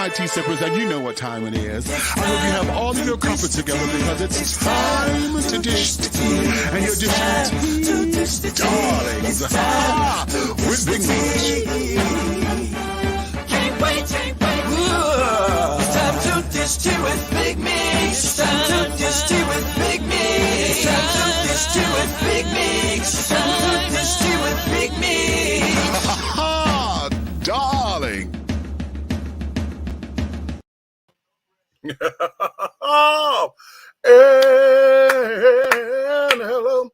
my tea sippers, and you know what time it is. I hope you have all of your crumpets together because it's time to dish tea. And you're dishing tea, darlings, with Big Meat. Can't wait. It's time to dish tea with Big Meat. It's time to dish tea with Big Meat. It's time to dish tea with Big Meat. It's time to dish tea with Big Meat. Darling. Oh, and hello.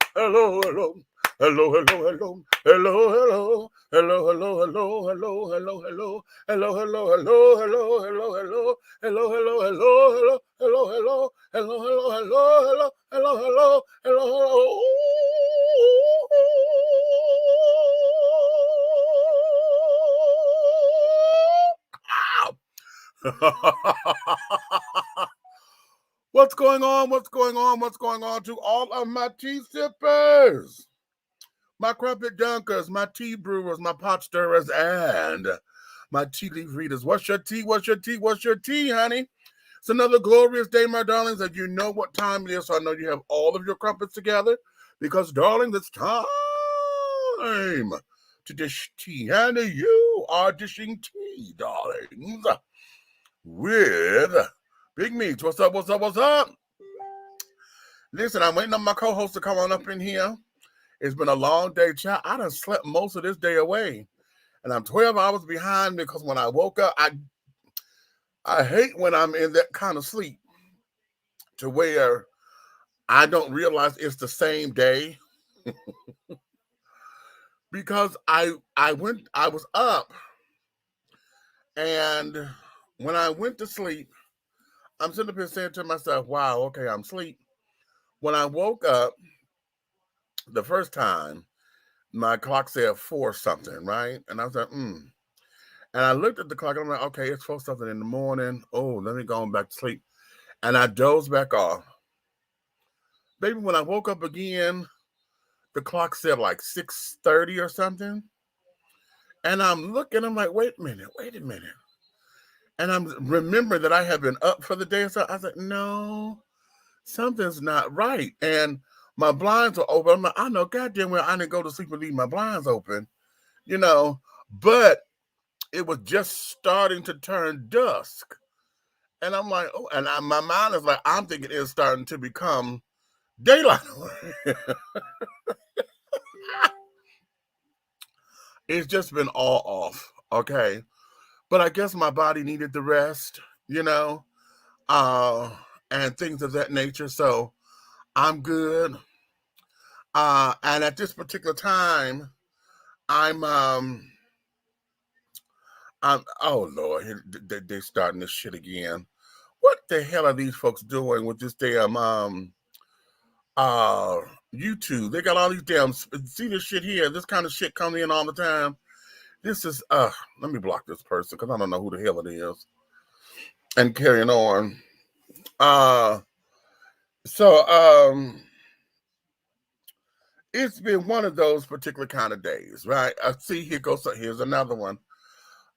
What's going on? What's going on to all of my tea sippers, my crumpet dunkers, my tea brewers, my pot stirrers, and my tea leaf readers? What's your tea, honey? It's another glorious day, my darlings, and you know what time it is, so I know you have all of your crumpets together, because, darling, it's time to dish tea, and you are dishing tea, darlings, with Big Meat. What's up? Listen, I'm waiting on my co-host to come on up in here. It's been a long day, child. I done slept most of this day away, and I'm 12 hours behind because when I woke up, I hate when I'm in that kind of sleep to where I don't realize it's the same day because I was up, and when I went to sleep, I'm sitting up here saying to myself, wow, okay, I'm asleep. When I woke up the first time, my clock said 4 something, right? And I was like, And I looked at the clock and I'm like, okay, it's 4 something in the morning. Oh, let me go on back to sleep. And I dozed back off. Baby, when I woke up again, the clock said like 6:30 or something. And I'm looking, I'm like, wait a minute. And I'm remembering that I have been up for the day. So I was like, no, something's not right. And my blinds were open. I'm like, I know goddamn well I didn't go to sleep and leave my blinds open, but it was just starting to turn dusk. And I'm like, oh, and my mind is like, I'm thinking it's starting to become daylight. It's just been all off, okay? But I guess my body needed the rest, and things of that nature. So I'm good. And at this particular time, I'm oh Lord, they're starting this shit again. What the hell are these folks doing with this damn YouTube? They got all these damn, see this shit here, this kind of shit coming in all the time. This is let me block this person because I don't know who the hell it is. And carrying on. So it's been one of those particular kind of days, right? I see here's another one.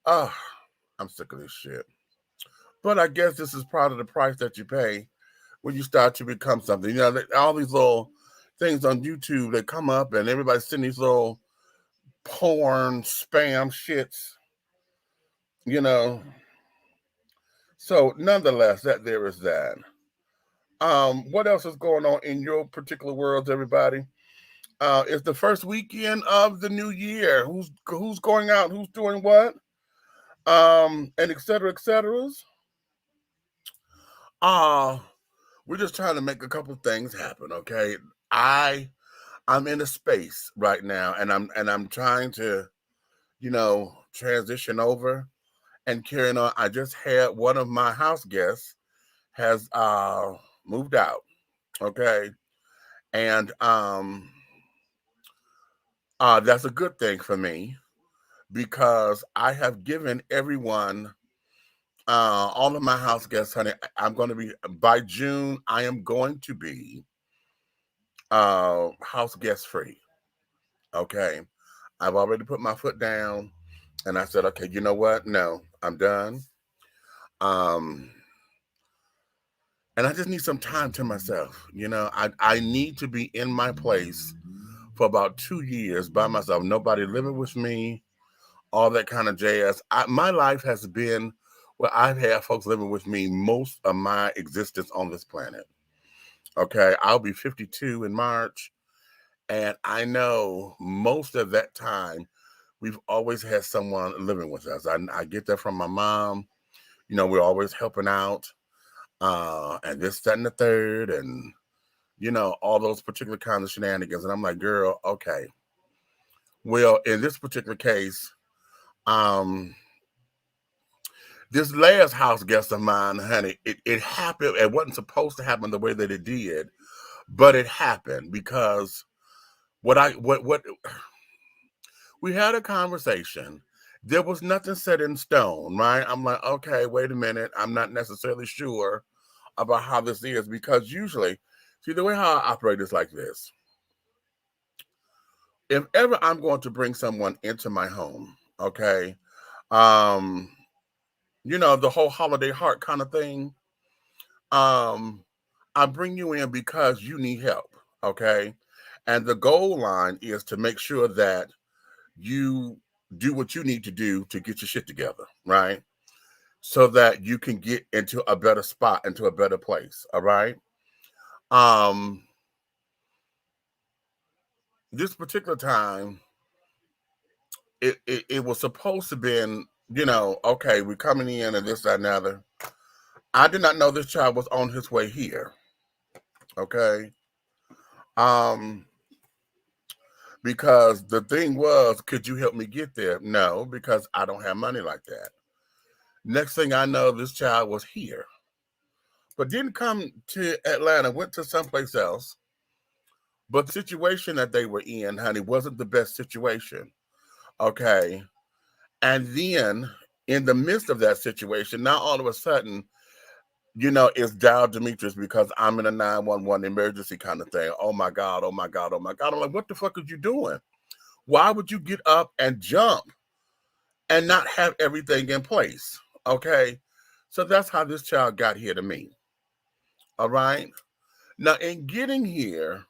I'm sick of this shit. But I guess this is part of the price that you pay when you start to become something. All these little things on YouTube that come up and everybody's sending these little porn spam shits, So nonetheless, that there is that. What else is going on in your particular worlds, everybody? It's the first weekend of the new year. Who's going out? Who's doing what? And et cetera, et cetera. We're just trying to make a couple things happen, okay? I'm in a space right now, and I'm trying to, transition over and carrying on. I just had one of my house guests has moved out, okay, and that's a good thing for me because I have given everyone, all of my house guests, honey. I'm going to be by June. I am going to be house guest free. Okay. I've already put my foot down and I said, okay, you know what? No, I'm done. And I just need some time to myself. I need to be in my place for about 2 years by myself. Nobody living with me, all that kind of jazz. My life has been where I've had folks living with me most of my existence on this planet. Okay, I'll be 52 in March, and I know most of that time we've always had someone living with us. I get that from my mom. We're always helping out, and this, that, and the third, and all those particular kinds of shenanigans. And I'm like, girl, okay. Well, in this particular case, um, this last house guest of mine, honey, it happened. It wasn't supposed to happen the way that it did, but it happened because what we had a conversation. There was nothing set in stone, right? I'm like, okay, wait a minute. I'm not necessarily sure about how this is because usually, see, the way how I operate is like this. If ever I'm going to bring someone into my home, okay, um, the whole holiday heart kind of thing, I bring you in because you need help, okay? And the goal line is to make sure that you do what you need to do to get your shit together, right? So that you can get into a better spot, into a better place, all right? Um, this particular time, it was supposed to been, okay, we're coming in and this, that, and the other. I did not know this child was on his way here, okay? Um, because the thing was, could you help me get there? No, because I don't have money like that. Next thing I know, this child was here, but didn't come to Atlanta, went to someplace else. But the situation that they were in, honey, wasn't the best situation. Okay. And then in the midst of that situation, now all of a sudden, it's Dow Demetrius because I'm in a 911 emergency kind of thing. Oh my God, oh my God, oh my God. I'm like, what the fuck are you doing? Why would you get up and jump and not have everything in place? Okay. So that's how this child got here to me. All right. Now, in getting here,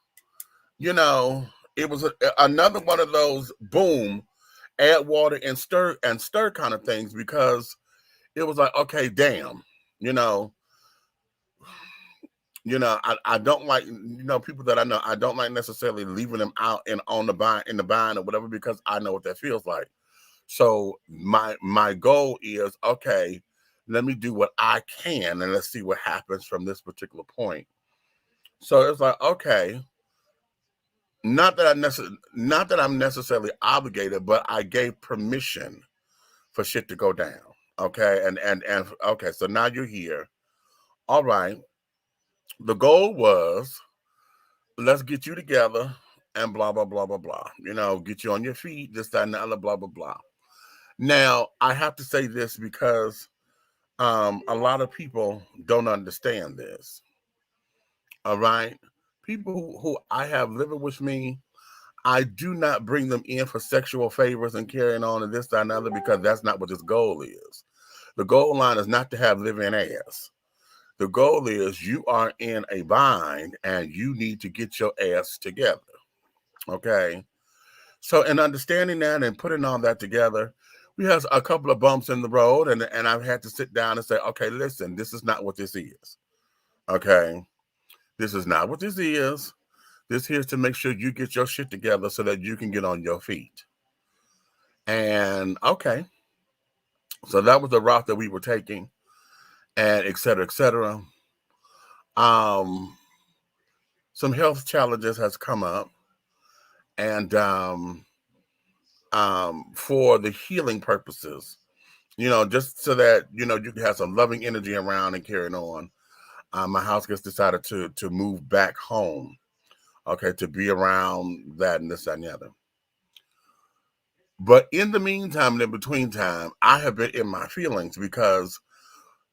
it was another one of those boom, add water and stir kind of things because it was like, okay, damn, you know, I don't like, people that I know, I don't like necessarily leaving them out on the bind in the bind or whatever because I know what that feels like. So my goal is, okay, let me do what I can and let's see what happens from this particular point. So it's like, okay, not that I'm necessarily obligated, but I gave permission for shit to go down. Okay, and okay, so now you're here. All right. The goal was let's get you together and blah blah blah blah blah. Get you on your feet, this, that, and the other, blah blah blah. Now I have to say this because a lot of people don't understand this. All right. People who I have living with me, I do not bring them in for sexual favors and carrying on and this, that, and the other because that's not what this goal is. The goal line is not to have live-in ass. The goal is you are in a bind and you need to get your ass together. Okay. So in understanding that and putting all that together, we have a couple of bumps in the road and I've had to sit down and say, okay, listen, this is not what this is. Okay. This is not what this is. This here is to make sure you get your shit together so that you can get on your feet. And okay. So that was the route that we were taking and et cetera, et cetera. Some health challenges has come up and for the healing purposes, just so that, you can have some loving energy around and carrying on. My house gets decided to move back home. Okay. To be around that and this, that, and the other. But in the meantime and in between time, I have been in my feelings because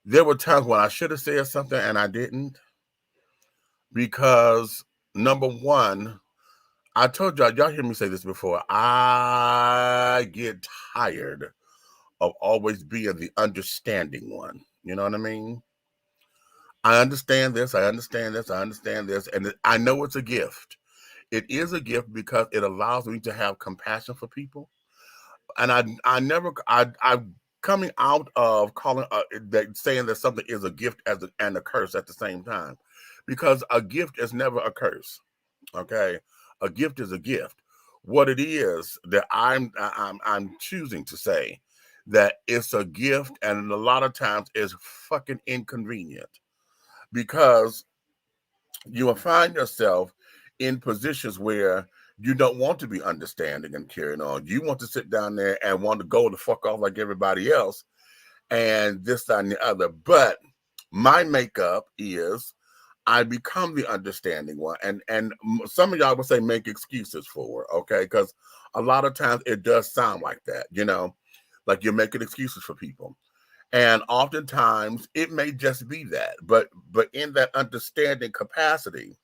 there were times when I should have said something and I didn't. Because number one, I told y'all hear me say this before. I get tired of always being the understanding one. You know what I mean? I understand this. I understand this. I understand this. And I know it's a gift. It is a gift because it allows me to have compassion for people. And I'm coming out of calling that saying that something is a gift and a curse at the same time, because a gift is never a curse. Okay, a gift is a gift. What it is that I'm choosing to say that it's a gift, and a lot of times it's fucking inconvenient because you will find yourself in positions where you don't want to be understanding and carrying on. You want to sit down there and want to go the fuck off like everybody else and this, that, and the other. But my makeup is I become the understanding one. And some of y'all would say make excuses for, okay? Because a lot of times it does sound like that, you know, like you're making excuses for people. And oftentimes it may just be that. But in that understanding capacity,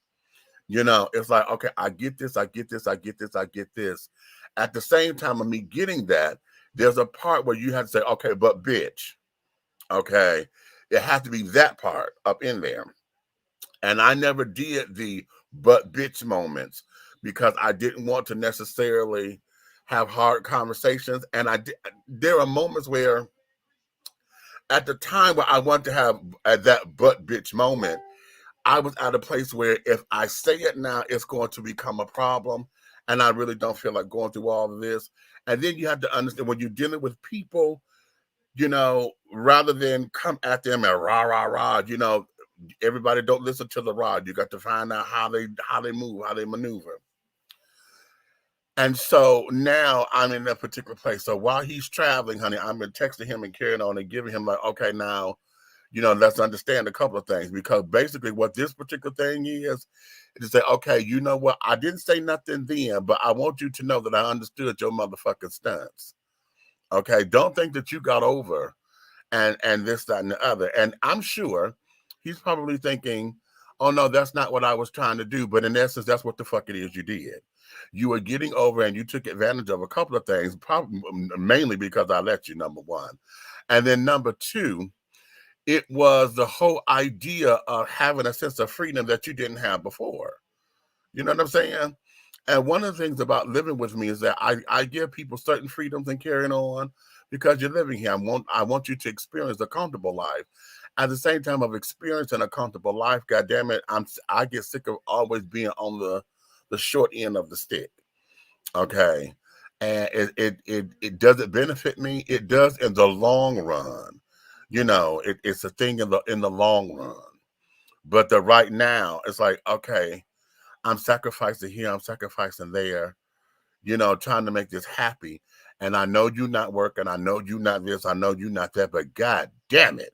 you know, it's like, okay, I get this, I get this, I get this, I get this. At the same time of me getting that, there's a part where you have to say, okay, but bitch, okay, it has to be that part up in there. And I never did the but bitch moments because I didn't want to necessarily have hard conversations. And there are moments where at the time where I want to have that but bitch moment, I was at a place where if I say it now, it's going to become a problem. And I really don't feel like going through all of this. And then you have to understand when you're dealing with people, you know, rather than come at them and rah, rah, rah, you know, everybody don't listen to the rod. You got to find out how they move, how they maneuver. And so now I'm in that particular place. So while he's traveling, honey, I've been texting him and carrying on and giving him like, okay, now, you know, let's understand a couple of things, because basically what this particular thing is to say, okay, you know what? I didn't say nothing then, but I want you to know that I understood your motherfucking stunts. Okay. Don't think that you got over and this, that, and the other. And I'm sure he's probably thinking, oh no, that's not what I was trying to do. But in essence, that's what the fuck it is you did. You were getting over and you took advantage of a couple of things, probably mainly because I let you, number one. And then number two, it was the whole idea of having a sense of freedom that you didn't have before. You know what I'm saying? And one of the things about living with me is that I give people certain freedoms and carrying on because you're living here. I want you to experience a comfortable life. At the same time of experiencing a comfortable life, God damn it, I get sick of always being on the short end of the stick. Okay. And it doesn't benefit me. It does in the long run. You know, it's a thing in the long run. But the right now, it's like, okay, I'm sacrificing here, I'm sacrificing there, you know, trying to make this happy. And I know you're not working, I know you're not this, I know you're not that, but God damn it.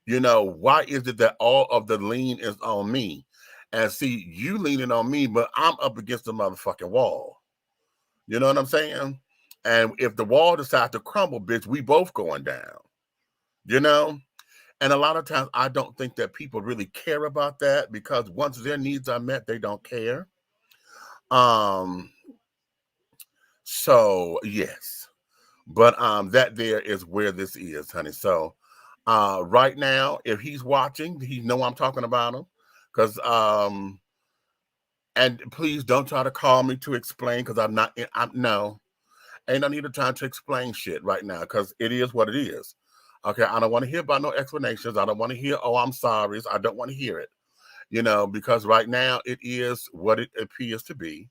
You know, why is it that all of the lean is on me? And see, you leaning on me, but I'm up against the motherfucking wall. You know what I'm saying? And if the wall decides to crumble, bitch, we both going down. You know? And a lot of times I don't think that people really care about that, because once their needs are met, they don't care. Um, so yes. But that there is where this is, honey. So right now, if he's watching, he know I'm talking about him. Cause and please don't try to call me to explain, because I'm no, ain't no need of time to explain shit right now, because it is what it is. Okay, I don't want to hear about no explanations. I don't want to hear, oh, I'm sorry. I don't want to hear it, you know, because right now it is what it appears to be.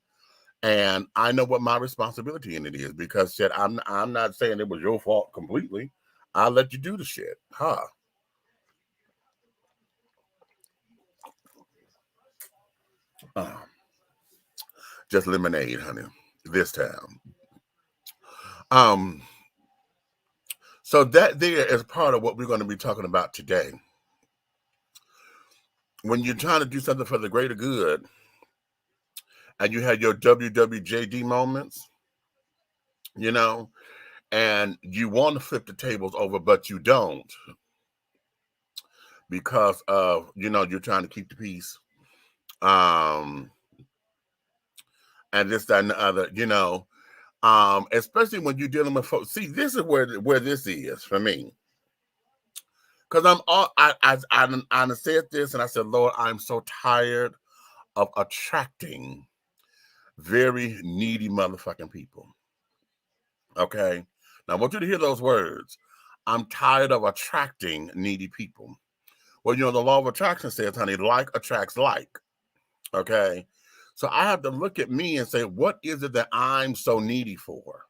And I know what my responsibility in it is, because shit, I'm not saying it was your fault completely. I let you do the shit. Huh. Uh, just lemonade, honey, this time. Um, so that there is part of what we're going to be talking about today. When you're trying to do something for the greater good and you had your WWJD moments, you know, and you want to flip the tables over, but you don't, because of, you know, you're trying to keep the peace. Um, and this, that, and the other, you know, especially when you're dealing with folks. See, this is where this is for me. Because I said this and I said, Lord, I'm so tired of attracting very needy motherfucking people. Okay. Now I want you to hear those words. I'm tired of attracting needy people. Well, you know, the law of attraction says, honey, like attracts like. Okay. So I have to look at me and say, what is it that I'm so needy for?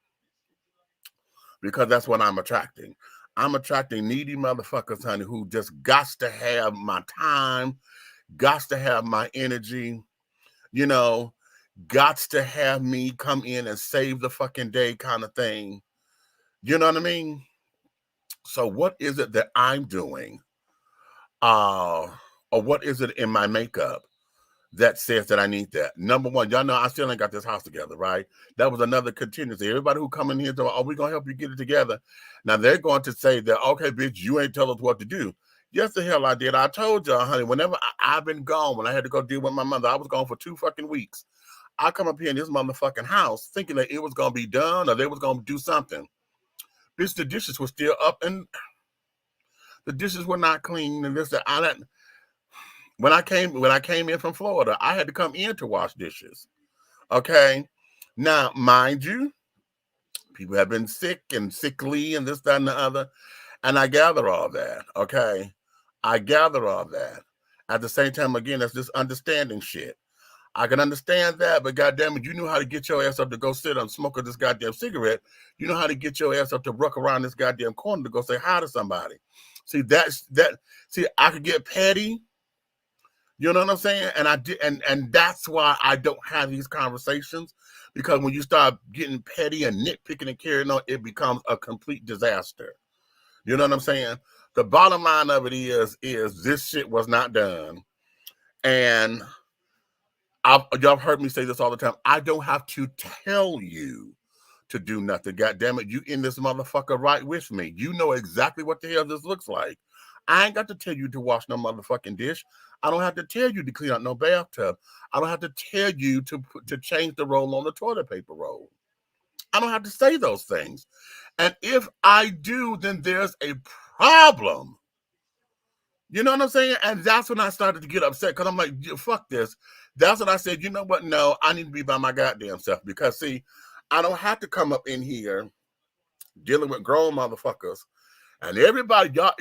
Because that's what I'm attracting. I'm attracting needy motherfuckers, honey, who just got to have my time, got to have my energy, you know, got to have me come in and save the fucking day kind of thing. You know what I mean? So what is it that I'm doing? Or what is it in my makeup that says that I need that? Number one, y'all know I still ain't got this house together, right? That was another contingency. Everybody who come in here, oh, we're going to help you get it together. Now they're going to say that, okay, bitch, you ain't tell us what to do. Yes, the hell I did. I told y'all, honey, whenever I've been gone, when I had to go deal with my mother, I was gone for 2 fucking weeks. I come up here in this motherfucking house thinking that it was going to be done or they was going to do something. Bitch, the dishes were still up and the dishes were not clean and this, that. When I came in from Florida, I had to come in to wash dishes. Okay. Now, mind you, people have been sick and sickly and this, that, and the other. And I gather all that. Okay. I gather all that. At the same time, again, that's this understanding shit. I can understand that, but goddamn it, you know how to get your ass up to go sit and smoke this goddamn cigarette. You know how to get your ass up to ruck around this goddamn corner to go say hi to somebody. See, see, I could get petty. You know what I'm saying? And I did, and that's why I don't have these conversations, because when you start getting petty and nitpicking and carrying on, it becomes a complete disaster. You know what I'm saying? The bottom line of it is this shit was not done. And y'all heard me say this all the time. I don't have to tell you to do nothing. God damn it, you in this motherfucker right with me. You know exactly what the hell this looks like. I ain't got to tell you to wash no motherfucking dish. I don't have to tell you to clean out no bathtub. I don't have to tell you to change the roll on the toilet paper roll. I don't have to say those things. And if I do, then there's a problem. You know what I'm saying? And that's when I started to get upset, because I'm like, fuck this. That's when I said, you know what? No, I need to be by my goddamn self. Because, see, I don't have to come up in here dealing with grown motherfuckers. And everybody, y'all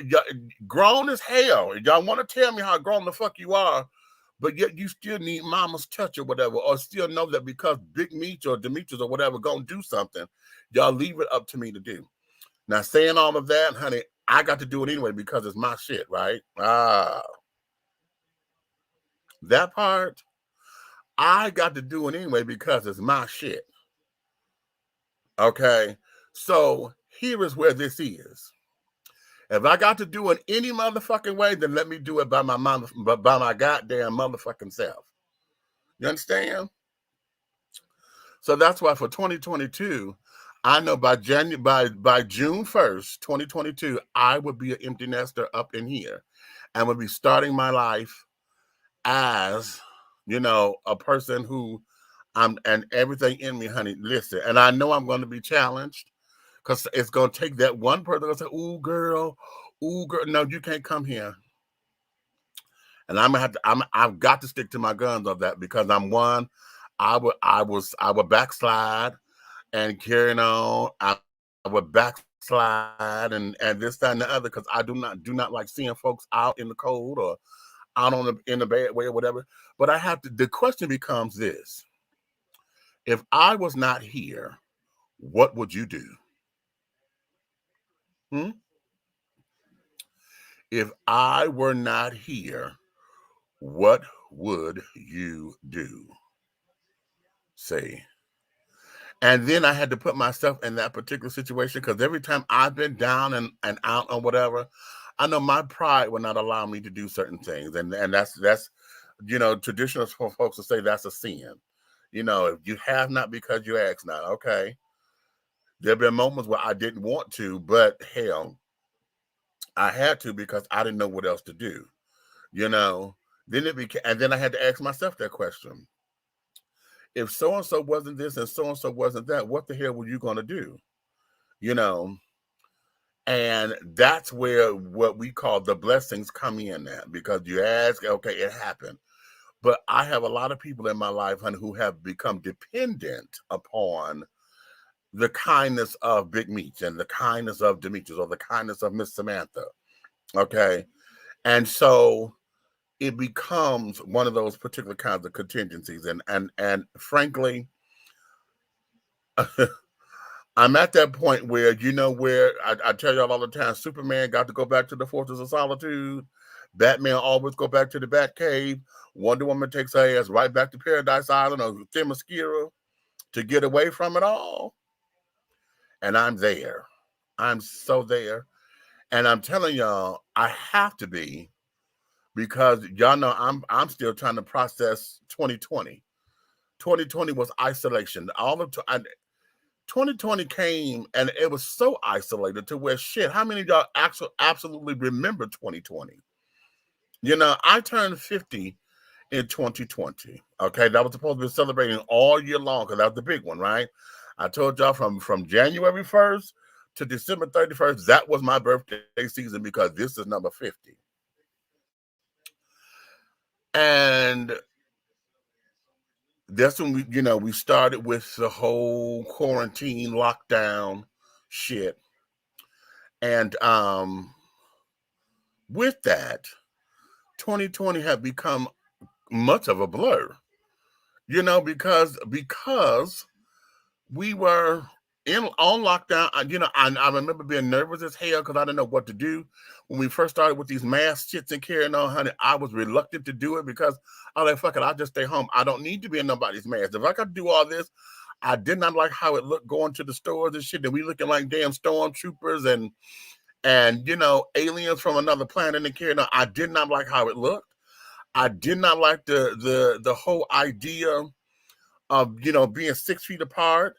grown as hell. Y'all want to tell me how grown the fuck you are, but yet you still need mama's touch or whatever, or still know that because Big Meech or Demetrius or whatever gonna do something, y'all leave it up to me to do. Now, saying all of that, honey, I got to do it anyway because it's my shit, right? That part, I got to do it anyway because it's my shit. Okay, so here is where this is. If I got to do it any motherfucking way, then let me do it by my goddamn motherfucking self. You understand? So that's why for 2022, I know by June 1st, 2022, I would be an empty nester up in here and would be starting my life as, you know, a person who and everything in me, honey, listen. And I know I'm going to be challenged, because it's going to take that one person to say, ooh, girl, no, you can't come here. And I've got to stick to my guns on that, because I would backslide and carrying on. I would backslide and this, that, and the other, because I do not like seeing folks out in the cold or out in the bad way or whatever. But the question becomes this: if I was not here, what would you do? If I were not here, what would you do? Say. And then I had to put myself in that particular situation, because every time I've been down and out or whatever, I know my pride will not allow me to do certain things. And that's you know, traditional folks will say that's a sin. You know, if you have not because you ask not. Okay. There have been moments where I didn't want to, but hell, I had to, because I didn't know what else to do. You know, then and then I had to ask myself that question: if so and so wasn't this and so was that, what the hell were you going to do? You know, And that's where what we call the blessings come in at, because you ask, okay, it happened. But I have a lot of people in my life, honey, who have become dependent upon the kindness of Big Meech and the kindness of Demetrius or the kindness of Miss Samantha. Okay. And so it becomes one of those particular kinds of contingencies. And frankly, I'm at that point where, where I tell y'all all the time, Superman got to go back to the Fortress of Solitude. Batman always go back to the Batcave. Wonder Woman takes her ass right back to Paradise Island or Themyscira to get away from it all. And I'm there. I'm so there. And I'm telling y'all, I have to be, because y'all know I'm still trying to process 2020. 2020 was isolation. 2020 came and it was so isolated to where, shit, how many of y'all absolutely remember 2020? I turned 50 in 2020. Okay, that was supposed to be celebrating all year long because that was the big one, right? I told y'all from January 1st to December 31st, that was my birthday season because this is number 50. And that's when we started with the whole quarantine lockdown shit. And with that, 2020 had become much of a blur, because we were on lockdown. I remember being nervous as hell because I didn't know what to do. When we first started with these mask shits and carrying on, honey, I was reluctant to do it because I was like, fuck it, I'll just stay home. I don't need to be in nobody's mask. If I could do all this, I did not like how it looked going to the stores and shit. And we looking like damn stormtroopers and aliens from another planet and carrying on. I did not like how it looked. I did not like the whole idea of being 6 feet apart.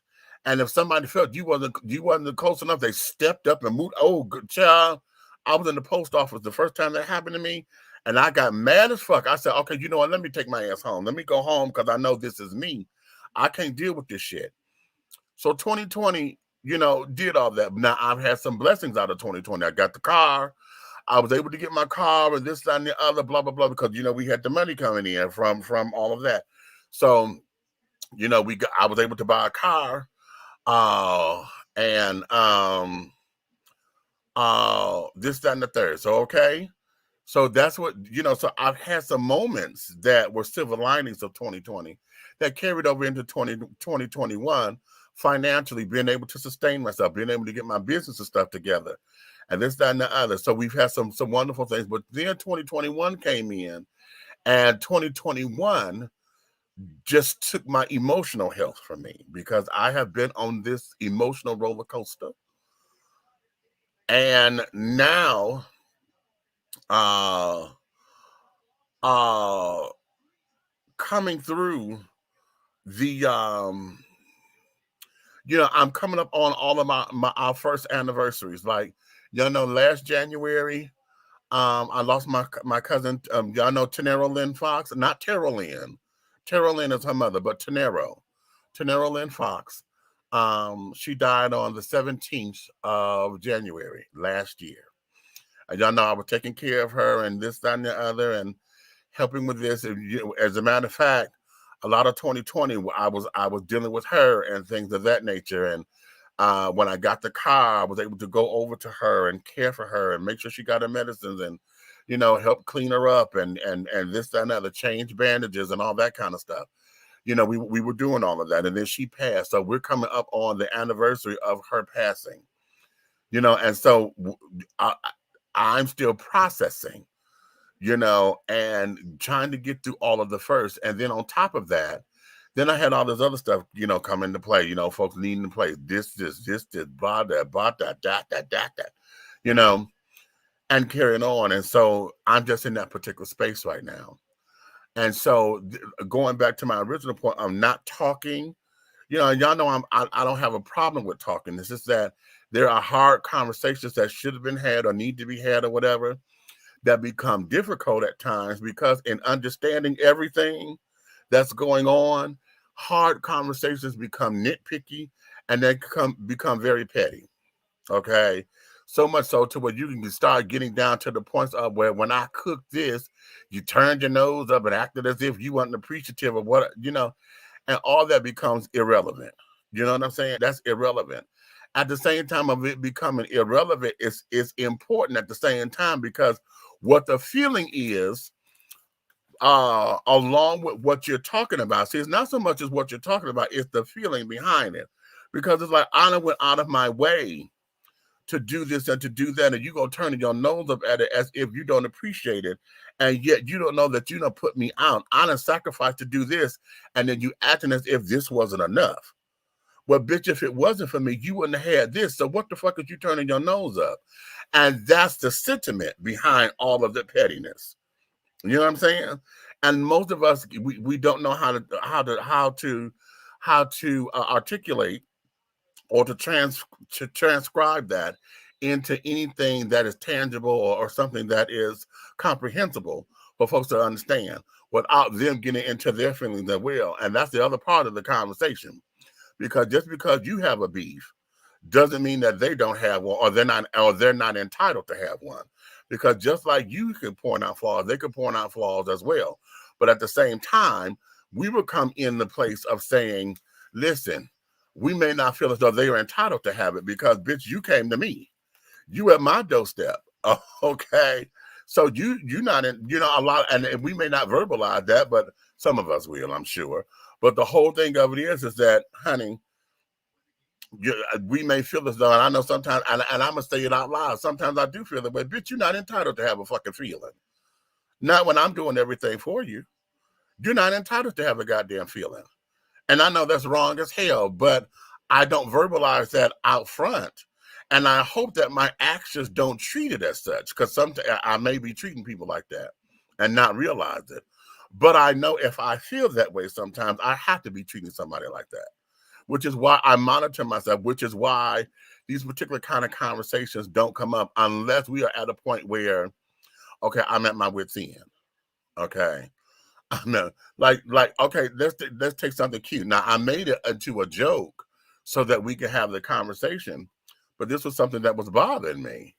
And if somebody felt you wasn't close enough, they stepped up and moved. Oh, good child. I was in the post office the first time that happened to me, and I got mad as fuck. I said, okay, you know what? Let me take my ass home. Let me go home because I know this is me. I can't deal with this shit. So 2020, did all that. Now I've had some blessings out of 2020. I got the car. I was able to get my car and this, that, and the other, blah, blah, blah, because, we had the money coming in from all of that. So, I was able to buy a car. And this, that, and the third. So, okay. So that's what, so I've had some moments that were silver linings of 2020 that carried over into 2021, financially being able to sustain myself, being able to get my business and stuff together, and this, that, and the other. So we've had some wonderful things, but then 2021 came in, and 2021 just took my emotional health from me because I have been on this emotional roller coaster. And now, coming through the, I'm coming up on all of our first anniversaries. Like, last January, I lost my cousin, y'all know Tenero Lynn Fox, not Terrell Lynn. Terrell Lynn is her mother, but Tenero Lynn Fox. She died on the 17th of January last year. And y'all know I was taking care of her and this, that, and the other, and helping with this. And, as a matter of fact, a lot of 2020, I was dealing with her and things of that nature. And when I got the car, I was able to go over to her and care for her and make sure she got her medicines and, help clean her up and this, that, and other, change bandages and all that kind of stuff. We were doing all of that. And then she passed. So we're coming up on the anniversary of her passing, and so I'm still processing, and trying to get through all of the first. And then on top of that, then I had all this other stuff, come into play, folks needing to play this, blah, that, and carrying on. And so I'm just in that particular space right now. And so going back to my original point, I'm not talking, y'all know I don't have a problem with talking. It's just that there are hard conversations that should have been had or need to be had or whatever that become difficult at times because in understanding everything that's going on, hard conversations become nitpicky and they become very petty. Okay. So much so to where you can start getting down to the points of where when I cooked this, you turned your nose up and acted as if you weren't appreciative of what, and all that becomes irrelevant. You know what I'm saying? That's irrelevant. At the same time of it becoming irrelevant, it's important at the same time, because what the feeling is, along with what you're talking about. See, it's not so much as what you're talking about, it's the feeling behind it. Because it's like, I went out of my way to do this and to do that, and you go turning your nose up at it as if you don't appreciate it, and yet you don't know that you done put me out. I done sacrificed to do this, and then you acting as if this wasn't enough. Well, bitch, if it wasn't for me, you wouldn't have had this. So what the fuck is you turning your nose up? And that's the sentiment behind all of the pettiness. You know what I'm saying? And most of us, we don't know how to articulate or to transcribe that into anything that is tangible or something that is comprehensible for folks to understand without them getting into their feelings as well. And that's the other part of the conversation. Because just because you have a beef doesn't mean that they don't have one, or they're not entitled to have one. Because just like you can point out flaws, they can point out flaws as well. But at the same time, we will come in the place of saying, listen, we may not feel as though they are entitled to have it because, bitch, you came to me. You at my doorstep. Okay. So you're not in, a lot, and we may not verbalize that, but some of us will, I'm sure. But the whole thing of it is that, honey, we may feel as though, and I know sometimes, and I'm going to say it out loud, sometimes I do feel that way, bitch, you're not entitled to have a fucking feeling. Not when I'm doing everything for you. You're not entitled to have a goddamn feeling. And I know that's wrong as hell, but I don't verbalize that out front. And I hope that my actions don't treat it as such, because sometimes I may be treating people like that and not realize it. But I know if I feel that way sometimes, I have to be treating somebody like that, which is why I monitor myself, which is why these particular kind of conversations don't come up unless we are at a point where, okay, I'm at my wit's end. Okay. No, like, okay, let's take something cute. Now, I made it into a joke so that we could have the conversation, but this was something that was bothering me.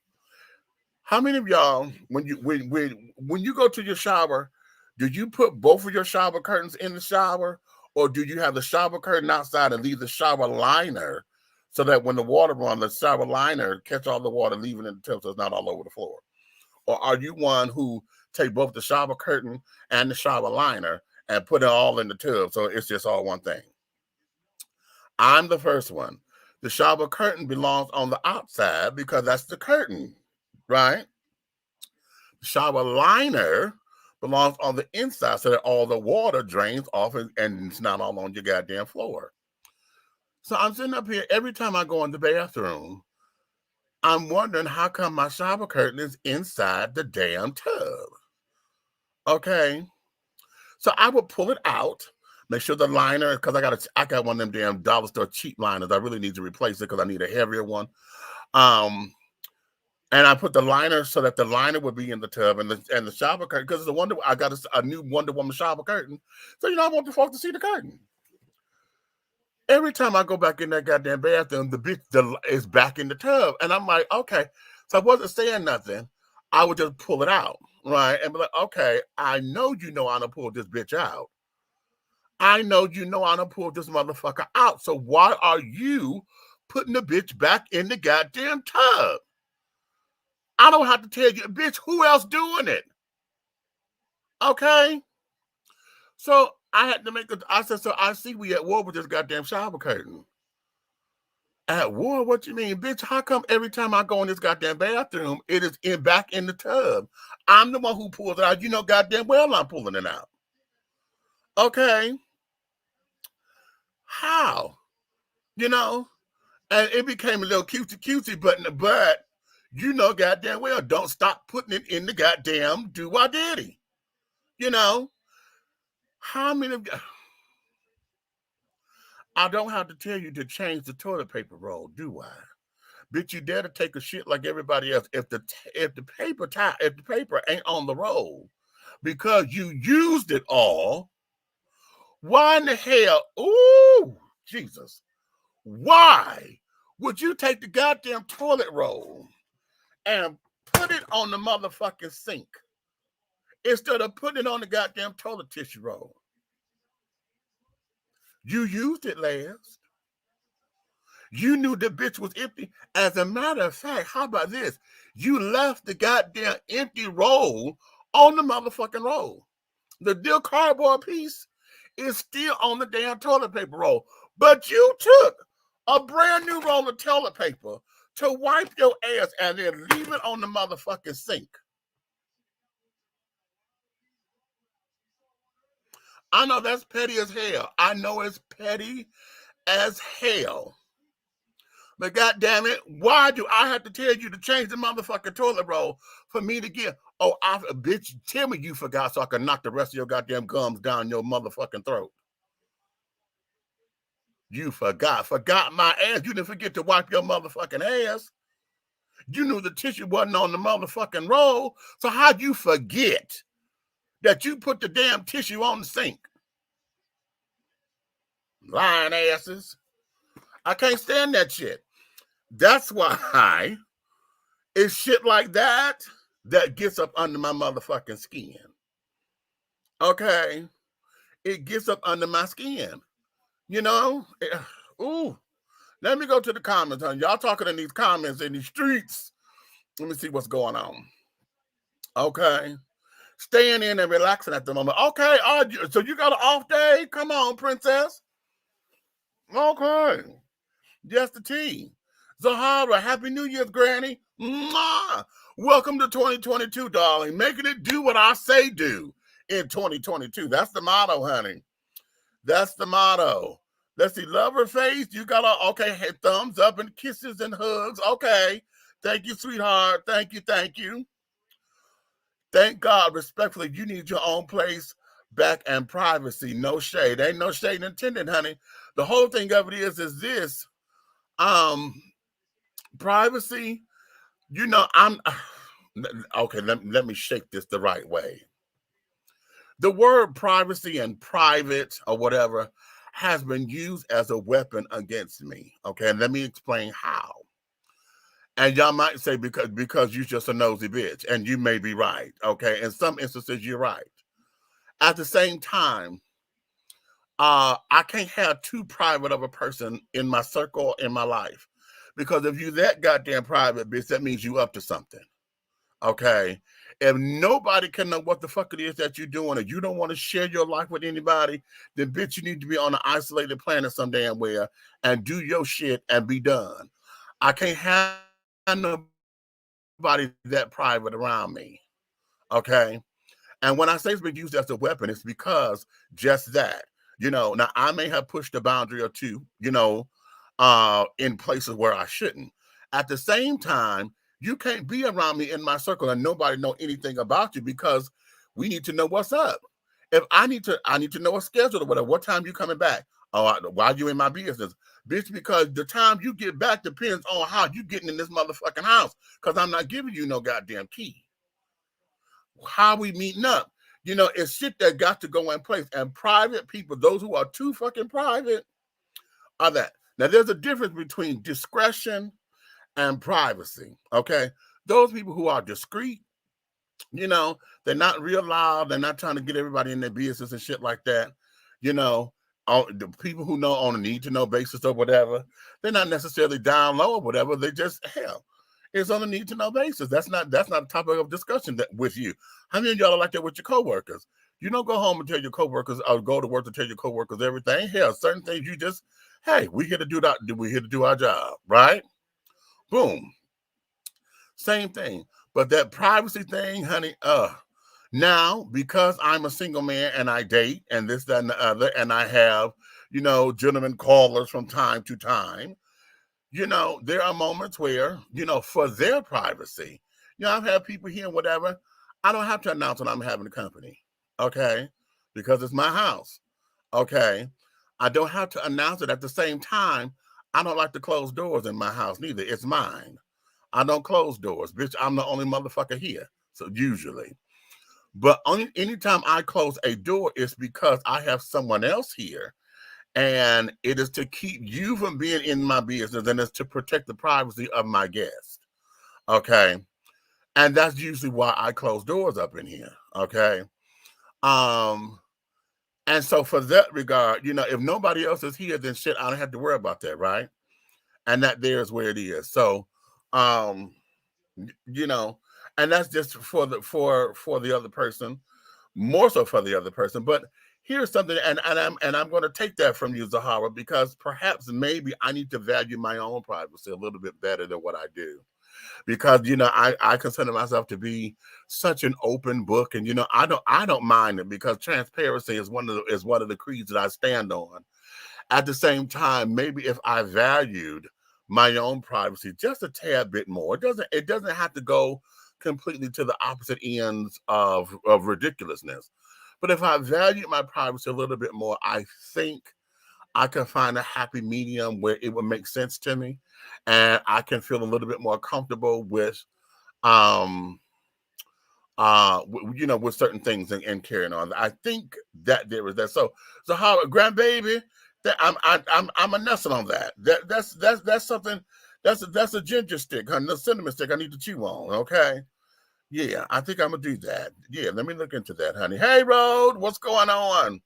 How many of y'all, when you go to your shower, do you put both of your shower curtains in the shower, or do you have the shower curtain outside and leave the shower liner so that when the water runs, the shower liner catch all the water, leaving it in the tub so it's not all over the floor? Or are you one who take both the shower curtain and the shower liner and put it all in the tub so it's just all one thing? I'm the first one. The shower curtain belongs on the outside because that's the curtain, right? The shower liner belongs on the inside so that all the water drains off and it's not all on your goddamn floor. So I'm sitting up here every time I go in the bathroom, I'm wondering how come my shower curtain is inside the damn tub. Okay. So I would pull it out, make sure the liner, because I got one of them damn dollar store cheap liners. I really need to replace it because I need a heavier one. And I put the liner so that the liner would be in the tub and the shower curtain, because I got a new Wonder Woman shower curtain. So I want the folks to see the curtain. Every time I go back in that goddamn bathroom, the bitch is back in the tub. And I'm like, okay. So I wasn't saying nothing. I would just pull it out, right? And be like, okay, I know I done pulled this bitch out. I know I done pulled this motherfucker out. So why are you putting the bitch back in the goddamn tub? I don't have to tell you, bitch, who else doing it? Okay? So I had to I said, so I see we at war with this goddamn shower curtain. At war? What you mean? Bitch, how come every time I go in this goddamn bathroom, it is back in the tub? I'm the one who pulls it out. You know goddamn well I'm pulling it out. Okay? How? And it became a little cutesy, but goddamn well, don't stop putting it in the goddamn do-I-diddy. How many of you... I don't have to tell you to change the toilet paper roll, do I? Bitch, you dare to take a shit like everybody else if the paper ain't on the roll because you used it all. Why in the hell? Ooh, Jesus. Why would you take the goddamn toilet roll and put it on the motherfucking sink instead of putting it on the goddamn toilet tissue roll. You used it last. You knew the bitch was empty. As a matter of fact, how about this? You left the goddamn empty roll on the motherfucking roll. The deal cardboard piece is still on the damn toilet paper roll. But you took a brand new roll of toilet paper to wipe your ass and then leave it on the motherfucking sink. I know that's petty as hell. I know it's petty as hell. But goddamn it, why do I have to tell you to change the motherfucking toilet roll for me to get? Oh, bitch, tell me you forgot so I can knock the rest of your goddamn gums down your motherfucking throat. You forgot my ass. You didn't forget to wipe your motherfucking ass. You knew the tissue wasn't on the motherfucking roll. So how'd you forget that you put the damn tissue on the sink? Lying asses. I can't stand that shit. That's why it's shit like that that gets up under my motherfucking skin. Okay? It gets up under my skin. You know? Ooh. Let me go to the comments, honey. Y'all talking in these comments in these streets. Let me see what's going on. Okay? Staying in and relaxing at the moment. Okay. So you got an off day? Come on, princess. Okay. Just the tea. Zahara, Happy New Year's, Granny. Mwah! Welcome to 2022, darling. Making it do what I say do in 2022. That's the motto, honey. That's the motto. Let's see, love her face. You got a, okay, thumbs up and kisses and hugs. Okay. Thank you, sweetheart. Thank you, thank you. Thank God, respectfully, you need your own place back and privacy. No shade. Ain't no shade intended, honey. The whole thing of it is this. Privacy, you know, okay, let me shake this the right way. The word privacy and private or whatever has been used as a weapon against me. Okay, and let me explain how. And y'all might say because you're just a nosy bitch, and you may be right. Okay, in some instances you're right. At the same time, I can't have too private of a person in my circle in my life. Because if you that goddamn private, bitch, that means you up to something. Okay? If nobody can know what the fuck it is that you're doing, or you don't want to share your life with anybody, then bitch, you need to be on an isolated planet some damn where and do your shit and be done. I can't have nobody that private around me. Okay? And when I say it's been used as a weapon, it's because just that. You know, now I may have pushed a boundary or two, you know, in places where I shouldn't. At the same time, you can't be around me in my circle and nobody know anything about you because we need to know what's up. If I need to know a schedule or whatever. What time you coming back? Oh, why you in my business? Bitch, because the time you get back depends on how you getting in this motherfucking house because I'm not giving you no goddamn key. How we meeting up? You know, it's shit that got to go in place. And private people, those who are too fucking private, are that. Now, there's a difference between discretion and privacy, okay? Those people who are discreet, you know, they're not real loud. They're not trying to get everybody in their business and shit like that. You know, the people who know on a need-to-know basis or whatever, they're not necessarily down low or whatever. They just, hell, it's on a need-to-know basis. That's not a topic of discussion with you. How many of y'all are like that with your coworkers? You don't go home and tell your coworkers, or go to work to tell your coworkers everything. Hell, certain things you just, hey, we here to do that. We're here to do our job, right? Boom. Same thing. But that privacy thing, honey, now, because I'm a single man and I date and this, that, and the other, and I have, you know, gentlemen callers from time to time, you know, there are moments where, you know, for their privacy, you know, I've had people here and whatever, I don't have to announce when I'm having a company, okay? Because it's my house, okay? I don't have to announce it. At the same time, I don't like to close doors in my house neither. It's mine. I don't close doors. Bitch, I'm the only motherfucker here, so usually. But anytime I close a door, it's because I have someone else here. And it is to keep you from being in my business, and it's to protect the privacy of my guest. Okay. And that's usually why I close doors up in here. Okay. Um, and so for that regard, if nobody else is here, then shit, I don't have to worry about that, right? And that there's where it is. So, um, you know, and that's just for the other person, more so for the other person. But here's something, and I'm going to take that from you, Zahara, because perhaps maybe I need to value my own privacy a little bit better than what I do. Because I consider myself to be such an open book, and I don't mind it, because transparency is one of the creeds that I stand on. At the same time, maybe if I valued my own privacy just a tad bit more, it doesn't have to go completely to the opposite ends of ridiculousness. But if I valued my privacy a little bit more, I think I can find a happy medium where it would make sense to me, and I can feel a little bit more comfortable with um with certain things, and carrying on. I think that there is that. So how, grandbaby, that I'm a nestle on that. That's something. That's a ginger stick, honey, the cinnamon stick I need to chew on. Okay. Yeah, I think I'm gonna do that. Yeah, let me look into that, honey. Hey, Road, what's going on?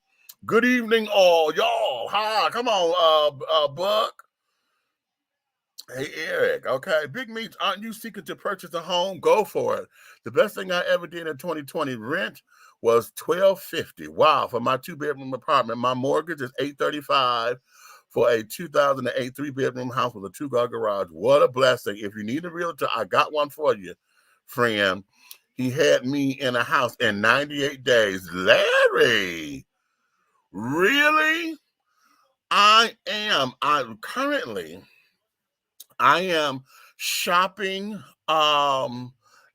Good evening, all y'all. Hi, come on, Buck. Hey, Eric. Okay, Big Meats, aren't you seeking to purchase a home? Go for it. The best thing I ever did in 2020 rent was $1,250. Wow, for my 2-bedroom apartment. My mortgage is $835 for a 2008 3-bedroom house with a 2-car garage. What a blessing! If you need a realtor, I got one for you, friend. He had me in a house in 98 days. Larry, really? I am shopping,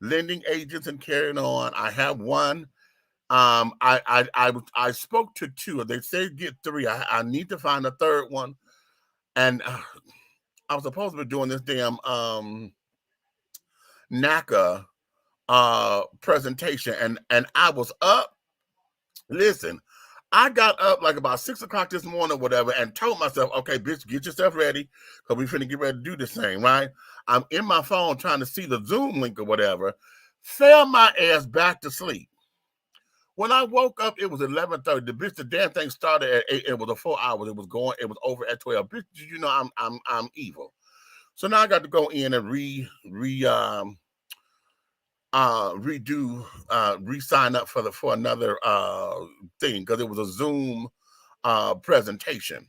lending agents and carrying on. I have one. I spoke to two. They say get three. I need to find a third one. And I was supposed to be doing this damn NACA presentation, and I was up. Listen, I got up like about 6 o'clock this morning or whatever, and told myself, okay, bitch, get yourself ready, because we finna get ready to do this thing, right? I'm in my phone trying to see the Zoom link or whatever, fell my ass back to sleep. When I woke up, it was 11:30. The damn thing started at 8. It was a 4 hours. It was over at 12. Bitch, I'm evil. So now I got to go in and re-sign up for another thing, because it was a Zoom presentation.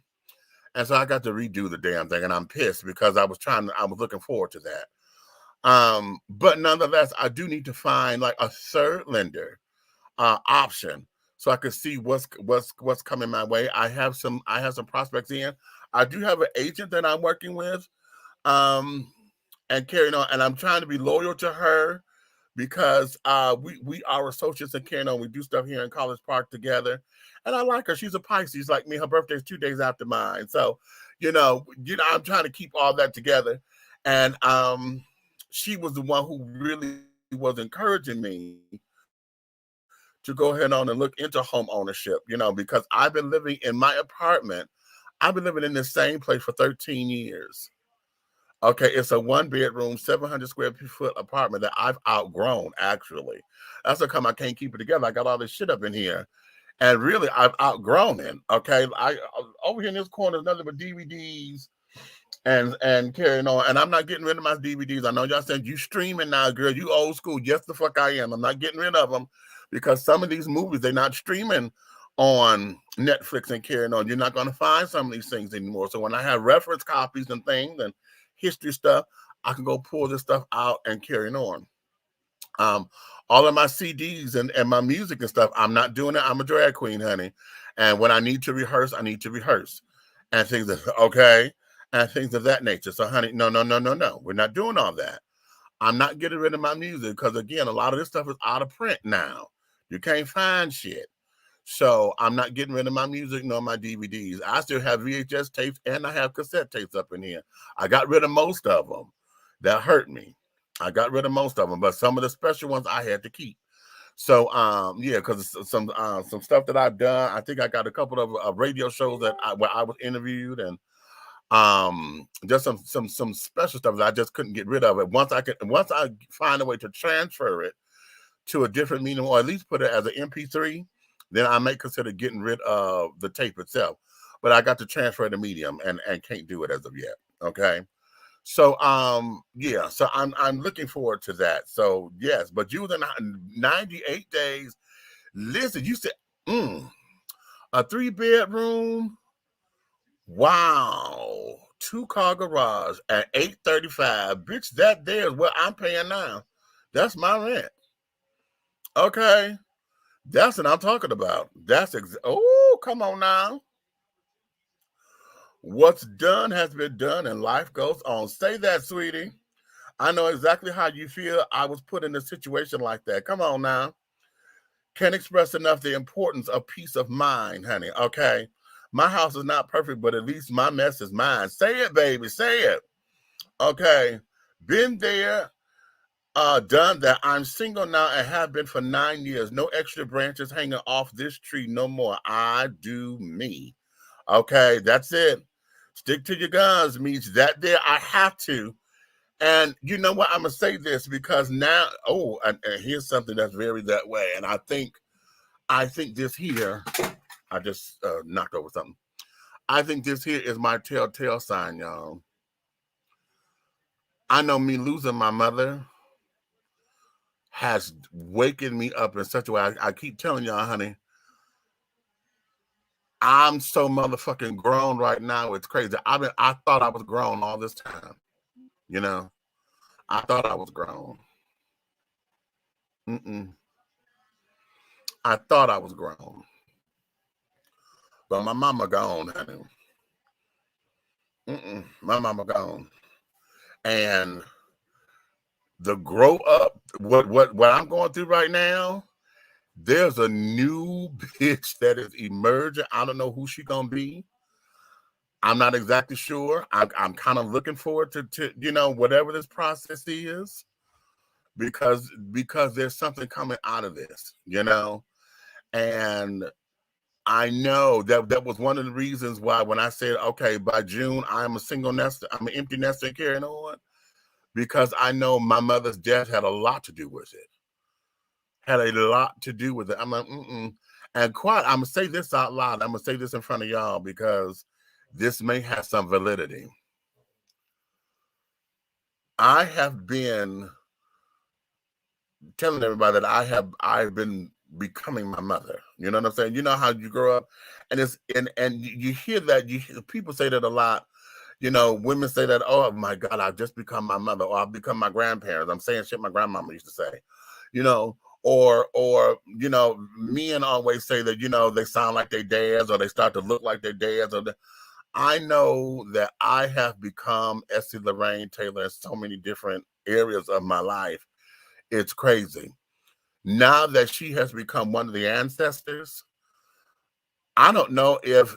And so I got to redo the damn thing, and I'm pissed because I was looking forward to that. But nonetheless, I do need to find like a third lender option, so I could see what's coming my way. I have some prospects in. I do have an agent that I'm working with, and carrying on, and I'm trying to be loyal to her, because we are associates in carrying on. We do stuff here in College Park together, and I like her. She's a Pisces like me. Her birthday's 2 days after mine, so I'm trying to keep all that together. And she was the one who really was encouraging me to go ahead on and look into home ownership, because I've been living in my apartment. I've been living in the same place for 13 years. Okay, it's a 1-bedroom, 700 square foot apartment that I've outgrown, actually. That's how come I can't keep it together. I got all this shit up in here. And really, I've outgrown it. Okay, over here in this corner is nothing but DVDs and carrying on. And I'm not getting rid of my DVDs. I know y'all saying, you streaming now, girl. You old school. Yes, the fuck I am. I'm not getting rid of them, because some of these movies, they're not streaming on Netflix and carrying on. You're not going to find some of these things anymore. So when I have reference copies and things and history stuff, I can go pull this stuff out and carrying on. All of my CDs and my music and stuff, I'm not doing it. I'm a drag queen, honey. And when I need to rehearse, I need to rehearse. And things and things of that nature. So, honey, no. We're not doing all that. I'm not getting rid of my music, because, again, a lot of this stuff is out of print now. You can't find shit. So I'm not getting rid of my music nor my DVDs. I still have VHS tapes, and I have cassette tapes up in here. I got rid of most of them. That hurt me. I got rid of most of them, but some of the special ones I had to keep. So yeah, because some stuff that I've done. I think I got a couple of radio shows where I was interviewed, and Just some special stuff that I just couldn't get rid of it. Once I find a way to transfer it to a different medium, or at least put it as an MP3, then I may consider getting rid of the tape itself. But I got to transfer the medium and can't do it as of yet. Okay. So yeah, so I'm looking forward to that. So yes, but you was in 98 days. Listen, you said a 3-bedroom. Wow. 2-car garage at $835. Bitch, that there is what I'm paying now. That's my rent. Okay. That's what I'm talking about. That's oh, come on now. What's done has been done and life goes on. Say that, sweetie. I know exactly how you feel. I was put in a situation like that. Come on now. Can't express enough the importance of peace of mind, honey. Okay. My house is not perfect, but at least my mess is mine. Say it, baby. Say it. Okay. Been there, done that. I'm single now and have been for 9 years. No extra branches hanging off this tree no more. I do me. Okay. That's it. Stick to your guns means that there. I have to. And you know what? I'm going to say this because now, and here's something that's very that way. And I think this here, I just knocked over something. I think this here is my telltale sign, y'all. I know me losing my mother has wakened me up in such a way. I keep telling y'all, honey, I'm so motherfucking grown right now. It's crazy. I thought I was grown all this time. You know, I thought I was grown. I thought I was grown. But my mama gone, honey. My mama gone. And the grow up, what I'm going through right now, there's a new bitch that is emerging. I don't know who she gonna be. I'm not exactly sure. I'm kind of looking forward to whatever this process is, because there's something coming out of this, and I know that was one of the reasons why when I said, okay, by June, I'm a single nester, I'm an empty nester and carrying on, because I know my mother's death had a lot to do with it. I'm like, And I'm going to say this out loud. I'm going to say this in front of y'all because this may have some validity. I have been telling everybody that I've been becoming my mother. You know what I'm saying? You know how you grow up and you hear that, people say that a lot. Women say that, oh my God, I've just become my mother, or I've become my grandparents. I'm saying shit my grandmama used to say, or men always say that, they sound like their dads, or they start to look like their dads. I know that I have become Essie Lorraine Taylor in so many different areas of my life. It's crazy. Now that she has become one of the ancestors, I don't know if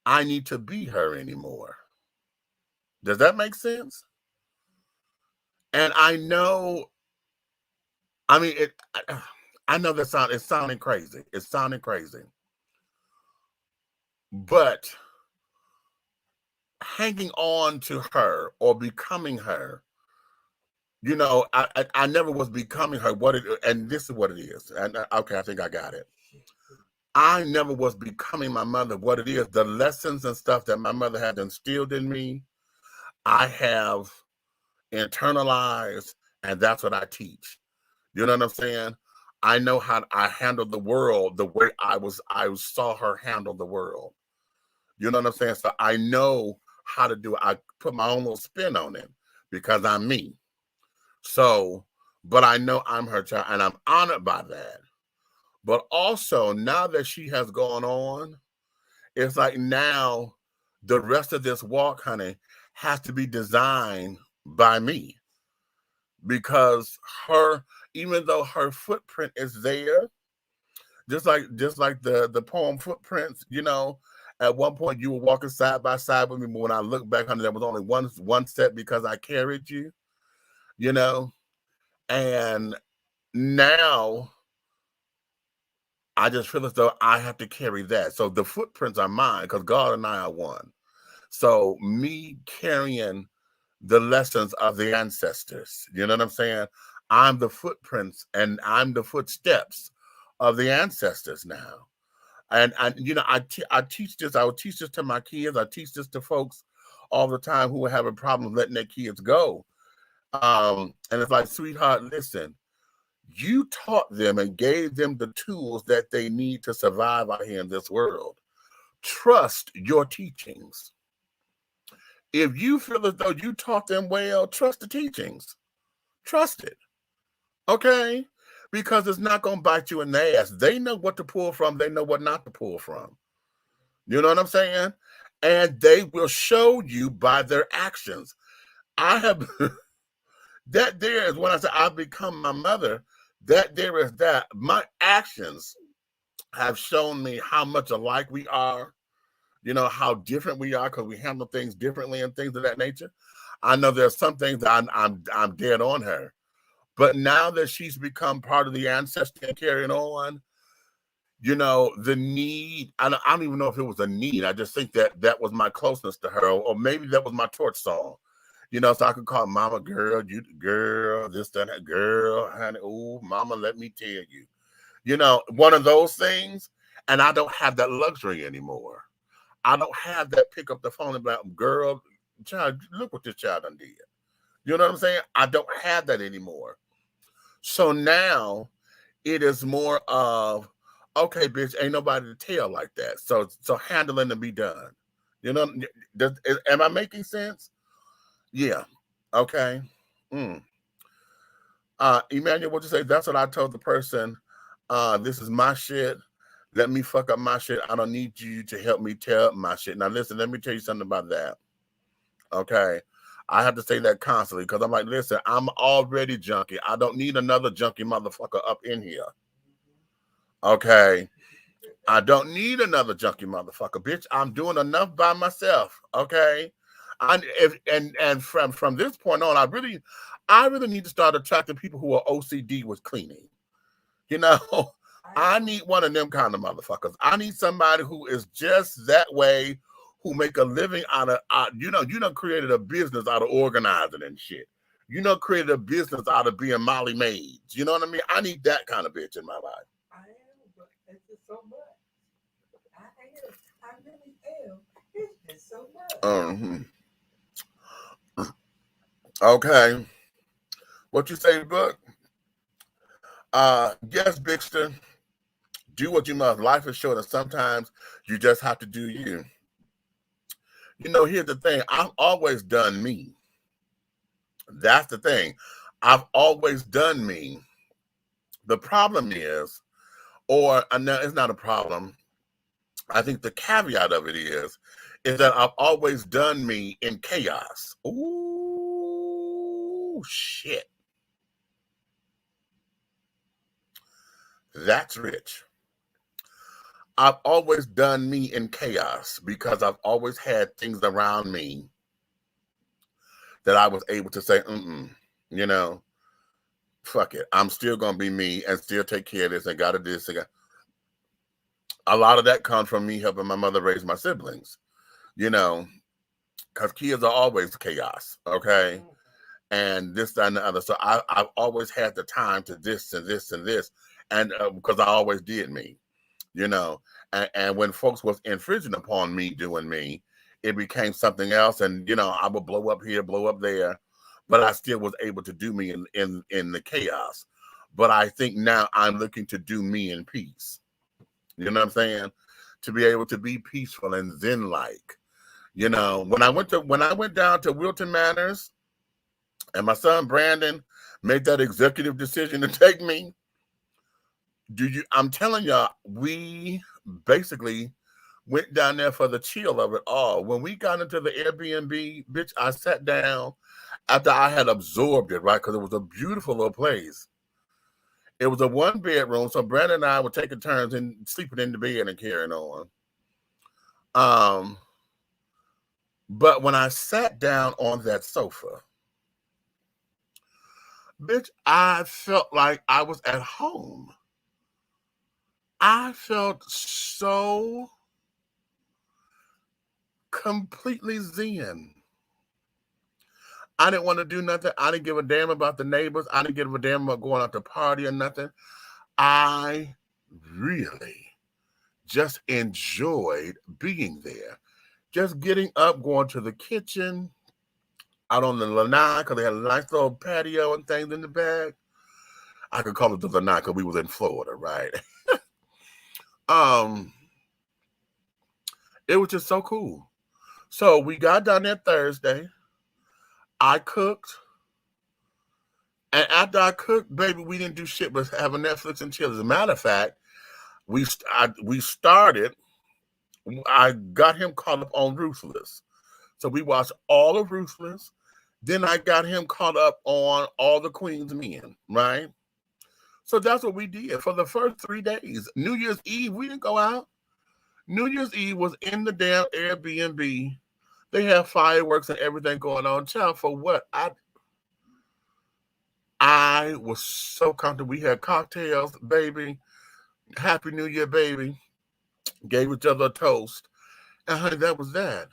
I need to be her anymore. Does that make sense? And I know, I know that it's sounding crazy. It's sounding crazy. But hanging on to her or becoming her, I never was becoming her. And this is what it is. And okay, I think I got it. I never was becoming my mother. What it is, the lessons and stuff that my mother had instilled in me, I have internalized, and that's what I teach. You know what I'm saying? I know how I handled the world the way I saw her handle the world. You know what I'm saying? So I know how to do it. I put my own little spin on it because I'm me. So, but I know I'm her child, and I'm honored by that. But also, now that she has gone on, it's like now the rest of this walk, honey, has to be designed by me. Because even though her footprint is there, just like the poem Footprints, at one point you were walking side by side with me, but when I look back, honey, there was only one step because I carried you, and now I just feel as though I have to carry that. So the footprints are mine because God and I are one. So me carrying the lessons of the ancestors, you know what I'm saying? I'm the footprints and I'm the footsteps of the ancestors now. And you know, I teach this. I would teach this to my kids. I teach this to folks all the time who are having problems letting their kids go. And it's like, sweetheart, listen, you taught them and gave them the tools that they need to survive out here in this world. Trust your teachings. If you feel as though you taught them well, trust the teachings. Trust it. Okay? Because it's not going to bite you in the ass. They know what to pull from. They know what not to pull from. You know what I'm saying? And they will show you by their actions. I have, that there is when I say I've become my mother, that there is that. My actions have shown me how much alike we are, you know, how different we are because we handle things differently and things of that nature. I know there's some things that I'm dead on her. But now that she's become part of the ancestry and carrying on, you know, the need, I don't even know if it was a need. I just think that that was my closeness to her, or maybe that was my torch song. You know, so I could call mama, girl, you girl, this, that, girl, honey, oh, mama, let me tell you. You know, one of those things, and I don't have that luxury anymore. I don't have that pick up the phone and be like, girl, child, look what this child done did. You know what I'm saying? I don't have that anymore. So now it is more of, okay, bitch, ain't nobody to tell like that. So handling and be done. You know, am I making sense? Yeah. Okay. Emmanuel, what you say? That's what I told the person. This is my shit. Let me fuck up my shit. I don't need you to help me tear up my shit. Now listen, let me tell you something about that. Okay. I have to say that constantly because I'm like, listen, I'm already junky. I don't need another junky motherfucker up in here. Okay. I don't need another junky motherfucker, bitch. I'm doing enough by myself. Okay. And from this point on, I really need to start attracting people who are OCD with cleaning. You know, I need one of them kind of motherfuckers. I need somebody who is just that way, who make a living out of, you done created a business out of organizing and shit. You done created a business out of being Molly maids. You know what I mean? I need that kind of bitch in my life. I am, but it's just so much. I really am. It's just so much. Okay. What you say, Book? Yes, Bixter. Do what you must. Life is short, and sometimes you just have to do you. You know, here's the thing. I've always done me. That's the thing. I've always done me. The problem is, no, it's not a problem. I think the caveat of it is that I've always done me in chaos. Ooh, shit. That's rich. I've always done me in chaos because I've always had things around me that I was able to say, you know, fuck it. I'm still going to be me and still take care of this and got to do this. A lot of that comes from me helping my mother raise my siblings, you know, because kids are always chaos, okay? And this, that, and the other. So I've always had the time to this and this and this, and because I always did me, you know. And when folks was infringing upon me doing me, it became something else. And, you know, I would blow up here, blow up there, but I still was able to do me in the chaos. But I think now I'm looking to do me in peace. You know what I'm saying? To be able to be peaceful and zen-like. You know, when I went down to Wilton Manors and my son Brandon made that executive decision to take me, I'm telling y'all, we basically went down there for the chill of it all. When we got into the Airbnb, bitch, I sat down after I had absorbed it, right? Because it was a beautiful little place. It was a 1-bedroom, so Brandon and I were taking turns in sleeping in the bed and carrying on. But when I sat down on that sofa, bitch, I felt like I was at home. I felt so completely zen. I didn't want to do nothing. I didn't give a damn about the neighbors. I didn't give a damn about going out to party or nothing. I really just enjoyed being there. Just getting up, going to the kitchen, out on the lanai, because they had a nice little patio and things in the back. I could call it the lanai because we was in Florida, right? It was just so cool. So we got down there Thursday. I cooked. And after I cooked, baby, we didn't do shit but have a Netflix and chill. As a matter of fact, we started. I got him caught up on Ruthless. So we watched all of Ruthless. Then I got him caught up on All the Queen's Men, right? So that's what we did for the first 3 days. New Year's Eve, we didn't go out. New Year's Eve was in the damn Airbnb. They have fireworks and everything going on. Child, for what? I was so comfortable. We had cocktails, baby. Happy New Year, baby. Gave each other a toast. And honey, that was that.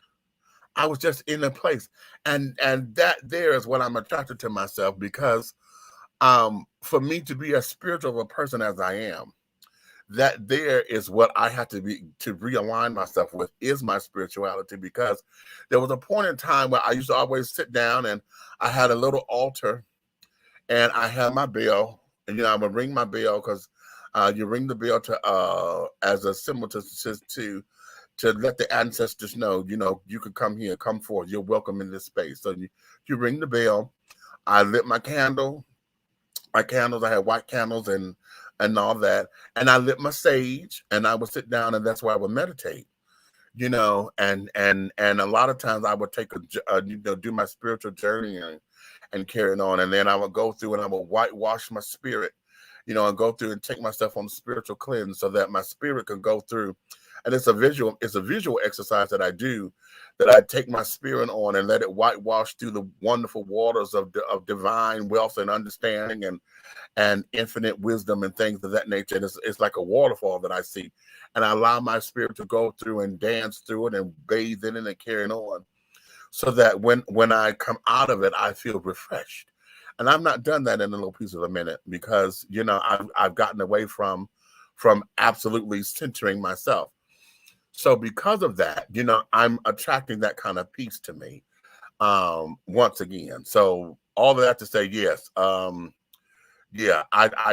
I was just in a place. And that there is what I'm attracted to myself, because for me to be as spiritual of a person as I am, that there is what I have to be to realign myself with, is my spirituality. Because there was a point in time where I used to always sit down and I had a little altar and I had my bell, and I would ring my bell, because you ring the bell to as a symbol to let the ancestors know, you can come here, come forth. You're welcome in this space. So you ring the bell. I lit my candle. My candles, I had white candles and all that. And I lit my sage, and I would sit down, and that's where I would meditate, and a lot of times I would take do my spiritual journey and carry it on. And then I would go through and I would whitewash my spirit, and go through and take myself on the spiritual cleanse so that my spirit could go through. And it's a visual exercise that I do, that I take my spirit on and let it whitewash through the wonderful waters of divine wealth and understanding and infinite wisdom and things of that nature. And it's like a waterfall that I see. And I allow my spirit to go through and dance through it and bathe in it and carry it on, so that when I come out of it, I feel refreshed. And I've not done that in a little piece of a minute, because, I've gotten away from absolutely centering myself. So because of that, I'm attracting that kind of peace to me once again. So all of that to say, yes, I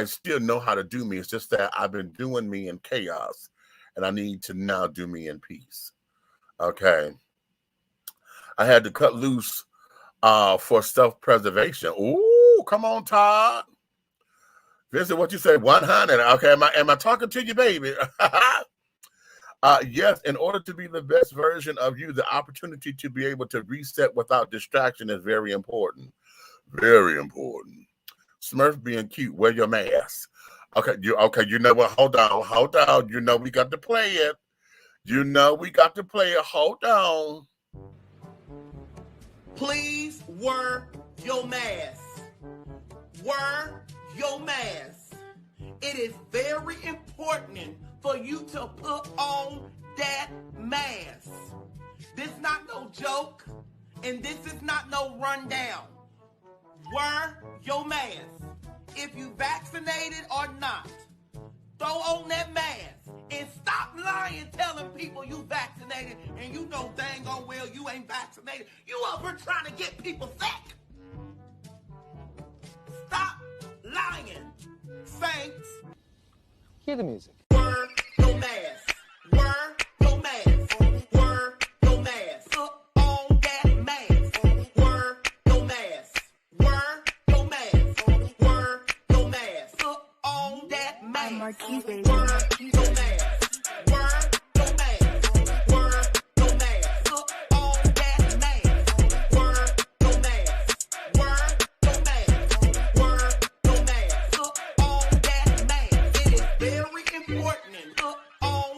still know how to do me. It's just that I've been doing me in chaos, and I need to now do me in peace. Okay. I had to cut loose for self-preservation. Ooh, come on, Todd. This is what you say, 100. Okay, am I talking to you, baby? Yes, in order to be the best version of you, the opportunity to be able to reset without distraction is very important. Very important. Smurf being cute, wear your mask. Okay, you know what? Hold on. We got to play it. Hold on. Please wear your mask. Wear your mask. It is very important for you to put on that mask. This is not no joke, and this is not no rundown. Wear your mask. If you vaccinated or not, throw on that mask and stop lying, telling people you vaccinated and you know dang on well you ain't vaccinated. You up here trying to get people sick. Stop lying, saints. Hear the music. Wear your mask. Wear your mask. Wear your mask. Put on that mask. Wear your mask. Wear your mask. Wear your mask. Put on that mask. I'm Marquise, baby. Wear your mask. Wear your mask. Wear your mask. Put on that mask. Wear your mask. Wear your mask. Wear your mask. Put on that mask. It is very important. Put on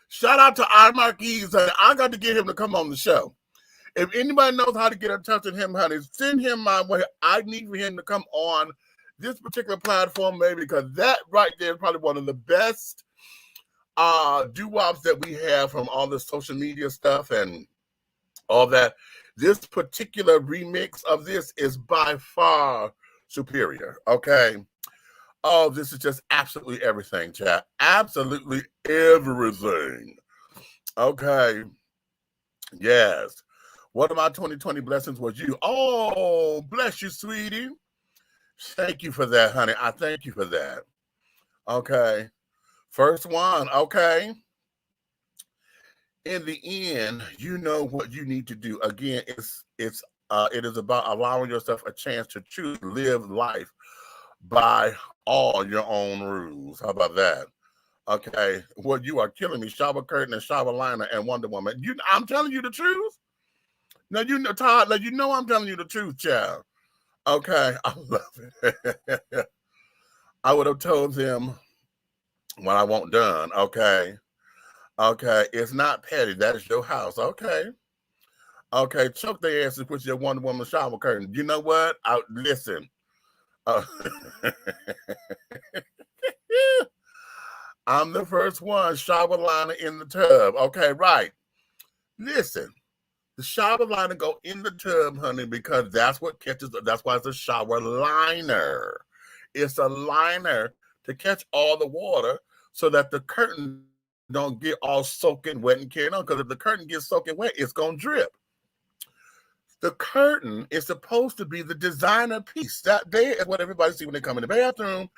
Shout out to our Marquise. I got to get him to come on the show. If anybody knows how to get in touch with him, honey, send him my way. I need for him to come on this particular platform, maybe, because that right there is probably one of the best doo-wops that we have from all the social media stuff and all that. This particular remix of this is by far superior, okay? Oh, this is just absolutely everything, chat. Absolutely everything. Okay. Yes. One of my 2020 blessings was you. Oh, bless you, sweetie. Thank you for that, honey. I thank you for that. Okay. First one. Okay. In the end, you know what you need to do. Again, it is about allowing yourself a chance to choose to live life by all your own rules. How about that? Okay. Well, you are killing me. Shower curtain and shower liner and Wonder Woman. I'm telling you the truth. Now, you know, Todd, you know I'm telling you the truth, child. Okay, I love it. I would have told them what I want done, okay? Okay, it's not petty. That is your house, okay? Okay, choke their asses with your Wonder Woman shower curtain. You know what? Listen. I'm the first one, shower liner in the tub. Okay, right. Listen. The shower liner go in the tub, honey, because that's what catches. That's why it's a shower liner. It's a liner to catch all the water so that the curtain don't get all soaking wet and carried on. Because if the curtain gets soaking wet, it's gonna drip. The curtain is supposed to be the designer piece. That there is what everybody see when they come in the bathroom.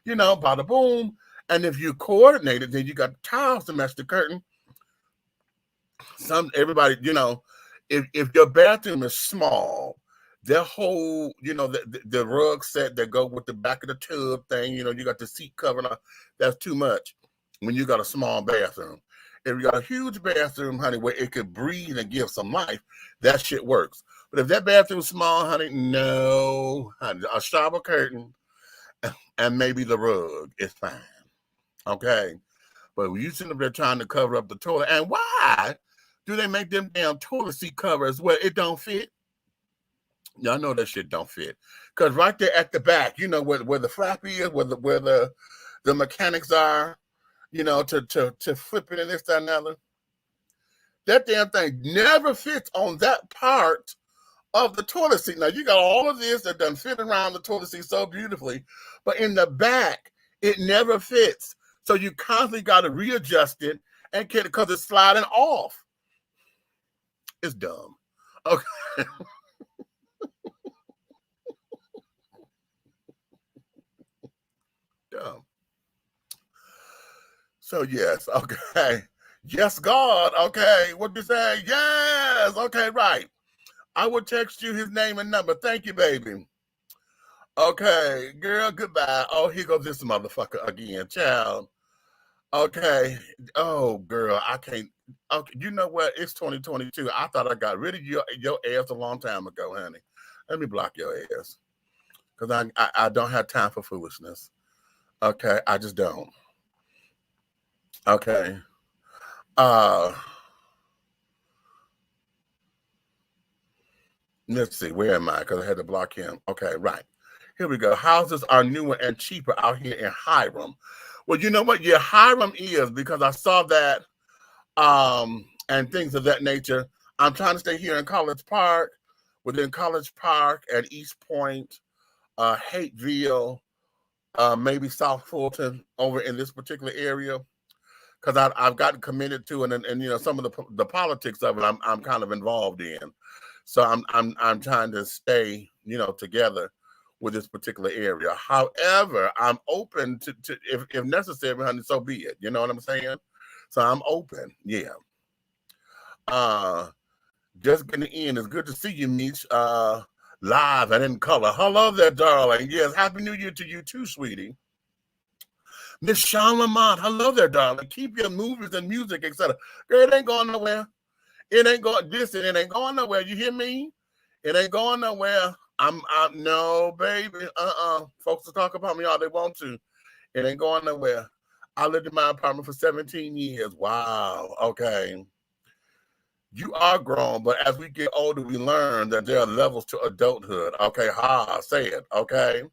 You know, bada boom. And if you coordinate it, then you got tiles to match the curtain. Everybody, you know. If your bathroom is small, their whole, you know, the rug set that go with the back of the tub thing, you know, you got the seat cover, that's too much when you got a small bathroom. If you got a huge bathroom, honey, where it could breathe and give some life, that shit works. But if that bathroom's small, honey, no, honey, a shower curtain and maybe the rug is fine, okay? But when you sitting up there trying to cover up the toilet, and why do they make them damn toilet seat covers where it don't fit? Y'all know that shit don't fit. Because right there at the back, you know, where the flap is, where the mechanics are, you know, to flip it and this, that, and the other. That damn thing never fits on that part of the toilet seat. Now, you got all of this that done fit around the toilet seat so beautifully, but in the back, it never fits. So you constantly got to readjust it and get it because it's sliding off. It's dumb. Okay. Dumb. So yes, okay. Yes, God. Okay. What you say? Yes. Okay, right. I will text you his name and number. Thank you, baby. Okay, girl, goodbye. Oh, here goes this motherfucker again, child. Okay. Oh, girl, I can't. Okay, you know what? It's 2022. I thought I got rid of your ass a long time ago, honey. Let me block your ass. Because I don't have time for foolishness. Okay, I just don't. Okay. Let's see, where am I? Because I had to block him. Okay, right. Here we go. Houses are newer and cheaper out here in Hiram. Well, you know what? Yeah, Hiram is, because I saw that and things of that nature. I'm trying to stay here in College Park, within College Park and East Point, Hateville, maybe South Fulton, over in this particular area, because I've gotten committed to and you know, some of the politics of it I'm kind of involved in. So I'm trying to stay, you know, together with this particular area. However, I'm open to if necessary, honey, so be it. You know what I'm saying? So I'm open. Yeah. Just getting in. It's good to see you, Meech. Live and in color. Hello there, darling. Yes, Happy New Year to you too, sweetie. Miss Sean Lamont. Hello there, darling. Keep your movies and music, etc. Girl, it ain't going nowhere. It ain't going. Listen, it ain't going nowhere. You hear me? It ain't going nowhere. No, baby. Folks will talk about me all they want to. It ain't going nowhere. I lived in my apartment for 17 years. Wow. Okay. You are grown, but as we get older, we learn that there are levels to adulthood. Okay, say it. Okay.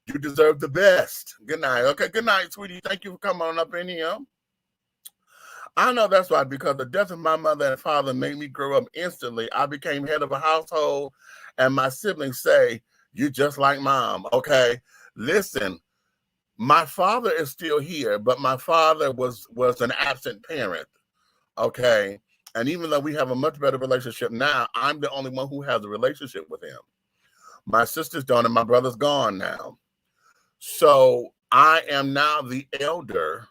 You deserve the best. Good night. Okay, good night, sweetie. Thank you for coming on up in here. I know that's right, because the death of my mother and father made me grow up instantly. I became head of a household, and my siblings say, "You just like mom." Okay, listen, my father is still here, but my father was an absent parent. Okay, and even though we have a much better relationship now, I'm the only one who has a relationship with him. My sisters don't, and my brother's gone now. So I am now the elder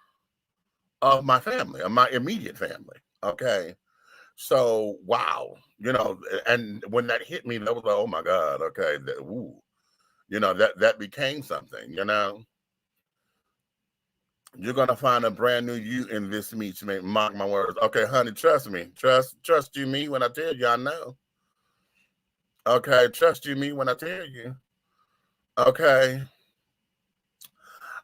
of my family, of my immediate family. Okay. So, wow. And when that hit me, that was like, oh my God. Okay. That became something, You're going to find a brand new you in this meet. Mark my words. Okay, honey, trust me. Trust you me when I tell you I know. Okay, trust you me when I tell you. Okay.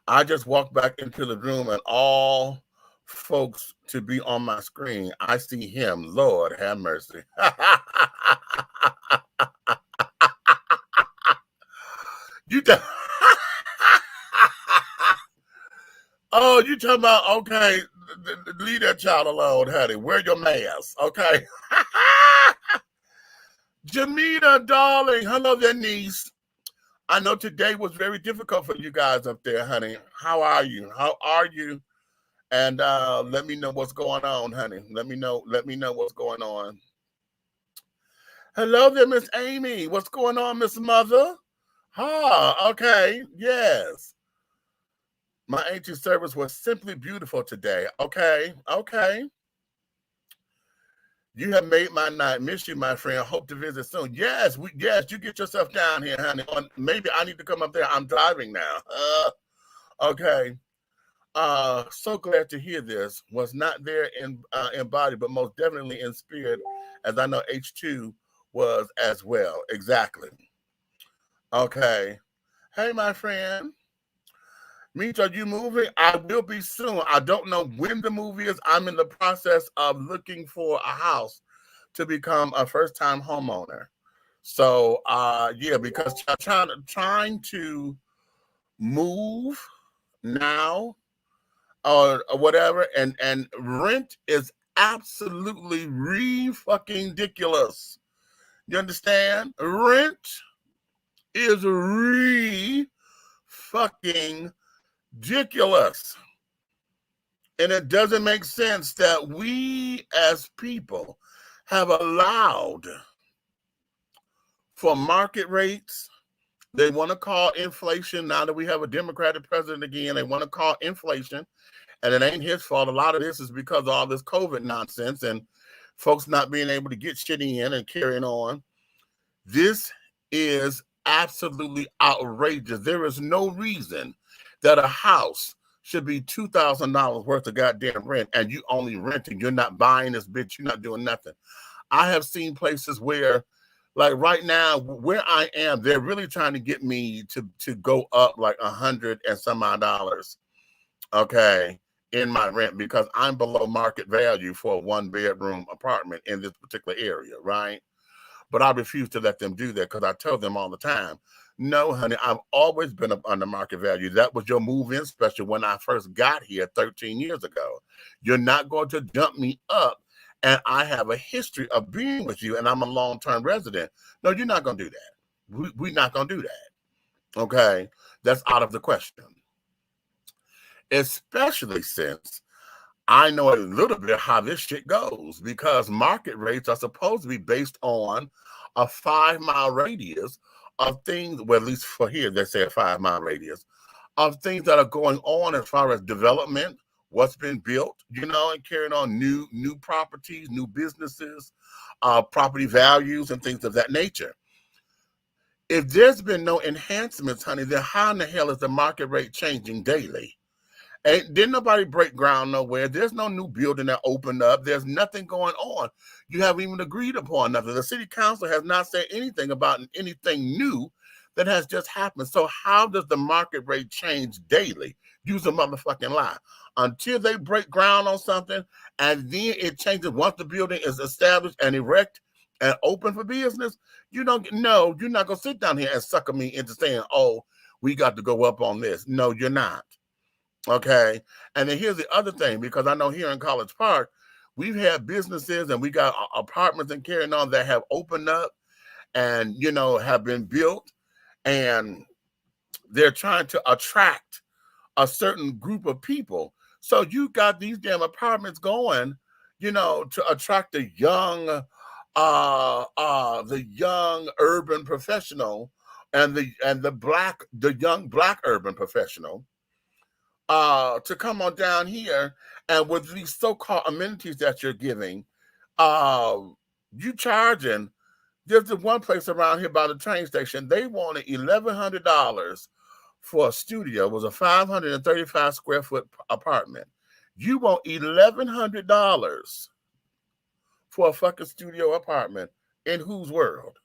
I just walked back into the room, and all folks to be on my screen, I see him. Lord have mercy. Oh, you talking about, okay, leave that child alone, honey. Wear your mask, okay? Jamita, darling, hello there, niece. I know today was very difficult for you guys up there, honey. How are you? And let me know what's going on, honey. Let me know what's going on. Hello there, Miss Amy. What's going on, Miss Mother? Okay. Yes. My ancient service was simply beautiful today. Okay. You have made my night. Miss you, my friend. Hope to visit soon. Yes, you get yourself down here, honey. Maybe I need to come up there. I'm driving now. Okay. So glad to hear this. Was not there in body, but most definitely in spirit, as I know H2 was as well. Exactly. Okay. Hey, my friend. Meech, are you moving? I will be soon. I don't know when the movie is. I'm in the process of looking for a house to become a first-time homeowner. So, yeah, because trying to move now or whatever, and rent is absolutely fucking ridiculous. You understand? Rent is fucking ridiculous. And it doesn't make sense that we as people have allowed for market rates. They want to call inflation, now that we have a Democratic president again, they want to call inflation. And it ain't his fault. A lot of this is because of all this COVID nonsense and folks not being able to get shit in and carrying on. This is absolutely outrageous. There is no reason that a house should be $2,000 worth of goddamn rent and you only renting. You're not buying this bitch. You're not doing nothing. I have seen places where, like right now, where I am, they're really trying to get me to go up like $100 and some odd dollars, okay, in my rent, because I'm below market value for a 1-bedroom apartment in this particular area, right? But I refuse to let them do that because I tell them all the time, no, honey, I've always been up under market value. That was your move-in special when I first got here 13 years ago. You're not going to dump me up, and I have a history of being with you, and I'm a long-term resident. No, you're not going to do that. We're not going to do that, okay? That's out of the question, especially since I know a little bit how this shit goes, because market rates are supposed to be based on a 5-mile radius of things, well, at least for here, they say a 5-mile radius of things that are going on as far as development, what's been built, and carrying on new properties, new businesses, property values, and things of that nature. If there's been no enhancements, honey, then how in the hell is the market rate changing daily? Didn't nobody break ground nowhere. There's no new building that opened up. There's nothing going on. You haven't even agreed upon nothing. The city council has not said anything about anything new that has just happened. So how does the market rate change daily? Use a motherfucking lie. Until they break ground on something, and then it changes once the building is established and erect and open for business, you're not gonna sit down here and sucker me into saying, oh, we got to go up on this. No, you're not. Okay. And then here's the other thing, because I know here in College Park, we've had businesses and we got apartments and carrying on that have opened up and, have been built, and they're trying to attract a certain group of people. So you got these damn apartments going, to attract the young urban professional and the young black urban professional to come on down here, and with these so-called amenities that you're giving, you charging. There's the one place around here by the train station. They wanted $1,100 for a studio. It was a 535 square foot apartment. You want $1,100 for a fucking studio apartment. In whose world?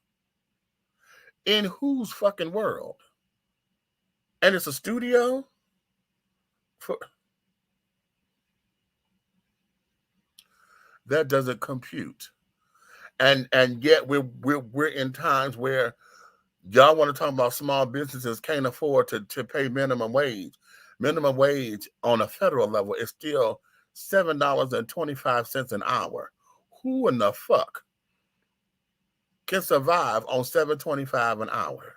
In whose fucking world? And it's a studio? That doesn't compute. And yet we're in times where y'all want to talk about small businesses can't afford to pay minimum wage. Minimum wage on a federal level is still $7.25 an hour. Who in the fuck can survive on $7.25 an hour?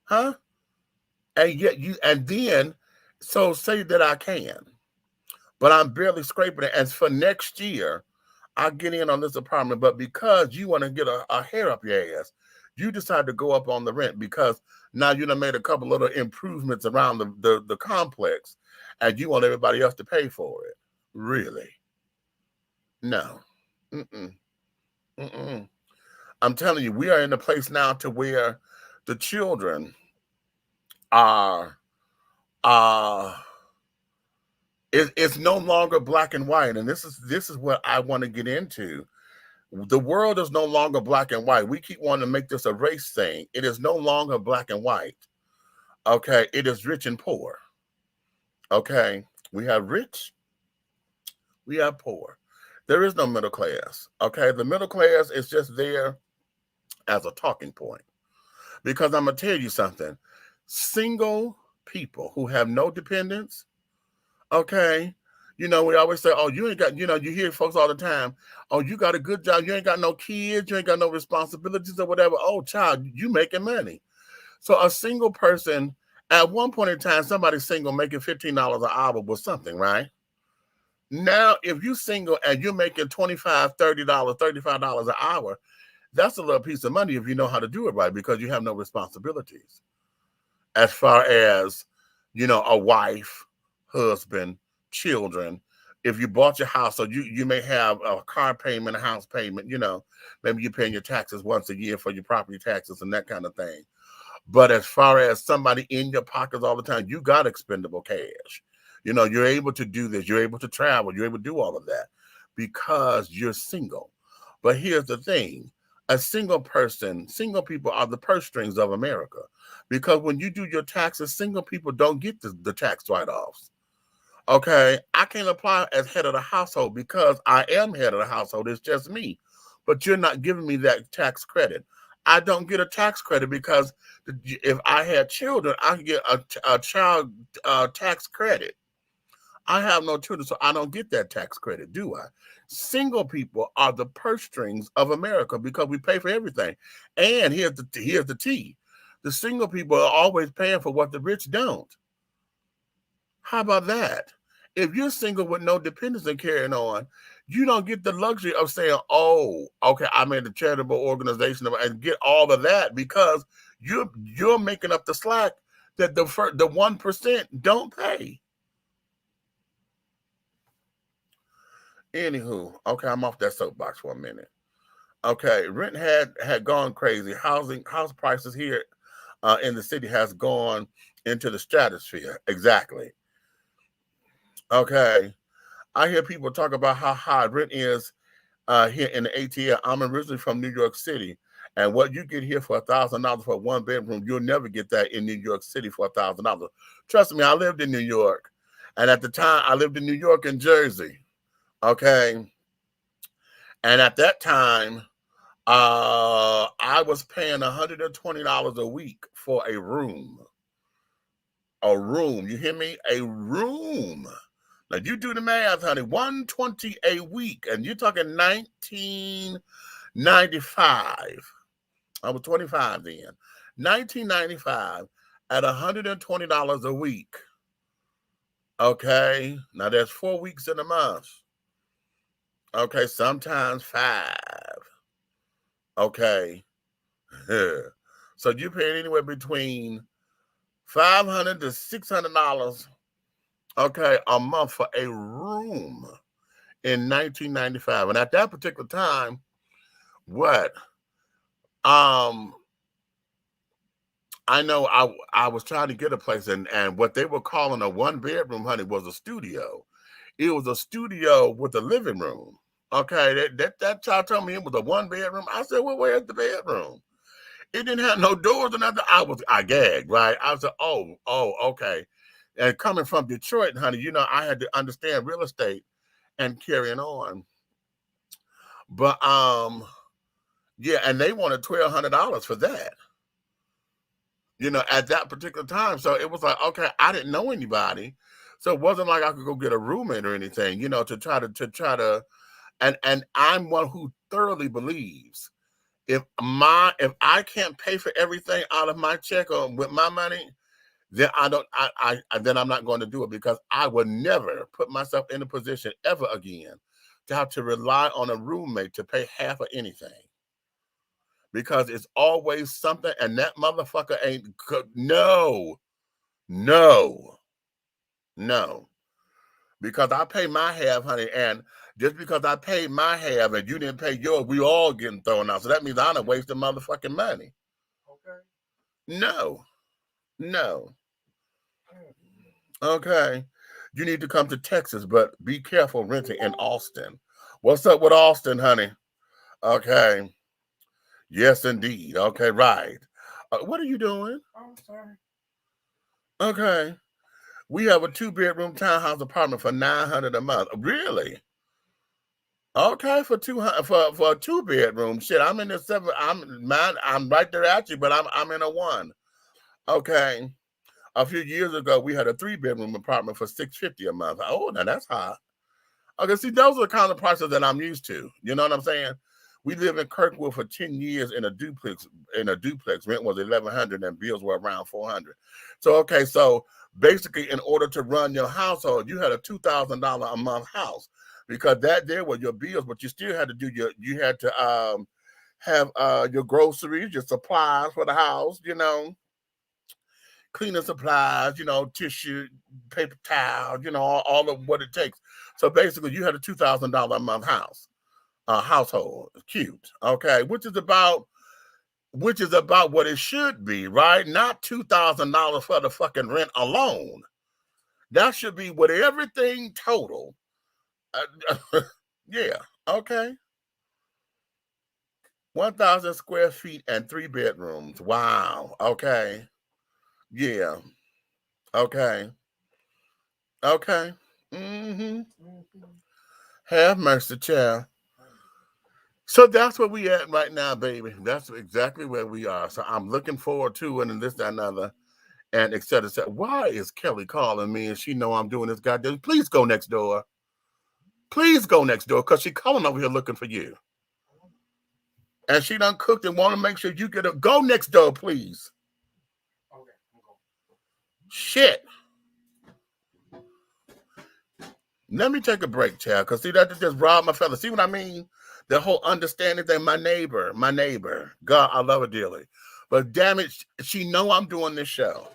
Huh? And yet so say that I can, but I'm barely scraping it. As for next year, I'll get in on this apartment, but because you want to get a hair up your ass, you decide to go up on the rent because now you done made a couple little improvements around the complex, and you want everybody else to pay for it. Really? No. I'm telling you, we are in a place now to where the children are it's no longer black and white, and this is what I want to get into. The world is no longer black and white. We keep wanting to make this a race thing. It is no longer black and white. Okay, it is rich and poor. Okay, we have rich, we have poor. There is no middle class. Okay, the middle class is just there as a talking point. Because I'm gonna tell you something. Single people who have no dependents, okay, we always say, oh, you ain't got, you hear folks all the time, oh, you got a good job, you ain't got no kids, you ain't got no responsibilities or whatever. Oh, child, you making money. So a single person, at one point in time, somebody single making $15 an hour was something, right? Now, if you single and you're making $25, $30, $35 an hour, that's a little piece of money if you know how to do it right, because you have no responsibilities. As far as, a wife, husband, children. If you bought your house, so you may have a car payment, a house payment, maybe you're paying your taxes once a year for your property taxes and that kind of thing. But as far as somebody in your pockets all the time, you got expendable cash. You're able to do this. You're able to travel. You're able to do all of that because you're single. But here's the thing. Single people are the purse strings of America, because when you do your taxes, single people don't get the tax write-offs. Okay, I can't apply as head of the household because I am head of the household. It's just me, but you're not giving me that tax credit. I don't get a tax credit because if I had children, I could get a child tax credit. I have no children, so I don't get that tax credit, do I? Single people are the purse strings of America because we pay for everything. And here's the T. The single people are always paying for what the rich don't. How about that? If you're single with no dependents and carrying on, you don't get the luxury of saying, oh, okay, I'm in a charitable organization and get all of that, because you're making up the slack that the 1% don't pay. Anywho, okay, I'm off that soapbox for a minute. Okay, rent had gone crazy. House prices here in the city has gone into the stratosphere. Exactly. Okay. I hear people talk about how high rent is here in the ATL. I'm originally from New York City. And what you get here for $1,000 for a one bedroom, you'll never get that in New York City for $1,000. Trust me, I lived in New York. And at the time, I lived in New York and Jersey. Okay. And at that time, I was paying $120 a week for a room. A room. You hear me? A room. Now you do the math, honey. $120 a week. And you're talking 1995. I was 25 then. 1995 at $120 a week. Okay. Now there's 4 weeks in a month. Okay, sometimes 5. Okay. So you pay anywhere between $500 to $600, okay, a month for a room in 1995. And at that particular time, what? I know I was trying to get a place, and what they were calling a one bedroom, honey, was a studio. It was a studio with a living room. Okay, that child told me it was a one bedroom. I said, well, where's the bedroom? It didn't have no doors or nothing. I gagged, right? I was like, oh, okay. And coming from Detroit, honey, you know, I had to understand real estate and carrying on. But yeah, and they wanted $1,200 for that. You know, at that particular time. So it was like, okay, I didn't know anybody. So it wasn't like I could go get a roommate or anything, you know, to try to and I'm one who thoroughly believes if I can't pay for everything out of my check or with my money, then then I'm not going to do it, because I will never put myself in a position ever again to have to rely on a roommate to pay half of anything. Because it's always something, and that motherfucker ain't no. Because I pay my half, honey, and just because I paid my half and you didn't pay yours, we all getting thrown out. So that means I done wasted motherfucking money. Okay. No. Okay. You need to come to Texas, but be careful renting in Austin. What's up with Austin, honey? Okay. Yes, indeed. Okay, right. What are you doing? I'm sorry. Okay. We have a 2-bedroom townhouse apartment for $900 a month. Really? Okay, for 200 for a 2-bedroom. Shit, I'm in the 7. I'm right there at you, but I'm in a 1. Okay. A few years ago, we had a 3-bedroom apartment for $650 a month. Oh, now that's high. Okay, see, those are the kind of prices that I'm used to. You know what I'm saying? We lived in Kirkwood for 10 years in a duplex. Rent was $1,100 and bills were around $400. So okay, so basically, in order to run your household, you had a $2,000 a month house, because that there were your bills, but you still had to do you had to have your groceries, your supplies for the house, you know, cleaning supplies, you know, tissue, paper towel, you know, all of what it takes. So basically, you had a $2,000 a month household. Cute, okay, which is about what it should be, right? Not $2,000 for the fucking rent alone. That should be with everything total. Yeah, okay. 1,000 square feet and 3 bedrooms. Wow. Okay. Yeah. Okay. Okay. Mm-hmm. Have mercy, child. So that's where we at right now, baby. That's exactly where we are. So I'm looking forward to it, and this, that, and other, and et cetera, et cetera. Why is Kelly calling me and she know I'm doing this goddamn? Please go next door. Please go next door, because she calling over here looking for you. And she done cooked and want to make sure you get a go next door, please. Okay. Shit. Let me take a break, child, because see, that just robbed my fella. See what I mean? The whole understanding that my neighbor, God, I love her dearly. But damn it, she know I'm doing this show.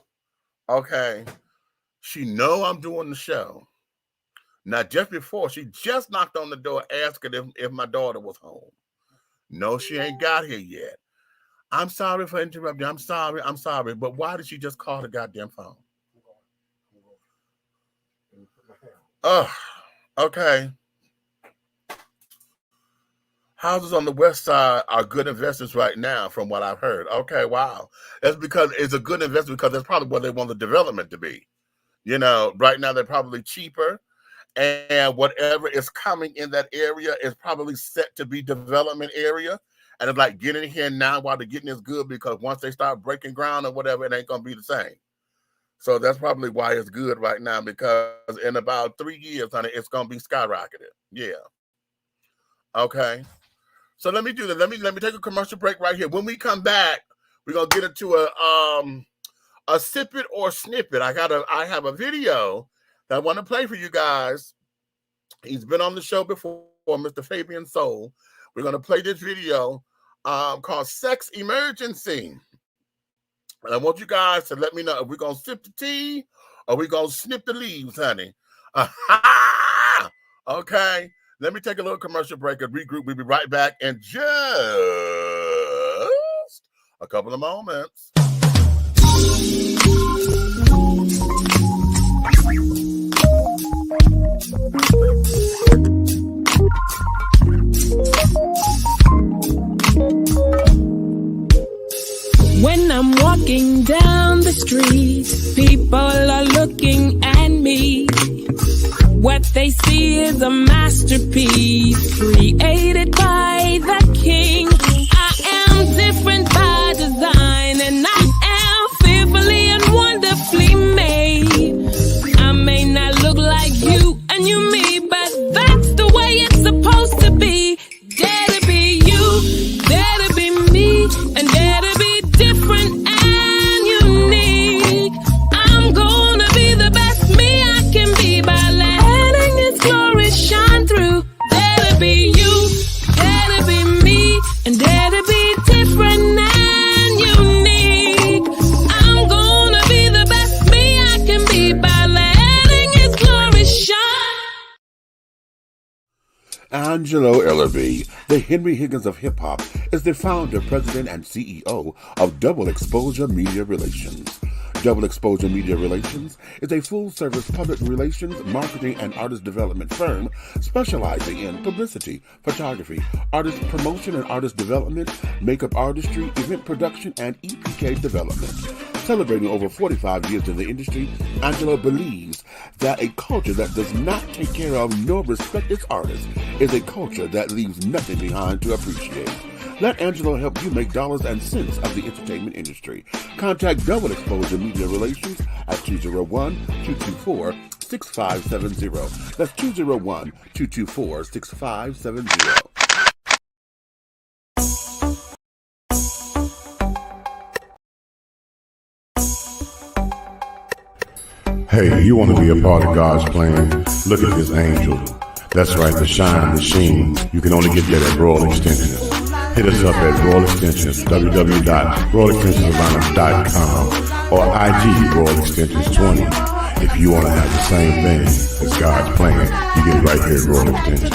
Okay. She know I'm doing the show. Now, just before, she just knocked on the door asking if my daughter was home. No, she ain't got here yet. I'm sorry for interrupting. I'm sorry. But why did she just call the goddamn phone? Okay. Houses on the west side are good investments right now, from what I've heard. Okay, wow. That's because it's a good investment because that's probably where they want the development to be. You know, right now they're probably cheaper, and whatever is coming in that area is probably set to be development area. And it's like getting here now while they're getting is good, because once they start breaking ground or whatever, it ain't gonna be the same. So that's probably why it's good right now, because in about 3 years, honey, it's gonna be skyrocketed. Yeah. Okay. So let me do that. Let me take a commercial break right here. When we come back, we're gonna get into a sip it or snippet. I have a video that I want to play for you guys. He's been on the show before, Mr. Fabian Soul. We're gonna play this video called Sex Emergency. And I want you guys to let me know if we're gonna sip the tea or we're gonna snip the leaves, honey. Okay. Let me take a little commercial break and regroup. We'll be right back in just a couple of moments. When I'm walking down the street, people are looking at me. What they see is a masterpiece created by the king. I am different by design, and I am fearfully and wonderfully made. I may not look like you and you me, but that's the way it's supposed to be. Dare to be you, dare to be me, and dare to be different and unique. I'm gonna be the best me I can be by letting its glory shine through. Dare to be you, dare to be me, and dare to be different and unique. I'm gonna be the best me I can be by letting its glory shine. Angelo Ellerby, the Henry Higgins of hip-hop, is the founder, president, and CEO of Double Exposure Media Relations. Double Exposure Media Relations is a full-service public relations, marketing, and artist development firm specializing in publicity, photography, artist promotion and artist development, makeup artistry, event production, and EPK development. Celebrating over 45 years in the industry, Angelo believes that a culture that does not take care of nor respect its artists is a culture that leaves nothing behind to appreciate. Let Angelo help you make dollars and cents of the entertainment industry. Contact Double Exposure Media Relations at 201-224-6570. That's 201-224-6570. Hey, you want to be a part of God's plan? Look at this angel. That's right, the shine, the sheen. You can only get that at Royal Extensions. Hit us up at Royal Extensions, www.royalextensionsatlanta.com or IG Royal Extensions 20. If you want to have the same thing as God's plan, you get it right here at Royal Extensions.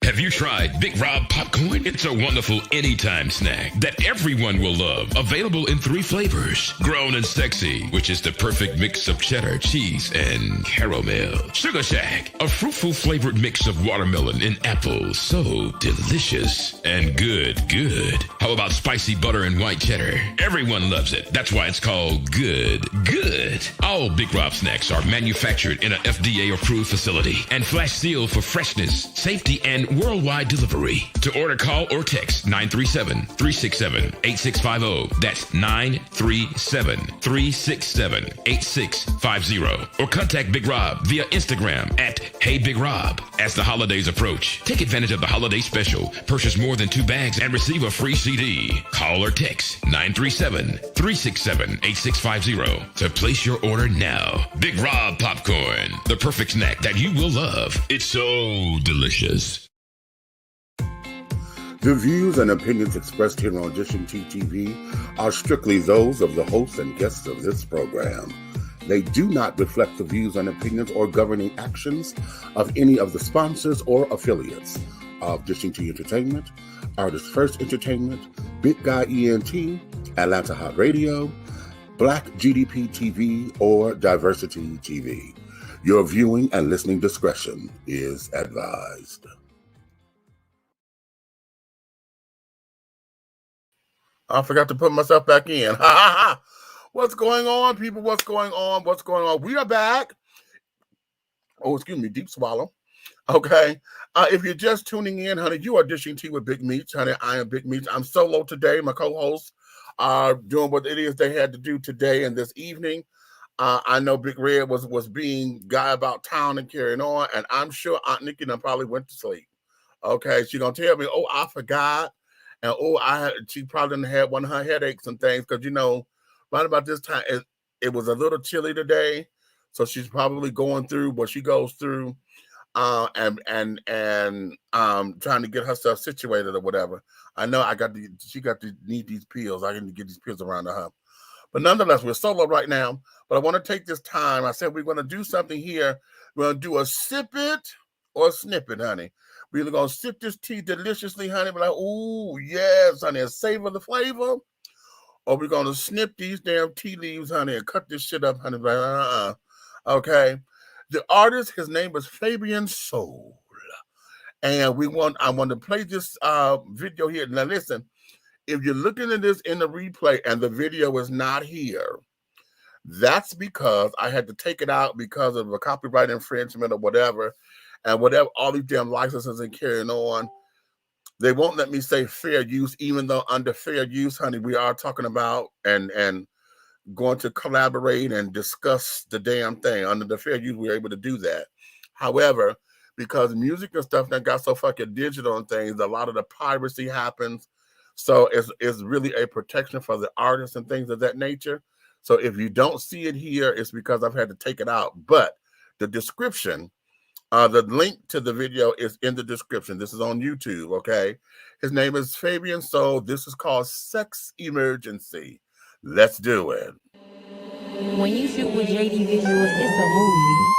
Have you tried Big Rob Popcorn? It's a wonderful anytime snack that everyone will love. Available in 3 flavors. Grown and Sexy, which is the perfect mix of cheddar, cheese, and caramel. Sugar Shack, a fruitful flavored mix of watermelon and apple. So delicious and good. How about spicy butter and white cheddar? Everyone loves it. That's why it's called good. All Big Rob snacks are manufactured in an FDA-approved facility and flash sealed for freshness, safety, and worldwide delivery. To order, call or text 937-367-8650. That's 937-367-8650. Or contact Big Rob via Instagram at Hey Big Rob. As the holidays approach, take advantage of the holiday special. Purchase more than 2 bags and receive a free CD. Call or text 937-367-8650 to place your order now. Big Rob Popcorn, the perfect snack that you will love. It's so delicious. The views and opinions expressed here on Dishing Tea TV are strictly those of the hosts and guests of this program. They do not reflect the views and opinions or governing actions of any of the sponsors or affiliates of Dishing Tea Entertainment, Artist First Entertainment, Big Guy ENT, Atlanta Hot Radio, Black GDP TV, or Diversity TV. Your viewing and listening discretion is advised. I forgot to put myself back in. What's going on, people? What's going on? What's going on? We are back. Oh, excuse me, deep swallow. Okay. If you're just tuning in, honey, you are dishing tea with Big Meats, honey. I am Big Meats. I'm solo today. My co-hosts are doing what it is they had to do today and this evening. I know Big Red was being guy about town and carrying on, and I'm sure Aunt Nikki probably went to sleep. Okay, she's gonna tell me, oh, I forgot, and oh, she probably didn't have one of her headaches and things, because right about this time it was a little chilly today, so she's probably going through what she goes through, and trying to get herself situated or whatever. I know she got to need these pills. I need to get these pills around to her. But nonetheless, we're solo right now. But I want to take this time. I said we're going to do something here. We're going to do a sip it or snip it, honey. We're either going to sip this tea deliciously, honey, be like, ooh, yes, honey, and savor the flavor. Or we're going to snip these damn tea leaves, honey, and cut this shit up, honey. Like, okay. The artist, his name was Fabian Soul. And I want to play this video here. Now, listen. If you're looking at this in the replay and the video is not here, that's because I had to take it out because of a copyright infringement or whatever, and whatever, all these damn licenses and carrying on. They won't let me say fair use, even though under fair use, honey, we are talking about and going to collaborate and discuss the damn thing. Under the fair use, we're able to do that. However, because music and stuff that got so fucking digital and things, a lot of the piracy happens. So it's really a protection for the artists and things of that nature. So if you don't see it here, it's because I've had to take it out. But the description, the link to the video is in the description. This is on YouTube, okay? His name is Fabian Soul. This is called Sex Emergency. Let's do it. When you shoot with JD Visuals, it's a movie.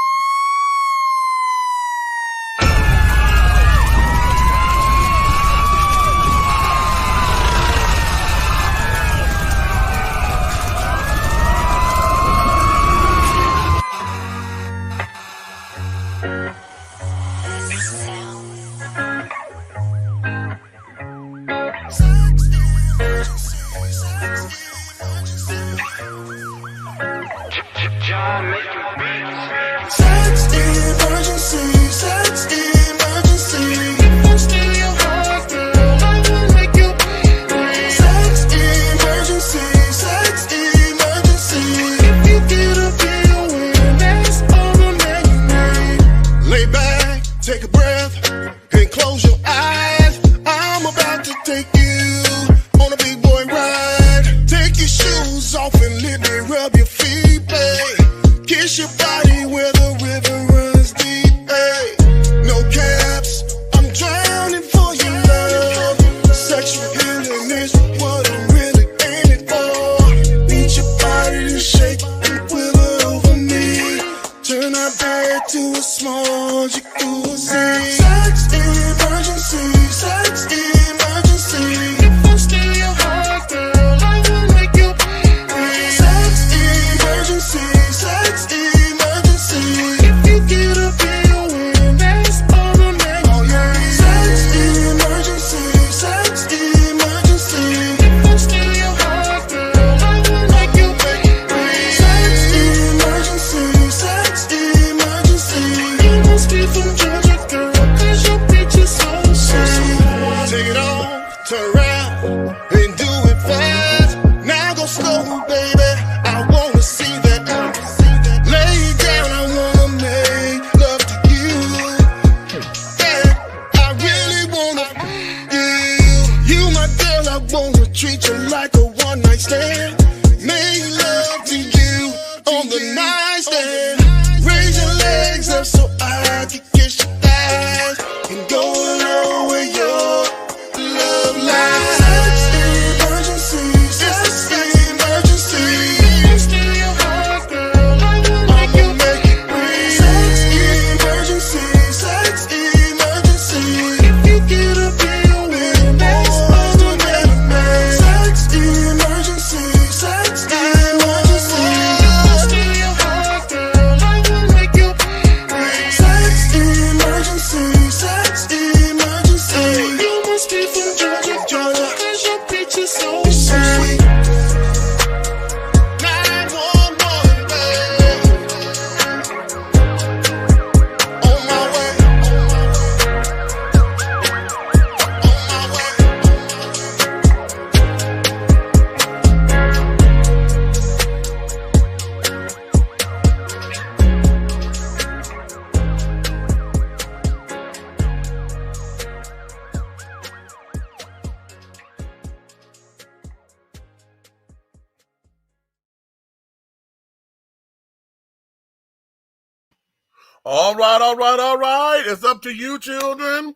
All right, all right, all right. It's up to you, children.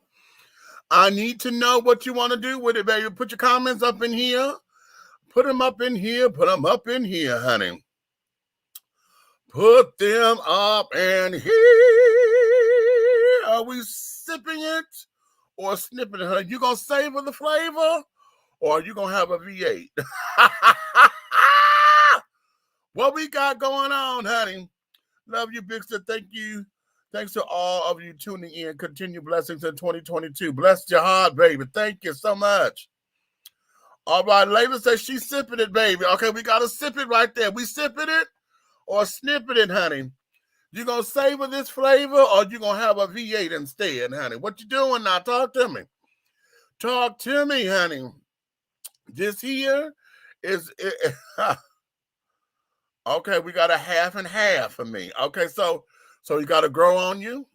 I need to know what you want to do with it, baby. Put your comments up in here. Put them up in here. Put them up in here, honey. Put them up in here. Are we sipping it or snipping it, honey? You gonna savor the flavor or are you gonna have a V8? What we got going on, honey? Love you, Big Sister. Thank you. Thanks to all of you tuning in. Continue blessings in 2022. Bless your heart, baby. Thank you so much. All right, Layla says she's sipping it, baby. Okay, we got to sip it right there. We sipping it or snipping it, honey? You going to savor this flavor or you going to have a V8 instead, honey? What you doing now? Talk to me. Talk to me, honey. This here is... Okay, we got a half and half for me. Okay, so you got to grow on you.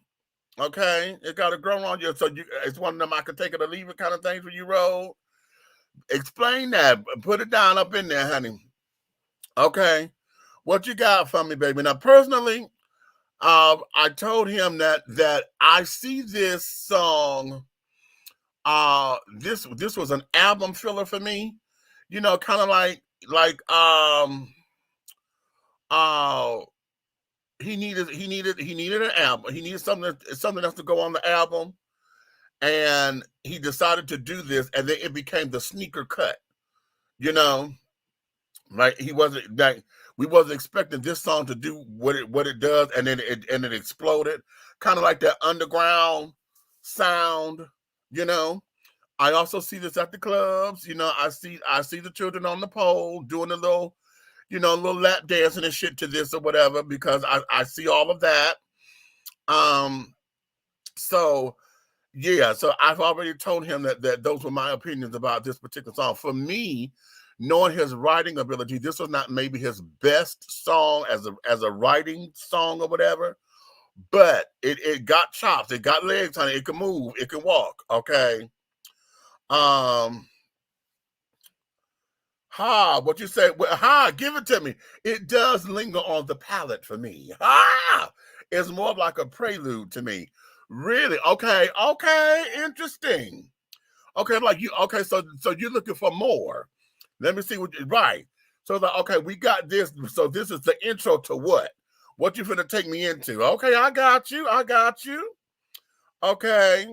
Okay, it got to grow on you. So it's one of them I can take it or leave it kind of things when you roll. Explain that. Put it down up in there, honey. Okay, what you got for me, baby? Now, personally, I told him that I see this song. This was an album filler for me. You know, kind of like he needed an album. He needed something else to go on the album, and he decided to do this, and then it became the sneaker cut. You know, like we wasn't expecting this song to do what it does, and then it exploded, kind of like that underground sound. You know, I also see this at the clubs. You know, I see the children on the pole doing a little lap dancing and shit to this or whatever, because I see all of that. So yeah, so I've already told him that those were my opinions about this particular song. For me, knowing his writing ability, this was not maybe his best song as a writing song or whatever, but it got chops, it got legs, honey. It can move, it can walk. Okay. What you say? Give it to me. It does linger on the palate for me. It's more like a prelude to me. Really? Okay, interesting. Okay, so you're looking for more. Let me see right. So okay, we got this. So this is the intro to what? What you finna take me into? Okay, I got you. Okay,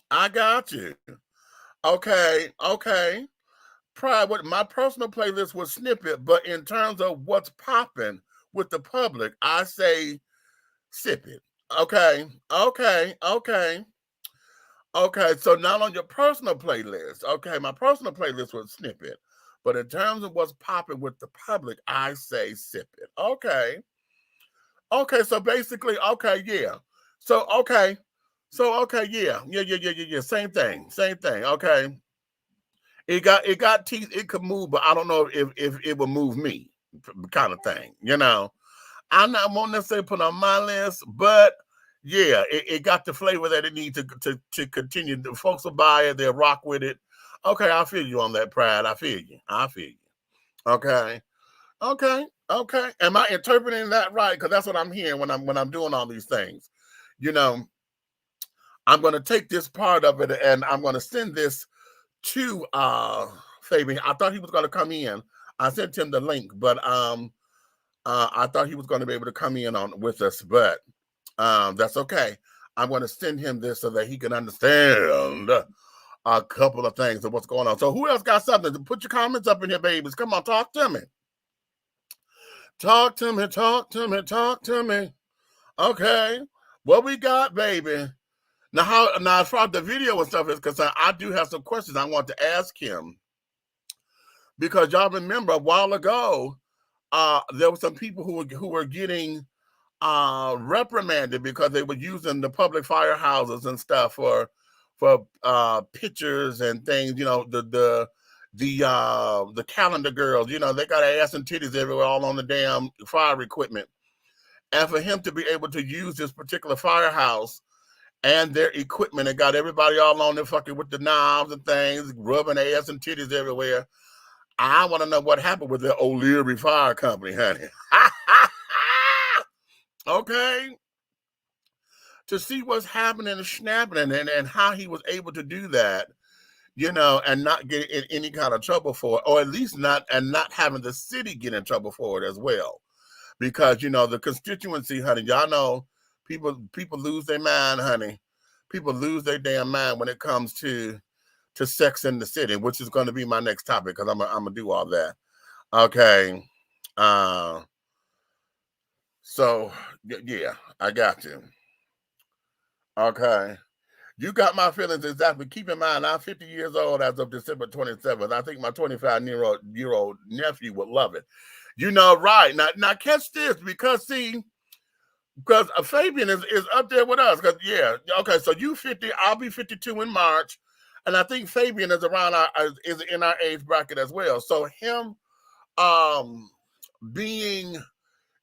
I got you. Okay. My personal playlist was Snippet, but in terms of what's popping with the public, I say Sip It. Okay. So not on your personal playlist. Okay, my personal playlist was Snippet, but in terms of what's popping with the public, I say Sip It. Okay. So basically, yeah. So yeah. Same thing. Okay. It got teeth. It could move, but I don't know if it would move me, kind of thing. You know, I'm not won't necessarily put on my list, but yeah, it got the flavor that it needs to continue. The folks will buy it. They'll rock with it. Okay, I feel you on that, Pride. I feel you. Okay. Am I interpreting that right? Because that's what I'm hearing when I'm doing all these things. You know, I'm going to take this part of it and I'm going to send this to Fabian. I thought he was going to come in. I sent him the link, but I thought he was going to be able to come in on with us, but that's okay. I'm going to send him this so that he can understand a couple of things of what's going on. So who else got something? Put your comments up in here, babies. Come on, talk to me. Talk to me. Okay, what we got, baby? Now, as far as the video and stuff is concerned, I do have some questions I want to ask him, because y'all remember a while ago, there were some people who were getting reprimanded because they were using the public firehouses and stuff for pictures and things. You know, the calendar girls. You know, they got ass and titties everywhere, all on the damn fire equipment. And for him to be able to use this particular firehouse and their equipment and got everybody all on there fucking with the knives and things, rubbing ass and titties everywhere. I want to know what happened with the O'Leary Fire Company, honey. Okay. to see what's happening and snapping and how he was able to do that, you know, and not get in any kind of trouble for it, or at least not having the city get in trouble for it as well. Because, you know, the constituency, honey, y'all know people lose their mind, honey. People lose their damn mind when it comes to sex in the city, which is going to be my next topic, because I'm gonna do all that. Okay. So yeah, I got you. Okay. You got my feelings exactly. Keep in mind, I'm 50 years old as of December 27th. I think my 25-year-old nephew would love it. You know, right. Now catch this, because Fabian is up there with us. Because, yeah, okay, so you 50, I'll be 52 in March. And I think Fabian is is in our age bracket as well. So him being,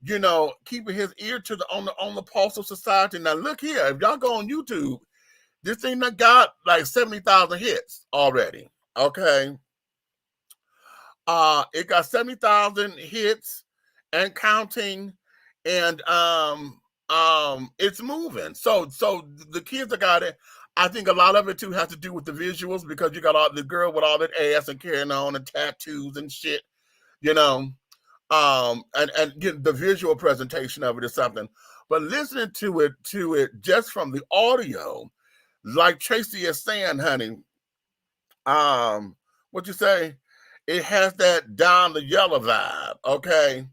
you know, keeping his ear to on the pulse of society. Now look here, if y'all go on YouTube, this thing that got like 70,000 hits already. Okay. It got 70,000 hits and counting, and it's moving. So the kids that got it, I think a lot of it too has to do with the visuals, because you got all the girl with all that ass and carrying on and tattoos and shit, you know. And the visual presentation of it is something. But listening to it just from the audio, like Tracy is saying, honey, what you say? It has that Down the Yellow vibe, okay?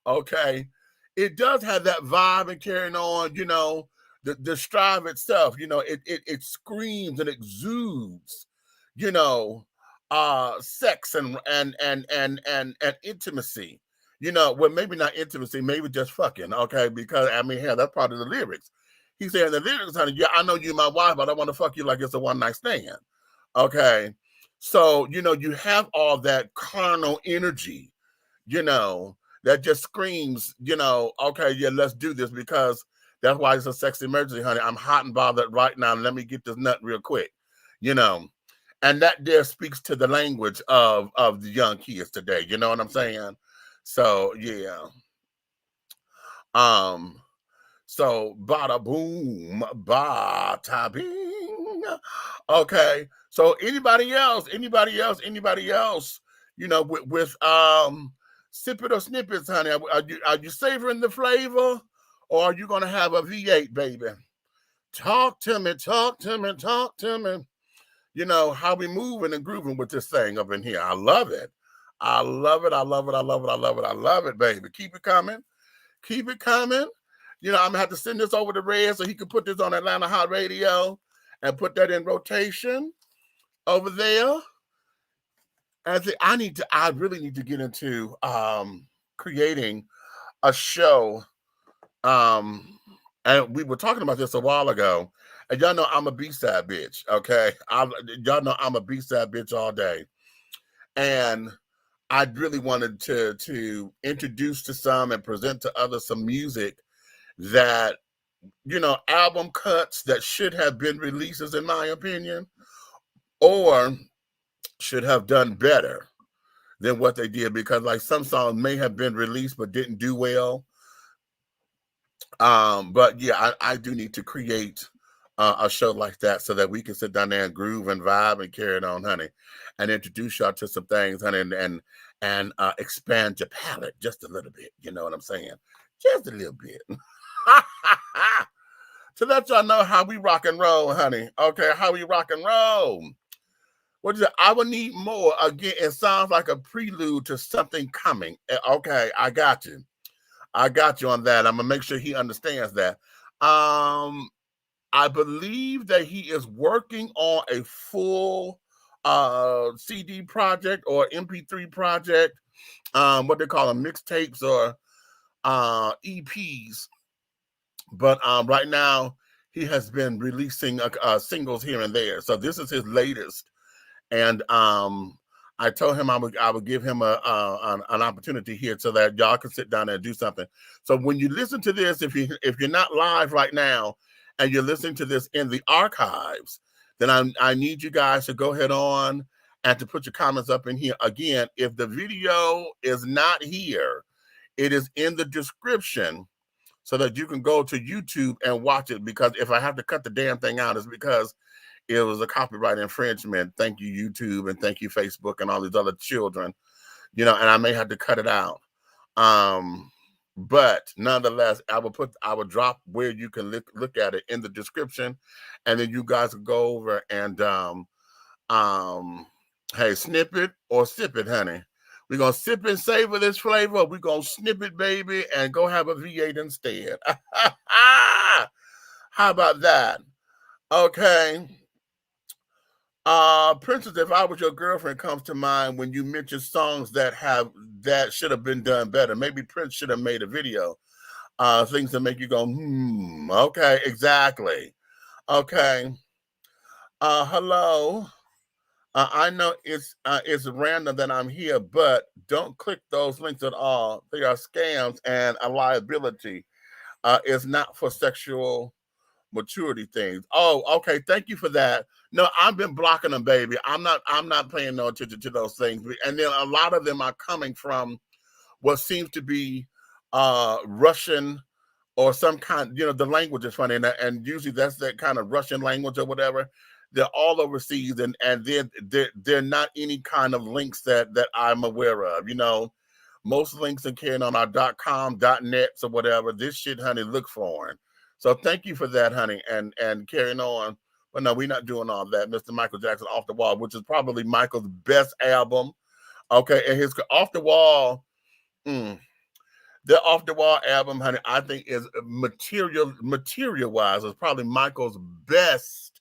Okay. It does have that vibe and carrying on, you know, the strive itself, you know, it screams and exudes, you know, sex and intimacy. You know, well, maybe not intimacy, maybe just fucking, okay? Because, I mean, hell, that's part of the lyrics. He's saying the lyrics, honey, yeah, I know you're my wife, but I want to fuck you like it's a one-night stand, okay? So, you know, you have all that carnal energy, you know, that just screams, you know, okay, yeah, let's do this, because that's why it's a sex emergency, honey. I'm hot and bothered right now. Let me get this nut real quick, you know? And that there speaks to the language of the young kids today. You know what I'm saying? So yeah. So bada boom, bada bing. Okay. So anybody else? You know, with sip it or snippets, honey. Are you savoring the flavor, or are you gonna have a V8, baby? Talk to me. You know, how we moving and grooving with this thing up in here. I love it. I love it, baby. Keep it coming. You know, I'm gonna have to send this over to Red so he can put this on Atlanta Hot Radio and put that in rotation over there. I really need to get into creating a show. And we were talking about this a while ago. And y'all know I'm a B-side bitch, okay? Y'all know I'm a B-side bitch all day. And I really wanted to introduce to some and present to others some music that, you know, album cuts that should have been releases, in my opinion, or should have done better than what they did, because like some songs may have been released but didn't do well. But yeah, I do need to create a show like that so that we can sit down there and groove and vibe and carry it on, honey, and introduce y'all to some things, honey, and expand your palate just a little bit. You know what I'm saying? Just a little bit. To let y'all know how we rock and roll, honey. Okay, how we rock and roll. What is it? I will need more. Again, it sounds like a prelude to something coming. Okay, I got you. I got you on that. I'm gonna make sure he understands that. I believe that he is working on a full CD project or MP3 project, what they call them, mixtapes or EPs. But right now he has been releasing singles here and there. So this is his latest, and I told him I would give him an opportunity here so that y'all can sit down and do something. So when you listen to this, if you're not live right now and you're listening to this in the archives, then I need you guys to go ahead on and to put your comments up in here. Again, if the video is not here, it is in the description so that you can go to YouTube and watch it, because if I have to cut the damn thing out, it's because it was a copyright infringement. Thank you, YouTube, and thank you, Facebook, and all these other children, you know, and I may have to cut it out. But nonetheless, I will drop where you can look at it in the description, and then you guys will go over and hey, snip it or sip it, honey. We're gonna sip and savor this flavor. We're gonna snip it, baby, and go have a V8 instead. How about that? Okay. Princess, If I Was Your Girlfriend comes to mind when you mention songs that should have been done better. Maybe Prince should have made a video. Things that make you go, okay, exactly. Okay. Hello. I know it's random that I'm here, but don't click those links at all. They are scams and a liability. It's not for sexual maturity things. Oh, okay. Thank you for that. No, I've been blocking them, baby. I'm not paying no attention to those things. And then a lot of them are coming from what seems to be Russian or some kind, you know, the language is funny. And usually that's that kind of Russian language or whatever. They're all overseas, and they're not any kind of links that I'm aware of. You know, most links are carrying on our .com, .nets or whatever. This shit, honey, look foreign. So thank you for that, honey, and carrying on. But no, we're not doing all that. Mr. Michael Jackson, Off the Wall, which is probably Michael's best album. Okay, and his Off the Wall, the Off the Wall album, honey, I think is material-wise is probably Michael's best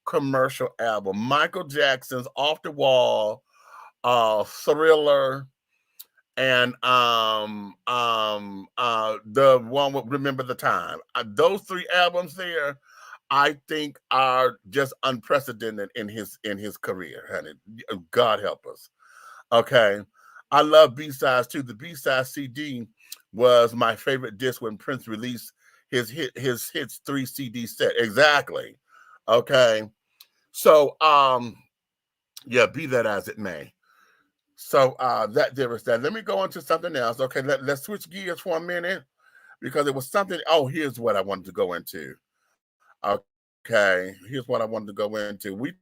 commercial album. Michael Jackson's Off the Wall, Thriller, and the one with Remember the Time. Those three albums there, I think, are just unprecedented in his career, honey. God help us. Okay. I love B-sides too. The B-side CD was my favorite disc when Prince released his hits 3 CD set. Exactly. Okay. So, yeah, be that as it may. So that there is that. Let me go on to something else. Okay, let's switch gears for a minute, because it was something. Oh, here's what I wanted to go into. Okay, here's what I wanted to go into. We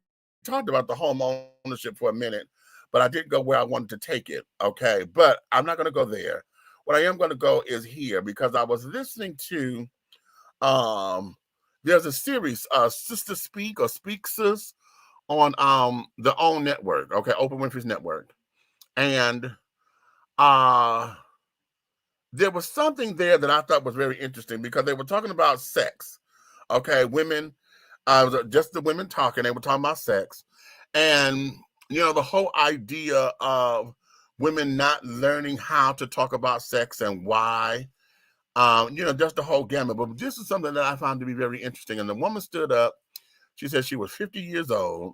talked about the home ownership for a minute, but I didn't go where I wanted to take it. Okay, but I'm not going to go there. What I am going to go is here, because I was listening to there's a series, Sister Speak or Speak Sis, on the OWN network, okay, Oprah Winfrey's network. And there was something there that I thought was very interesting, because they were talking about sex. Okay, women, just the women talking, they were talking about sex. And, you know, the whole idea of women not learning how to talk about sex and why. You know, just the whole gamut. But this is something that I found to be very interesting. And the woman stood up. She said she was 50 years old.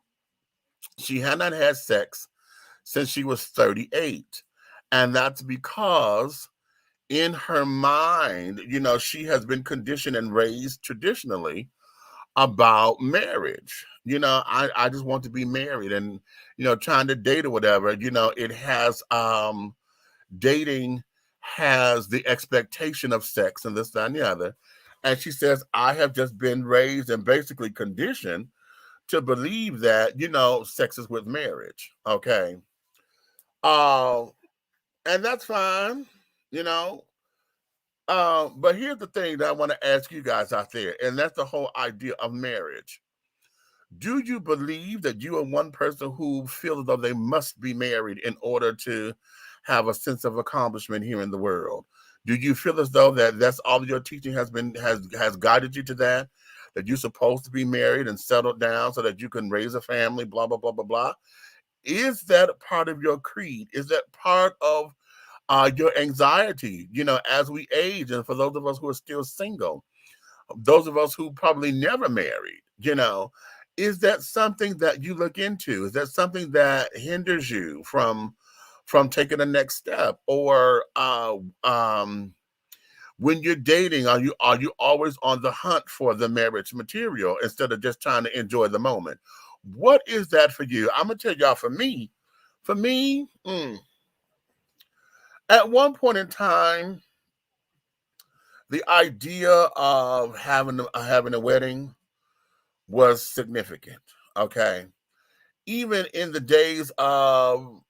She had not had sex since she was 38. And that's because in her mind, you know, she has been conditioned and raised traditionally about marriage. You know, I just want to be married, and, you know, trying to date or whatever, you know, it has, dating has the expectation of sex and this, that, and the other. And she says, I have just been raised and basically conditioned to believe that, you know, sex is with marriage. Okay. And that's fine, you know. But here's the thing that I want to ask you guys out there, and that's the whole idea of marriage. Do you believe that you are one person who feels as though they must be married in order to have a sense of accomplishment here in the world? Do you feel as though that's all your teaching has guided you to that you're supposed to be married and settled down so that you can raise a family, blah, blah, blah, blah, blah? Is that part of your creed? Is that part of your anxiety, you know, as we age? And for those of us who are still single, those of us who probably never married, you know, is that something that you look into? Is that something that hinders you from taking the next step? Or when you're dating, are you always on the hunt for the marriage material instead of just trying to enjoy the moment? What is that for you? I'm gonna tell y'all, for me, at one point in time, the idea of having a wedding was significant. Okay, even in the days of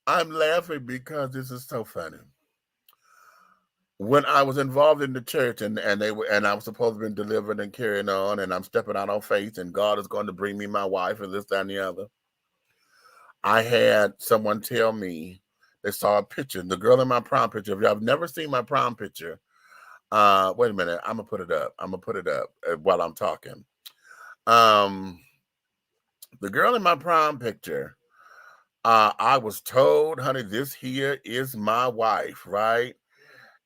I'm laughing because this is so funny. When I was involved in the church and I was supposed to be delivered and carrying on, and I'm stepping out on faith, and God is going to bring me my wife and this, that, and the other. I had someone tell me they saw a picture, the girl in my prom picture. If y'all have never seen my prom picture, wait a minute, I'm gonna put it up. While I'm talking. The girl in my prom picture, I was told, honey, this here is my wife, right?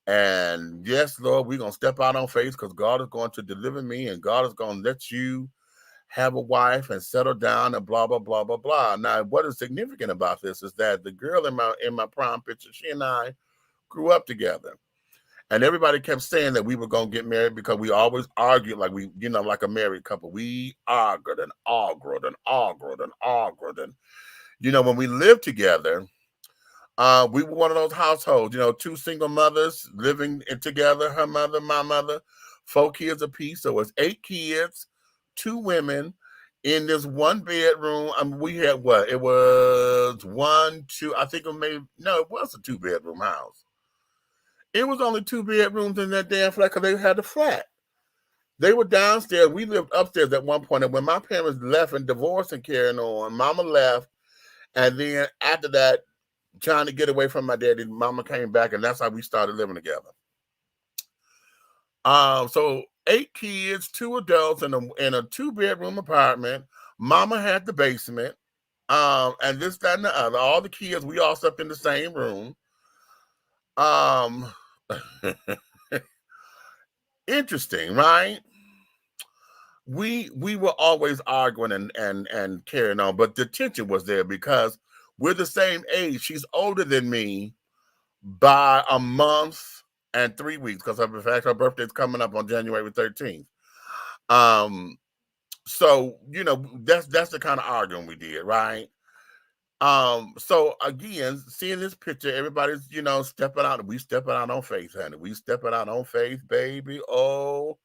And yes, Lord, we're going to step out on faith because God is going to deliver me, and God is going to let you have a wife and settle down and blah, blah, blah, blah, blah. Now, what is significant about this is that the girl in my prom picture, she and I grew up together. And everybody kept saying that we were going to get married because we always argued like like a married couple. We argued and argued and argued and argued. And, when we lived together, we were one of those households, two single mothers living together, her mother, my mother, 4 kids apiece. So it's 8 kids, 2 women in this 1 bedroom. We had what? It was 1, 2, I think it was a 2-bedroom house. It was only 2 bedrooms in that damn flat because they had a flat. They were downstairs. We lived upstairs at one point. And when my parents left and divorced and carrying on, Mama left. And then after that, trying to get away from my daddy, Mama came back, and that's how we started living together. So 8 kids, 2 adults in a 2-bedroom apartment. Mama had the basement, and this, that, and the other. All the kids, we all slept in the same room. Interesting, right? We were always arguing and carrying on, but the tension was there because we're the same age. She's older than me by a month and 3 weeks because in fact her birthday is coming up on January 13th. So that's the kind of arguing we did, right? So again, seeing this picture, everybody's stepping out. We stepping out on faith, honey. We stepping out on faith, baby. Oh,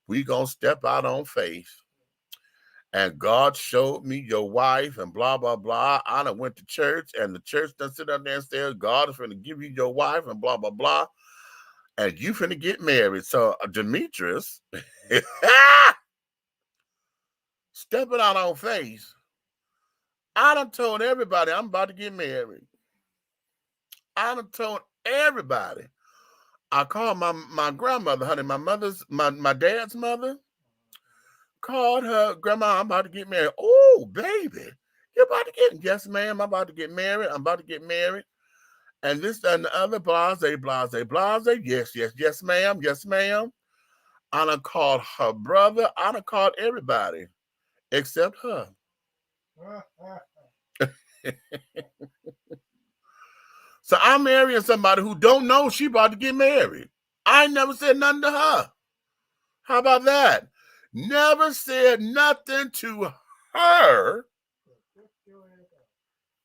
we gonna step out on faith. And God showed me your wife and blah, blah, blah. I done went to church, and the church done sit up there and said, God is going to give you your wife and blah, blah, blah. And you finna get married. So Demetrius, stepping out on faith, I done told everybody I'm about to get married. I done told everybody. I called my grandmother, honey, my dad's mother. Called her, Grandma, I'm about to get married. Oh, baby, you're about to get, yes, ma'am, I'm about to get married. I'm about to get married. And this, and the other, blase, blase, blase. Yes, ma'am. Yes, ma'am. I done called her brother. I done called everybody except her. So I'm marrying somebody who don't know she about to get married. I ain't never said nothing to her. How about that? Never said nothing to her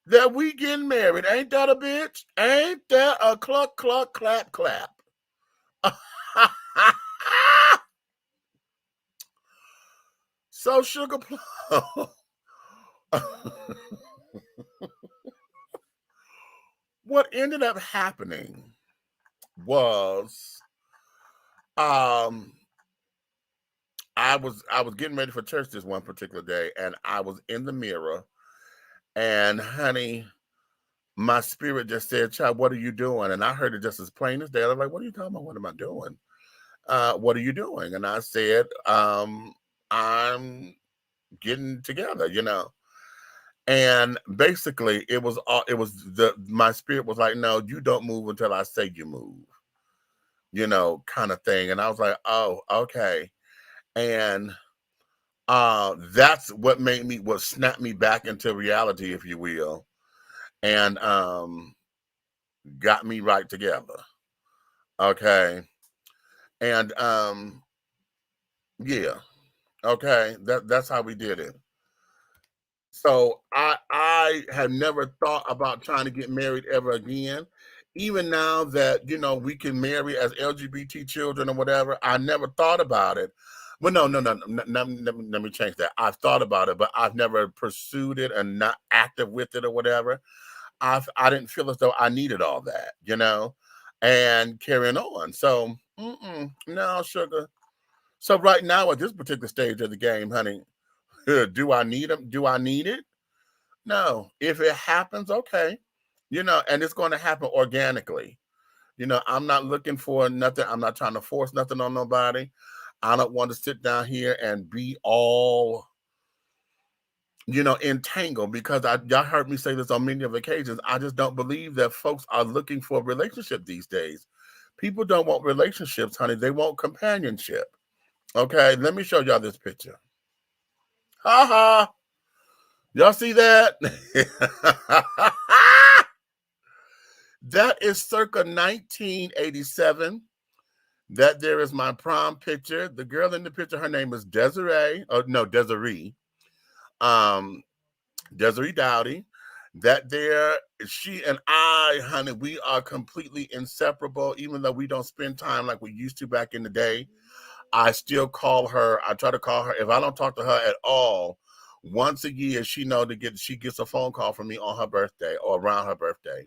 that we getting married. Ain't that a bitch? Ain't that a cluck, cluck, clap, clap? So Sugar Plum. What ended up happening was I was getting ready for church this one particular day, and I was in the mirror, and honey, my spirit just said, child, what are you doing? And I heard it just as plain as day. I was like, what are you talking about? What am I doing? What are you doing? And I said, I'm getting together, And basically my spirit was like, no, you don't move until I say you move, kind of thing. And I was like, oh, okay. And that's what snapped me back into reality, if you will, and got me right together. Okay. And yeah. Okay. That's how we did it. So I have never thought about trying to get married ever again. Even now that, you know, we can marry as LGBT children or whatever, I never thought about it. Well, no, let me change that. I've thought about it, but I've never pursued it and not active with it or whatever. I didn't feel as though I needed all that, you know, and carrying on. So no, sugar. So right now at this particular stage of the game, honey, do I need them? Do I need it? No. If it happens, okay. You know, and it's going to happen organically. You know, I'm not looking for nothing. I'm not trying to force nothing on nobody. I don't want to sit down here and be all, you know, entangled, because y'all heard me say this on many of occasions. I just don't believe that folks are looking for a relationship these days. People don't want relationships, honey. They want companionship. Okay, let me show y'all this picture. Ha ha. Y'all see that? That is circa 1987. That there is my prom picture. The girl in the picture, her name is Desiree. Oh no, Desiree. Desiree Dowdy. That there, she and I, honey, we are completely inseparable, even though we don't spend time like we used to back in the day. I still call her. I try to call her. If I don't talk to her at all, once a year, she gets a phone call from me on her birthday or around her birthday.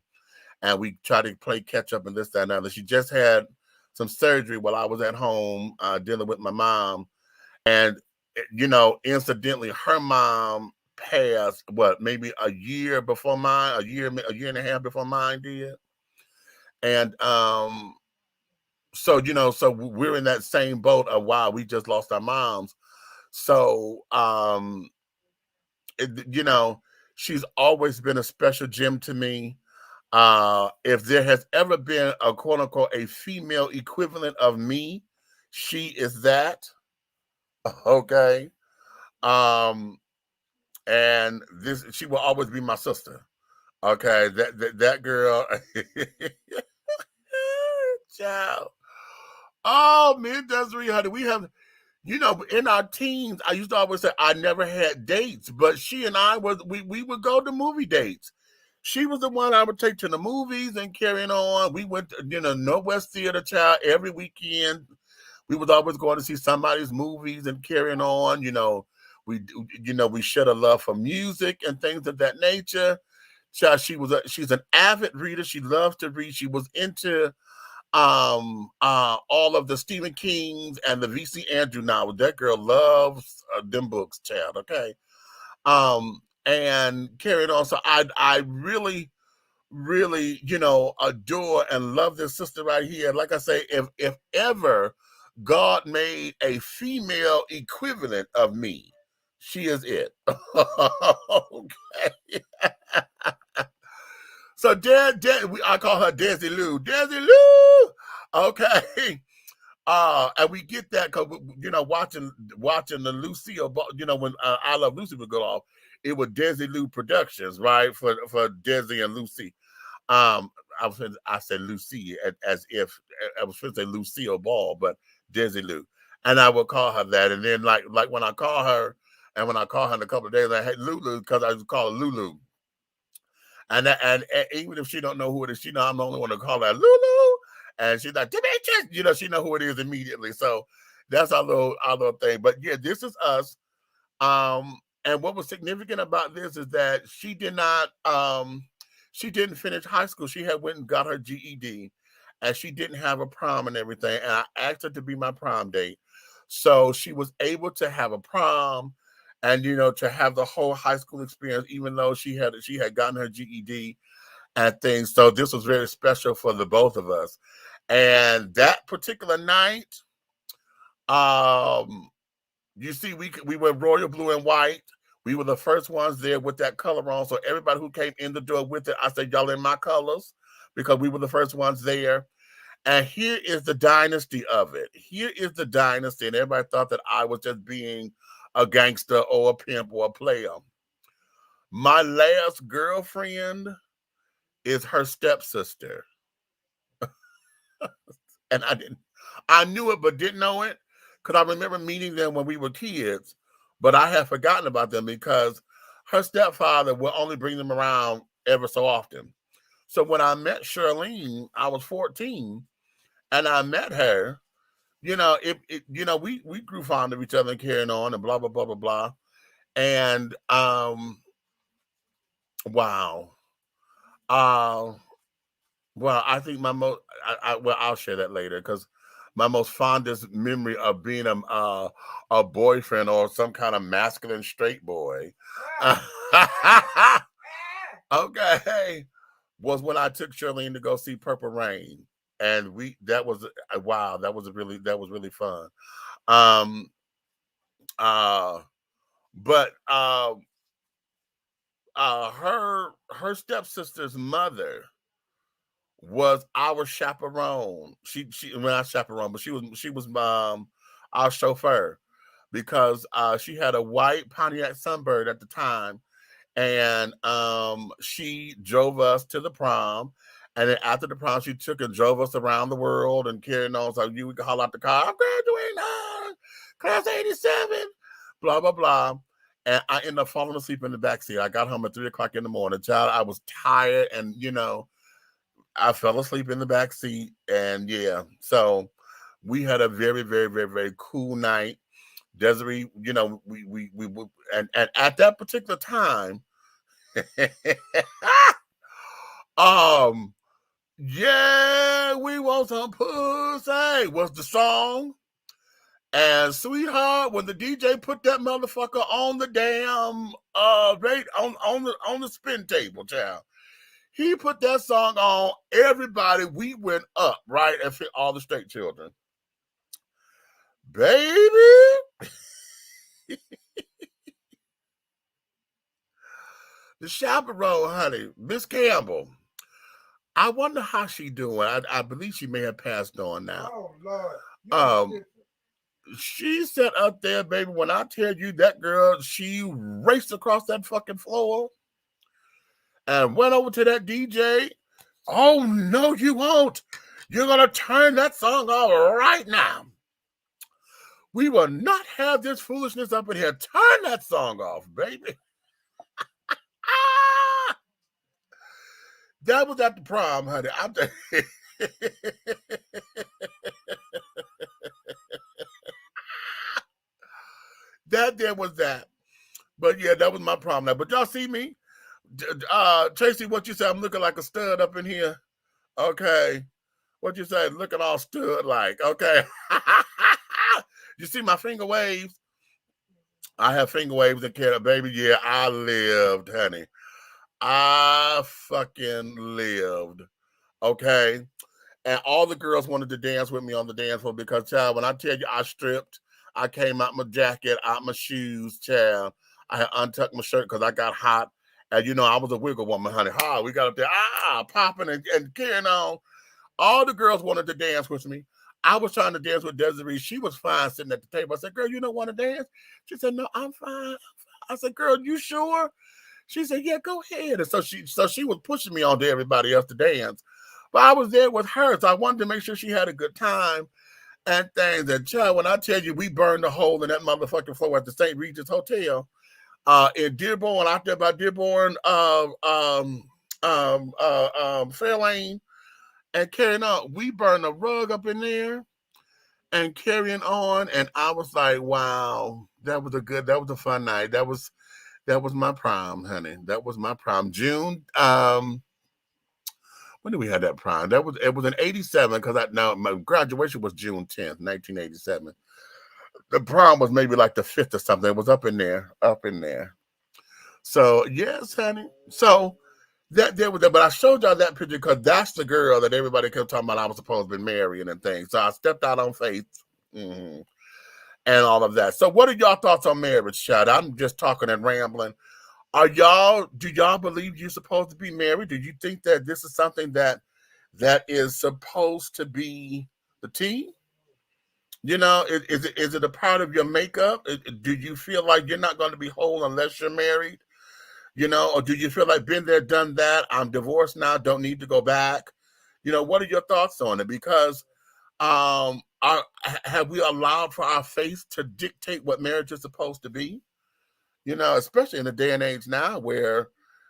And we try to play catch up and this, that, and other. She just had some surgery while I was at home dealing with my mom. And, you know, incidentally, her mom passed, maybe a year before mine, a year and a half before mine did. And so, you know, so we're in that same boat of, wow, we just lost our moms. So, you know, she's always been a special gem to me. If there has ever been a quote unquote a female equivalent of me, she is that. Okay. And she will always be my sister. Okay, that girl. Child. Oh, me and Desiree, honey, we have, you know, in our teens, I used to always say I never had dates, but she and I we would go to movie dates. She was the one I would take to the movies and carrying on. We went to, you know, Northwest Theater, child, every weekend. We was always going to see somebody's movies and carrying on. You know, we shared a love for music and things of that nature. Child, she's an avid reader. She loves to read. She was into all of the Stephen King's and the V.C. Andrew novels. That girl loves them books, child. Okay. And carried on. So I really, really, you know, adore and love this sister right here. Like I say, if ever God made a female equivalent of me, she is it. Okay. So I call her Desi Lou. Desi Lou. Okay. And we get that because, you know, watching the Lucille, you know, when I Love Lucy would go off, it was Desi Lou Productions, right? For Desi and Lucy. I said Lucy as if I was supposed to say Lucille Ball, but Desi Lou. And I would call her that. And then like when I call her, and when I call her in a couple of days, I had Lulu, because I would call her Lulu. And even if she don't know who it is, she know I'm the only one to call her Lulu. And she's like, Demetrius, you know, she know who it is immediately. So that's our little thing. But yeah, this is us. And what was significant about this is that she didn't finish high school. She had went and got her GED, and she didn't have a prom and everything. And I asked her to be my prom date. So she was able to have a prom and, you know, to have the whole high school experience, even though she had gotten her GED and things. So this was very special for the both of us. And that particular night, you see, we were royal blue and white. We were the first ones there with that color on. So everybody who came in the door with it, I said, y'all in my colors, because we were the first ones there. And here is the dynasty of it. Here is the dynasty. And everybody thought that I was just being a gangster or a pimp or a player. My last girlfriend is her stepsister. And I knew it, but didn't know it, because I remember meeting them when we were kids, but I had forgotten about them because her stepfather would only bring them around ever so often. So when I met Charlene, I was 14, and I met her. We grew fond of each other and carrying on and blah blah blah blah blah. And wow. Well, I think my most, I'll share that later because my most fondest memory of being a boyfriend or some kind of masculine straight boy, okay, was when I took Charlene to go see Purple Rain, and that was wow, that was really fun. Um, but her stepsister's mother was our chaperone. She not chaperone, but she was our chauffeur because she had a white Pontiac Sunbird at the time, and she drove us to the prom. And then after the prom, she took and drove us around the world and carrying on. So we could haul out the car. I'm graduating, class 87, blah blah blah. And I ended up falling asleep in the backseat. I got home at 3:00 in the morning. Child, I was tired, and I fell asleep in the back seat, and yeah, so we had a very, very, very, very cool night. Desiree, we and at that particular time, yeah, we want some pussy was the song. And sweetheart, when the DJ put that motherfucker on the damn rate on the spin table, child. He put that song on, everybody, we went up, right? And fit all the straight children. Baby. The chaperone, honey, Miss Campbell. I wonder how she doing. I believe she may have passed on now. Oh, Lord. She sat up there, baby. When I tell you that girl, she raced across that fucking floor and went over to that DJ. Oh, no, you won't. You're going to turn that song off right now. We will not have this foolishness up in here. Turn that song off, baby. That was at the prom, honey. That there was that. But yeah, that was my prom night. But y'all see me? Tracy, what you say? I'm looking like a stud up in here. Okay. What you say? Looking all stud like. Okay. You see my finger waves? I have finger waves and care, baby. Yeah, I lived, honey. I fucking lived. Okay. And all the girls wanted to dance with me on the dance floor because, child, when I tell you I stripped, I came out my jacket, out my shoes, child. I had untucked my shirt because I got hot. And, I was a wiggle woman, honey. We got up there, popping and carrying on. All the girls wanted to dance with me. I was trying to dance with Desiree. She was fine sitting at the table. I said, girl, you don't want to dance? She said, no, I'm fine. I said, girl, you sure? She said, yeah, go ahead. And so she was pushing me on to everybody else to dance. But I was there with her, so I wanted to make sure she had a good time and things. And child, when I tell you, we burned a hole in that motherfucking floor at the St. Regis Hotel in Dearborn, out there by Dearborn, Fairlane, and carrying on. We burned a rug up in there and carrying on. And I was like, wow, that was a fun night. That was my prom, honey. That was my prom. June. When did we have that prom? It was in 87 because my graduation was June 10th, 1987. The prom was maybe like the 5th or something. It was up in there. So yes, honey. So that there was that. But I showed y'all that picture because that's the girl that everybody kept talking about I was supposed to be marrying and things. So I stepped out on faith. Mm-hmm. And all of that. So what are y'all thoughts on marriage, child? I'm just talking and rambling. Do y'all believe you're supposed to be married? Do you think that this is something that is supposed to be the T? Is it a part of your makeup? Do you feel like you're not going to be whole unless you're married? Or do you feel like been there, done that? I'm divorced now, don't need to go back. What are your thoughts on it? Because have we allowed for our faith to dictate what marriage is supposed to be? You know, especially in the day and age now where,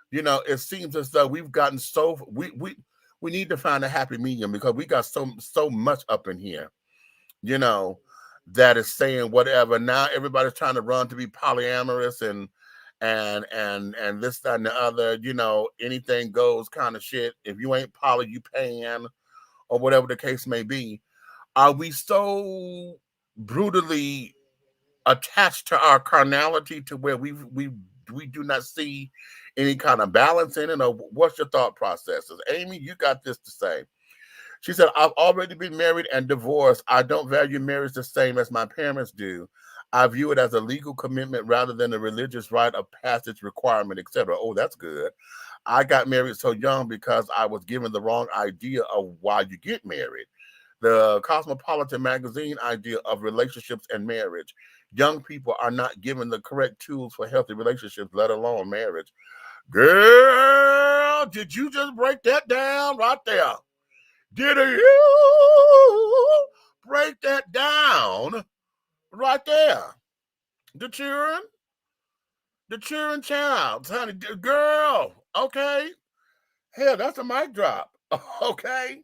you know, it seems as though we've gotten so we need to find a happy medium because we got so much up in here, you know, that is saying whatever. Now everybody's trying to run to be polyamorous and this, that, and the other, you know, anything goes kind of shit. If you ain't poly, you pan, or whatever the case may be. Are we so brutally attached to our carnality to where we do not see any kind of balance in it? Or what's your thought processes? Amy, you got this to say. She said, I've already been married and divorced. I don't value marriage the same as my parents do. I view it as a legal commitment rather than a religious rite of passage requirement, etc. Oh, that's good. I got married so young because I was given the wrong idea of why you get married. The Cosmopolitan magazine idea of relationships and marriage. Young people are not given the correct tools for healthy relationships, let alone marriage. Girl, did you just break that down right there? Did you break that down right there? The children child, honey, girl, okay? Hell, that's a mic drop, okay?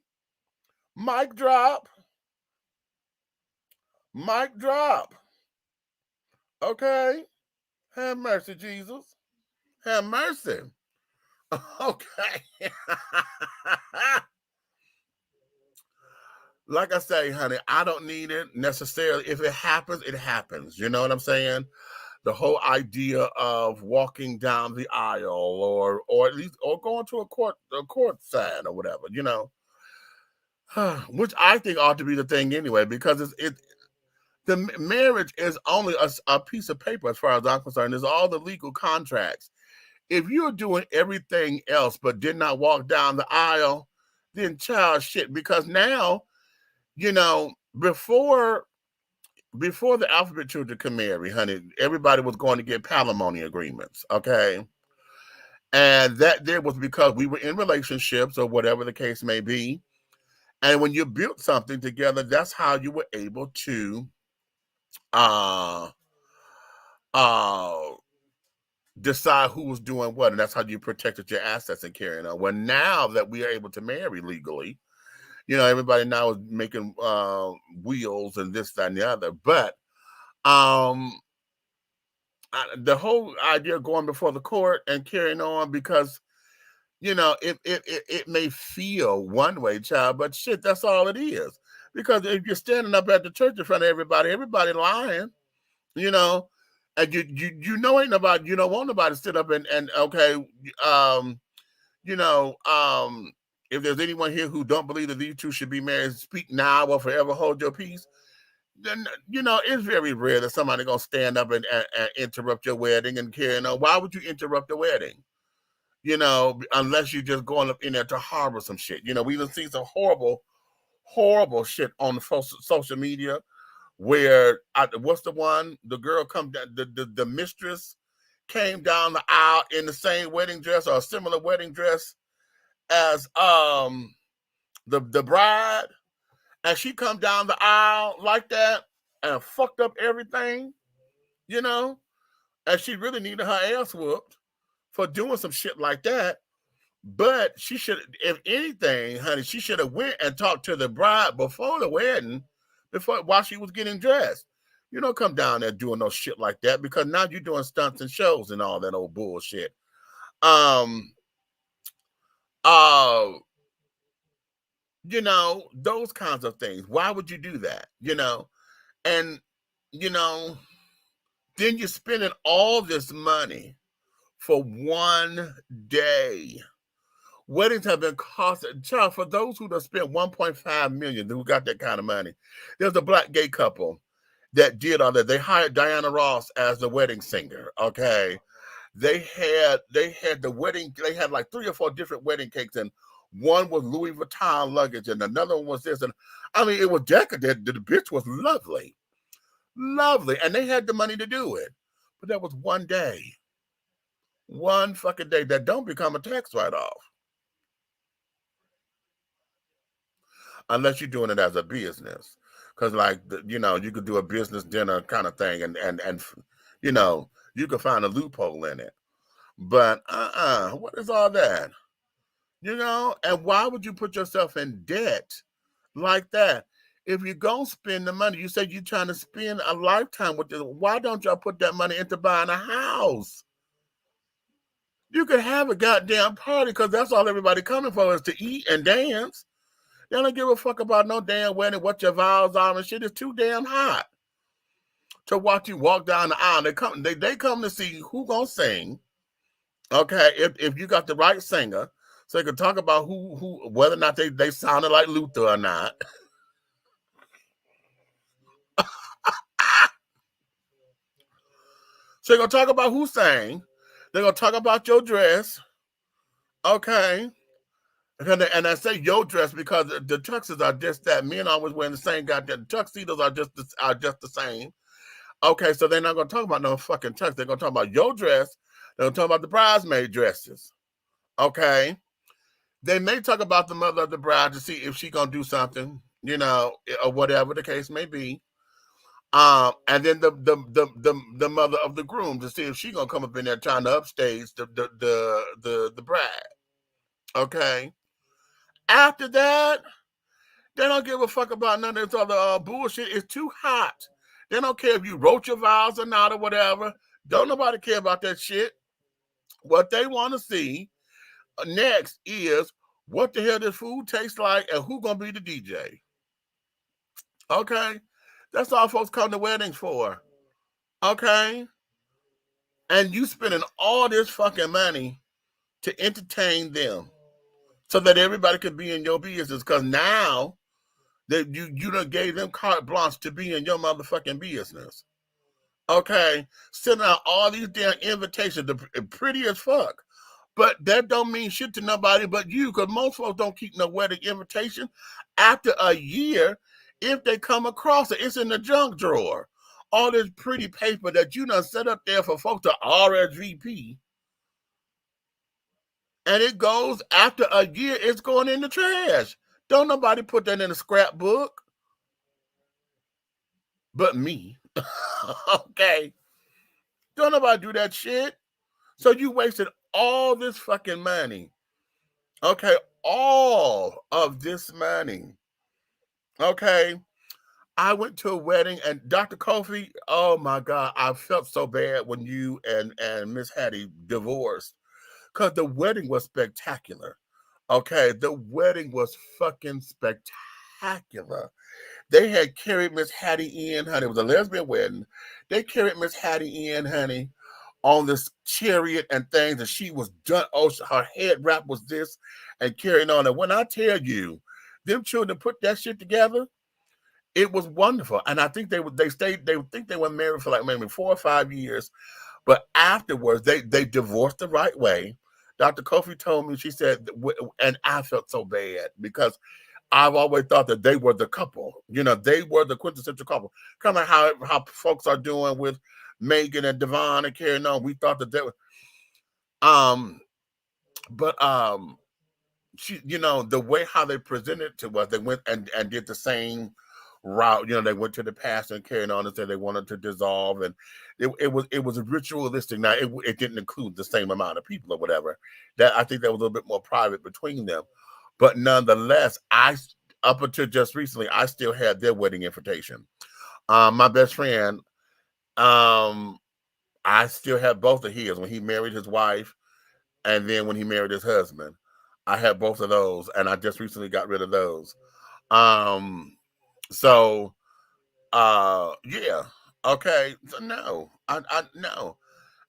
Mic drop. Mic drop. Okay? Have mercy, Jesus. Have mercy. Okay. Like I say, honey, I don't need it necessarily. If it happens, it happens. You know what I'm saying? The whole idea of walking down the aisle or at least or going to a court side or whatever, you know. Which I think ought to be the thing anyway, because the marriage is only a piece of paper as far as I'm concerned. It's all the legal contracts. If you're doing everything else but did not walk down the aisle, then child shit. Because now, you know, before the alphabet children could marry, honey, everybody was going to get palimony agreements, okay? And that there was because we were in relationships or whatever the case may be. And when you built something together, that's how you were able to decide who was doing what, and that's how you protected your assets and carrying on. Well, now that we are able to marry legally, you know, everybody now is making wheels and this, that, and the other. But the whole idea of going before the court and carrying on, because, you know, it may feel one way, child, but shit, that's all it is. Because if you're standing up at the church in front of everybody lying, you know, and you know ain't nobody, you don't want nobody to sit up and okay, you know, if there's anyone here who don't believe that these two should be married, speak now or forever hold your peace. Then, you know, it's very rare that somebody gonna stand up and interrupt your wedding and carry on. Why would you interrupt the wedding? You know, unless you're just going up in there to harbor some shit. You know, we done seen some horrible shit on the social media where what's the one? The girl come down, the mistress came down the aisle in the same wedding dress or a similar wedding dress as the bride, and she come down the aisle like that and fucked up everything, you know, and she really needed her ass whooped for doing some shit like that. But she should, if anything, honey, she should have went and talked to the bride before the wedding, while she was getting dressed. You don't come down there doing no shit like that, because now you're doing stunts and shows and all that old bullshit. You know, those kinds of things. Why would you do that? You know, and you know, then you're spending all this money for one day. Weddings have been costing, child, for those who have spent 1.5 million, who got that kind of money. There's a black gay couple that did all that. They hired Diana Ross as the wedding singer. Okay. They had the wedding, they had like 3 or 4 different wedding cakes, and one was Louis Vuitton luggage, and another one was this. And I mean, it was decadent. The bitch was lovely. Lovely. And they had the money to do it. But that was one day. One fucking day that don't become a tax write-off. Unless you're doing it as a business. Because, like, you know, you could do a business dinner kind of thing and you know, You can find a loophole in it. But what is all that? You know, and why would you put yourself in debt like that? If you're going to spend the money, you say you're trying to spend a lifetime with this. Why don't y'all put that money into buying a house? You could have a goddamn party because that's all everybody coming for is to eat and dance. They don't give a fuck about no damn wedding, what your vows are and shit. It's too damn hot to watch you walk down the aisle. They come to see who gonna sing. Okay, if you got the right singer, so they can talk about who whether or not they sounded like Luther or not. So they're gonna talk about who sang. They're gonna talk about your dress. Okay. And I say your dress because the tuxes are just that. Men always wearing the same goddamn tuxedos are just the same. Okay, so they're not gonna talk about no fucking tux. They're gonna talk about your dress. They're gonna talk about the bridesmaid dresses. Okay. They may talk about the mother of the bride to see if she gonna do something, you know, or whatever the case may be. And then the mother of the groom to see if she gonna come up in there trying to upstage the bride. Okay. After that, they don't give a fuck about none of this other bullshit. It's too hot. They don't care if you wrote your vows or not or whatever. Don't nobody care about that shit. What they want to see next is what the hell this food tastes like and who gonna be the DJ. Okay? That's all folks come to weddings for. Okay? And you spending all this fucking money to entertain them so that everybody could be in your business. Because now that you done gave them carte blanche to be in your motherfucking business. Okay? Sending out all these damn invitations, pretty as fuck. But that don't mean shit to nobody but you, because most folks don't keep no wedding invitation. After a year, if they come across it, it's in the junk drawer. All this pretty paper that you done set up there for folks to RSVP. And it goes, after a year, it's going in the trash. Don't nobody put that in a scrapbook. But me. Okay. Don't nobody do that shit. So you wasted all this fucking money. Okay. All of this money. Okay. I went to a wedding and Dr. Kofi, oh my God, I felt so bad when you and Miss Hattie divorced. Because the wedding was spectacular. Okay. The wedding was fucking spectacular. They had carried Miss Hattie in, honey. It was a lesbian wedding. They carried Miss Hattie in, honey, on this chariot and things, and she was done. Oh, her head wrap was this, and carrying on. And when I tell you, them children put that shit together, it was wonderful. And I think they think they were married for like maybe 4 or 5 years, but afterwards they divorced the right way. Dr. Kofi told me, she said, and I felt so bad because I've always thought that they were the couple. You know, they were the quintessential couple. Kind of how folks are doing with Megan and Devon and carrying on. We thought that they were, she, you know, the way how they presented to us, they went and did the same route. You know, they went to the pastor and carried on and said they wanted to dissolve, and it was ritualistic. Now it didn't include the same amount of people or whatever. That I think that was a little bit more private between them, but nonetheless, up until just recently, I still had their wedding invitation. My best friend, I still have both of his when he married his wife, and then when he married his husband. I had both of those, and I just recently got rid of those. So yeah. Okay. So no. I no.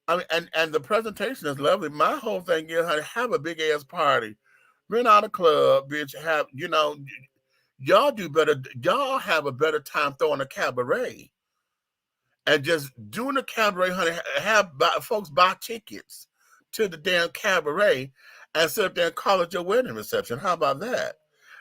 I mean, and the presentation is lovely. My whole thing is, honey, have a big ass party. Rent out a club, bitch. Have, you know, y'all do better. Y'all have a better time throwing a cabaret. And just doing a cabaret, honey, folks buy tickets to the damn cabaret and sit up there and call it your wedding reception. How about that?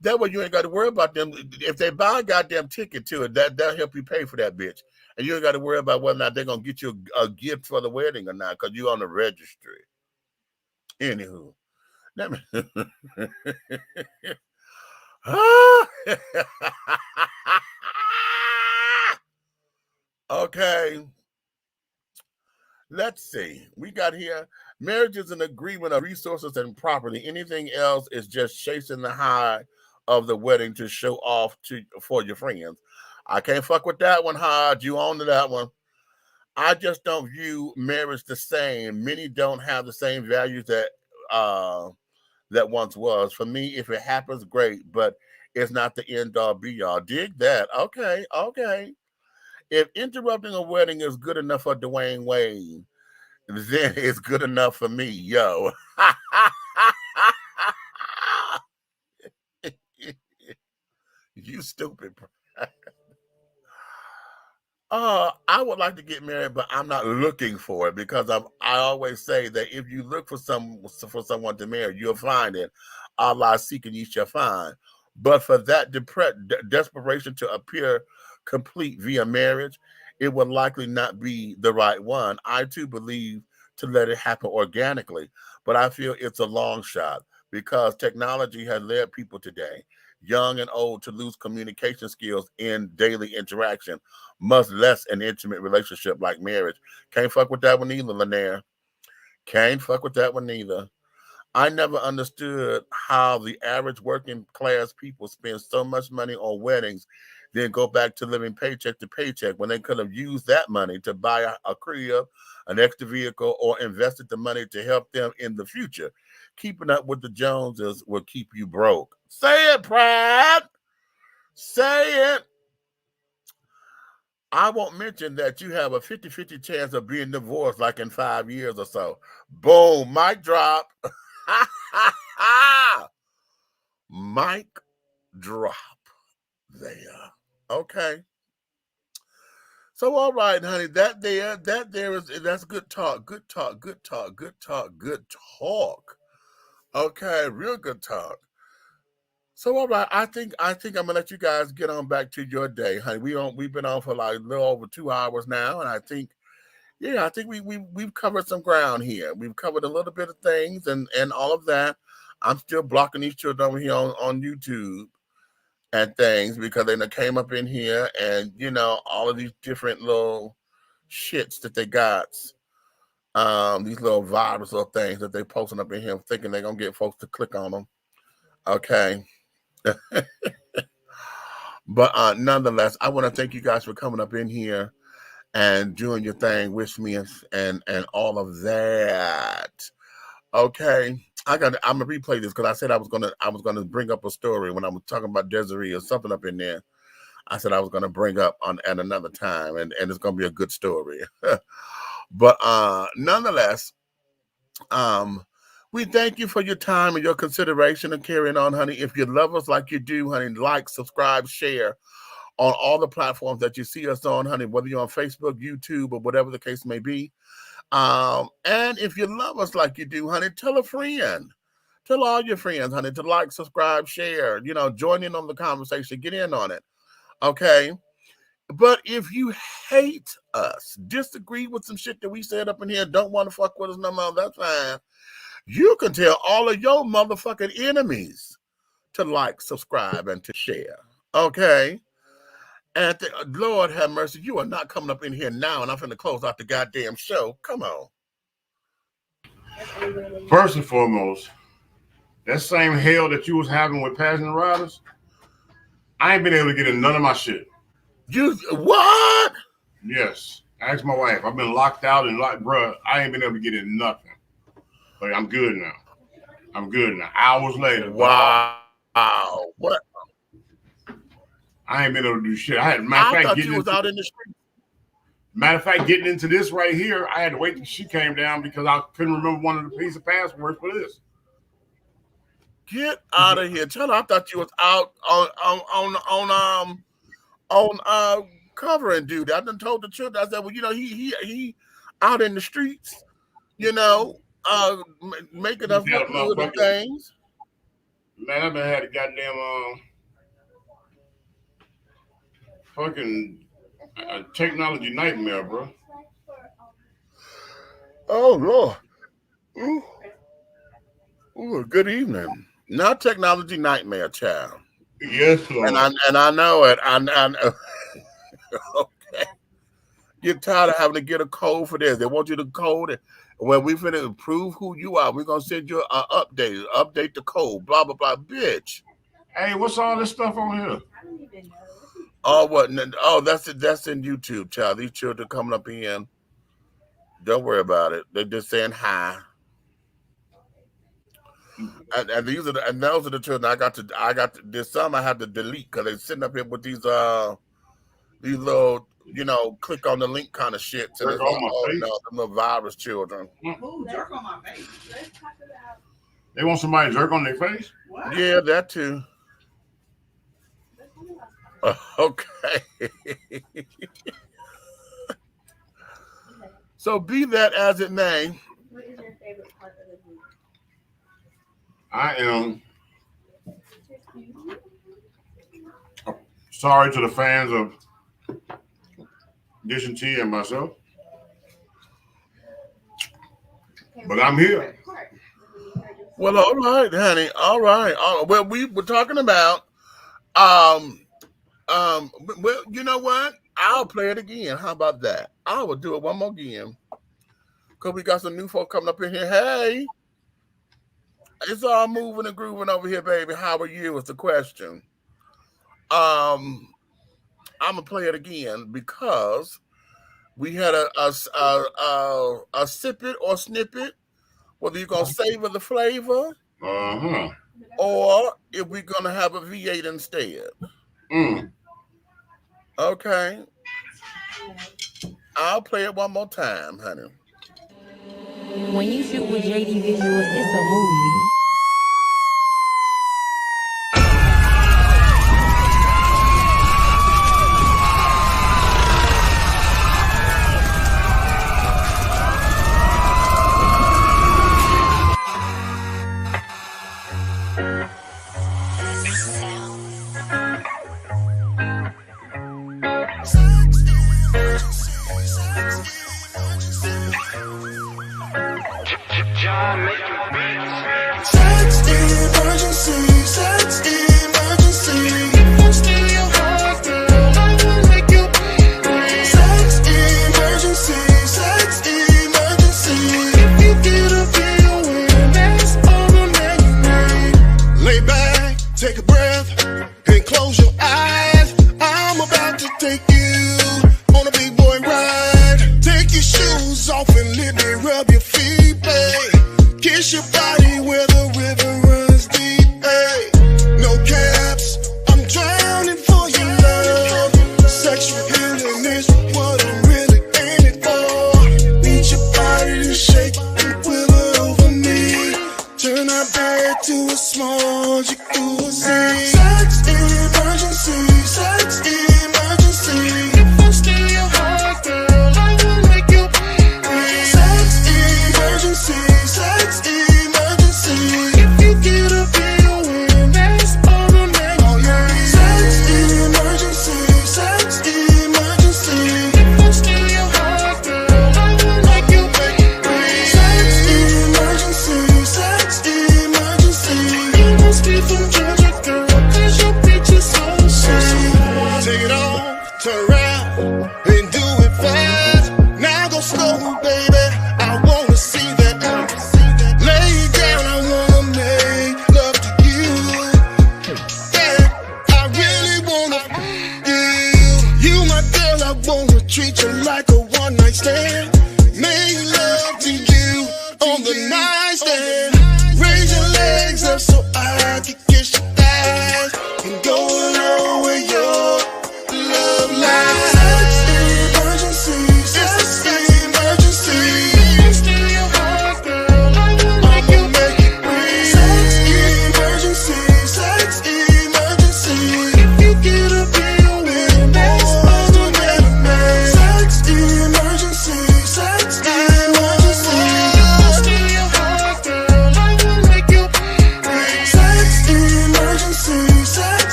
That way you ain't got to worry about them. If they buy a goddamn ticket to it, that'll help you pay for that bitch. And you ain't got to worry about whether or not they're going to get you a gift for the wedding or not, because you're on the registry. Anywho. Let me... Okay. Let's see. We got here. Marriage is an agreement of resources and property. Anything else is just chasing the high of the wedding to show off for your friends. I can't fuck with that one, Hodge. You own to that one. I just don't view marriage the same. Many don't have the same values that once was. For me, if it happens, great, but it's not the end all be all. Dig that. Okay, okay. If interrupting a wedding is good enough for Dwayne Wade, then it's good enough for me, yo. You stupid. I would like to get married, but I'm not looking for it because I always say that if you look for someone to marry, you'll find it. Allah seeking, ye shall find. But for that desperation to appear complete via marriage, it will likely not be the right one. I too believe to let it happen organically, but I feel it's a long shot because technology has led people today, young and old, to lose communication skills in daily interaction, much less an intimate relationship like marriage. Can't fuck with that one either, Lanier. Can't fuck with that one either. I never understood how the average working class people spend so much money on weddings, then go back to living paycheck to paycheck when they could have used that money to buy a crib, an extra vehicle, or invested the money to help them in the future. Keeping up with the Joneses will keep you broke. Say it, Pride. Say it. I won't mention that you have a 50-50 chance of being divorced like in 5 years or so. Boom, mic drop. Mic drop there. Okay. So all right, honey, that's good talk. Good talk. Good talk. Good talk. Good talk. Okay, real good talk. So all right, I think I'm gonna let you guys get on back to your day, honey. We've been on for like a little over 2 hours now, and I think we've covered some ground here. We've covered a little bit of things and all of that. I'm still blocking these children over here on YouTube and things because they came up in here and all of these different little shits that they got. These little virus little things that they posting up in here thinking they're gonna get folks to click on them. Okay. But nonetheless, I want to thank you guys for coming up in here and doing your thing with me and all of that. Okay. I'm gonna replay this because I said I was gonna bring up a story when I was talking about Desiree or something up in there. I said I was gonna bring up at another time, and it's gonna be a good story. But nonetheless, we thank you for your time and your consideration and carrying on, honey. If you love us like you do, honey, like, subscribe, share on all the platforms that you see us on, honey, whether you're on Facebook, YouTube, or whatever the case may be. And if you love us like you do, honey, tell a friend. Tell all your friends, honey, to like, subscribe, share, join in on the conversation, get in on it. Okay. But if you hate us, disagree with some shit that we said up in here, don't want to fuck with us no more, that's fine. You can tell all of your motherfucking enemies to like, subscribe, and to share. Okay? And Lord have mercy, you are not coming up in here now, and I'm finna close out the goddamn show. Come on. First and foremost, that same hell that you was having with passenger riders, I ain't been able to get in none of my shit. You what? Yes. Ask my wife. I've been locked out and bruh, I ain't been able to get in nothing. But I'm good now. Hours later. Wow. What? I ain't been able to do shit. I thought you was out in the street. Matter of fact, getting into this right here, I had to wait till she came down because I couldn't remember one of the piece of passwords for this. Get out of here. Tell her I thought you was out on covering duty. I done told the children, I said, well, he out in the streets, making us look good and things. Man, I've been had a goddamn fucking technology nightmare, bro. Oh Lord. Ooh, good evening. Not technology nightmare, child. Yes, Lord. And I know it. I know. Okay. get tired of having to get a code for this. They want you to code it. When we finna prove who you are, we're gonna send you an update the code, blah blah blah, bitch. Hey, what's all this stuff on here? Oh, what? Oh, that's in YouTube, child. These children coming up in. Don't worry about it. They're just saying hi. And those are the children I got to. There's some I had to delete because they're sitting up here with these little, click on the link kind of shit. So Jerk on my face. No, them little virus children. Ooh, jerk on my face. Let's talk about. They want somebody to jerk on their face? What? Yeah, that too. Okay. So be that as it may. What is your favorite part of the movie? I am sorry to the fans of Dish and Tea and myself, but I'm here. Well, all right, honey. All right. Well, we were talking about, well, you know what? I'll play it again. How about that? I will do it one more again. Because we got some new folk coming up in here. Hey, it's all moving and grooving over here, baby. How are you is the question. I'm going to play it again because we had a sip it or snippet, whether you're going to savor the flavor or if we're going to have a V8 instead. Okay. I'll play it one more time, honey. When you shoot with JD Visuals, it's a movie. Take a breath and close your eyes. I'm about to take you on a big boy ride. Take your shoes off and let me rub your feet, babe. Kiss your body where the river runs deep, hey. No caps, I'm drowning for your love. Sexual healing is what I'm really in it for. Need your body to shake and quiver over me. Turn our bed to a small jacuzzi. Sex emergency, sex emergency. First in your heart, girl, I will make you breathe. Sex emergency, sex emergency.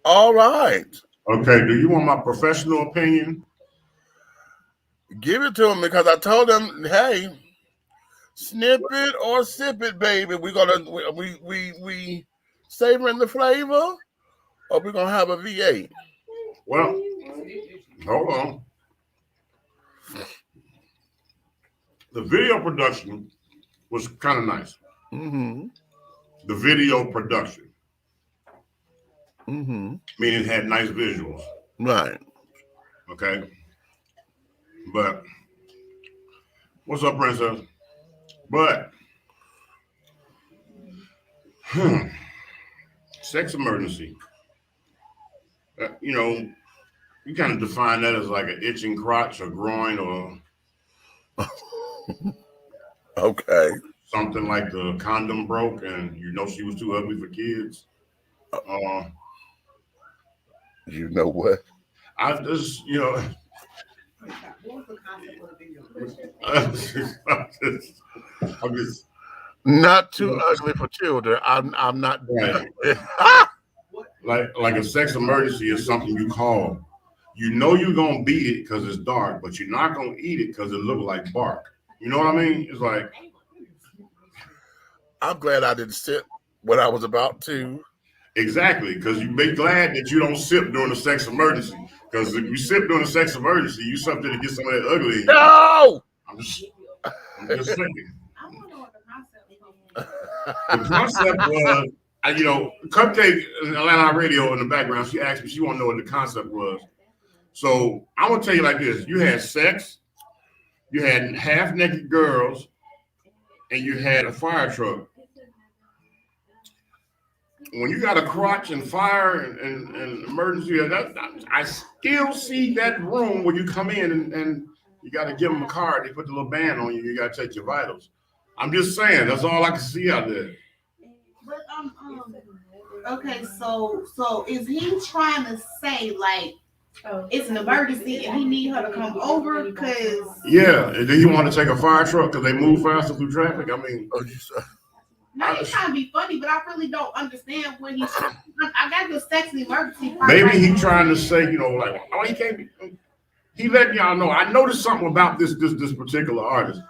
All right. Okay, do you want my professional opinion? Give it to him because I told him, hey, snip it or sip it, baby. We're gonna we savoring the flavor, or we're gonna have a V8. Well, hold on. The video production was kind of nice. Mm-hmm. The video production. Mm-hmm. Meaning it had nice visuals. Right. Okay. But what's up, princess? But sex emergency. You know, you kind of define that as like an itching crotch or groin or okay. Something like the condom broke and you know she was too ugly for kids. You know what? I just, you know. I'm just not too ugly for children. I'm not. Right. like a sex emergency is something you call. You know you're gonna beat it because it's dark, but you're not gonna eat it because it looks like bark. You know what I mean? It's like I'm glad I didn't sip when I was about to. Exactly, because you be glad that you don't sip during a sex emergency. Because if you sip during a sex emergency, you something to get some of that ugly. No! I'm just saying. The concept was, you know, Cupcake in Atlanta Radio in the background, she asked me, she want to know what the concept was. So I'm going to tell you like this. You had sex, you had half-naked girls, and you had a fire truck. When you got a crotch and fire and emergency, I still see that room where you come in and you got to give them a card. They put the little band on you. You got to take your vitals. I'm just saying, that's all I can see out there. But okay, so is he trying to say like it's an emergency and he need her to come over? Because yeah, and then he want to take a fire truck because they move faster through traffic. I mean, now he's trying to be funny, but I really don't understand what he's. I got the sex emergency. Maybe he trying to say, you know, like, oh, he can't be. He letting y'all know. I noticed something about this particular artist.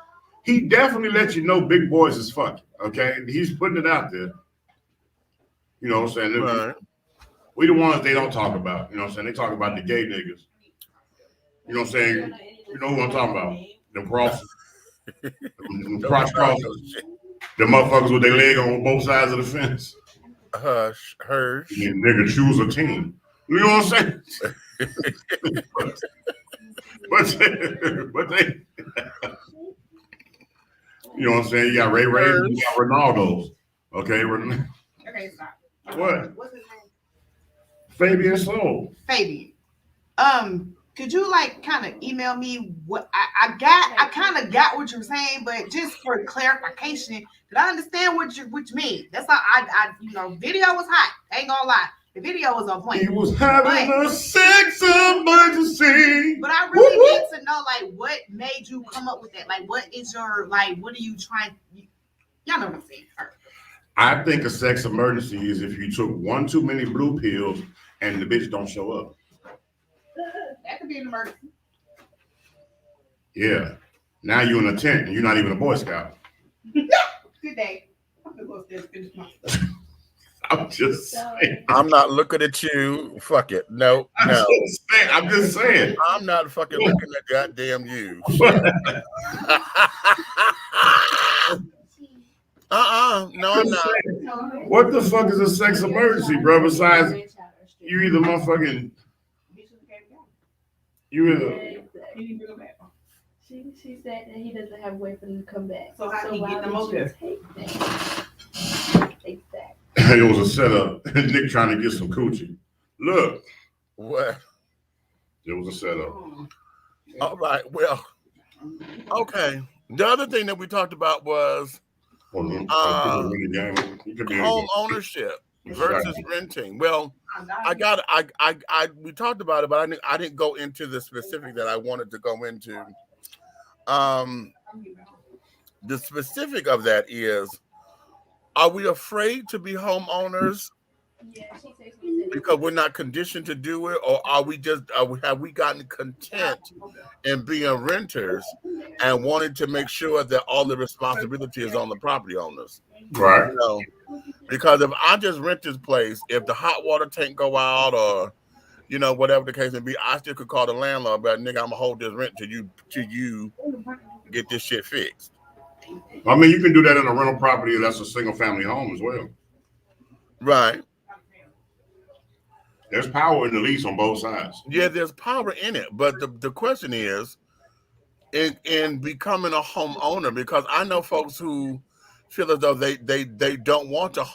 He definitely let you know big boys is fucking. Okay, he's putting it out there. You know what I'm saying? Right. We the ones they don't talk about. You know what I'm saying? They talk about the gay niggas. You know what I'm saying? You know who I'm talking about? Them crosses. Them crotch crosses. The motherfuckers with their leg on both sides of the fence. Hush. And nigga choose a team. You know what I'm saying? but they you know what I'm saying? You got Ray and you got Ronaldo's. Okay, okay, stop. What? What's his name? Fabian Soul. Fabian. Could you like kind of email me what I kind of got what you're saying, but just for clarification, did I understand what you mean? That's how I you know, video was hot. Ain't gonna lie. The video was on point. He was having a sex emergency. But I really need to know like what made you come up with that? Like what is your like what are you trying y'all know what I'm saying? I think a sex emergency is if you took one too many blue pills and the bitch don't show up. That could be an emergency. Yeah. Now you're in a tent and you're not even a Boy Scout. Good day. I'm gonna go upstairs and finish my stuff. I'm just saying. I'm not looking at you. Fuck it. No. I'm just saying. I'm not fucking looking at goddamn you. No, I'm not. What the fuck is a sex emergency, bro? Besides, you either motherfucking. You either. She said that he doesn't have a way for them to come back. So how do you get them over there? Exactly. It was a setup. Nick trying to get some coochie. Look. What? It was a setup. All right. Well, okay. The other thing that we talked about was home ownership versus renting. Well, we talked about it, but I didn't go into the specific that I wanted to go into. The specific of that is, are we afraid to be homeowners because we're not conditioned to do it, or are we just have we gotten content in being renters and wanting to make sure that all the responsibility is on the property owners? Right. You know, because if I just rent this place, if the hot water tank go out or whatever the case may be, I still could call the landlord, but nigga, I'm gonna hold this rent till you get this shit fixed. I mean, you can do that in a rental property that's a single family home as well. Right. There's power in the lease on both sides. Yeah, there's power in it, but the question is, in becoming a homeowner, because I know folks who feel as though they don't want to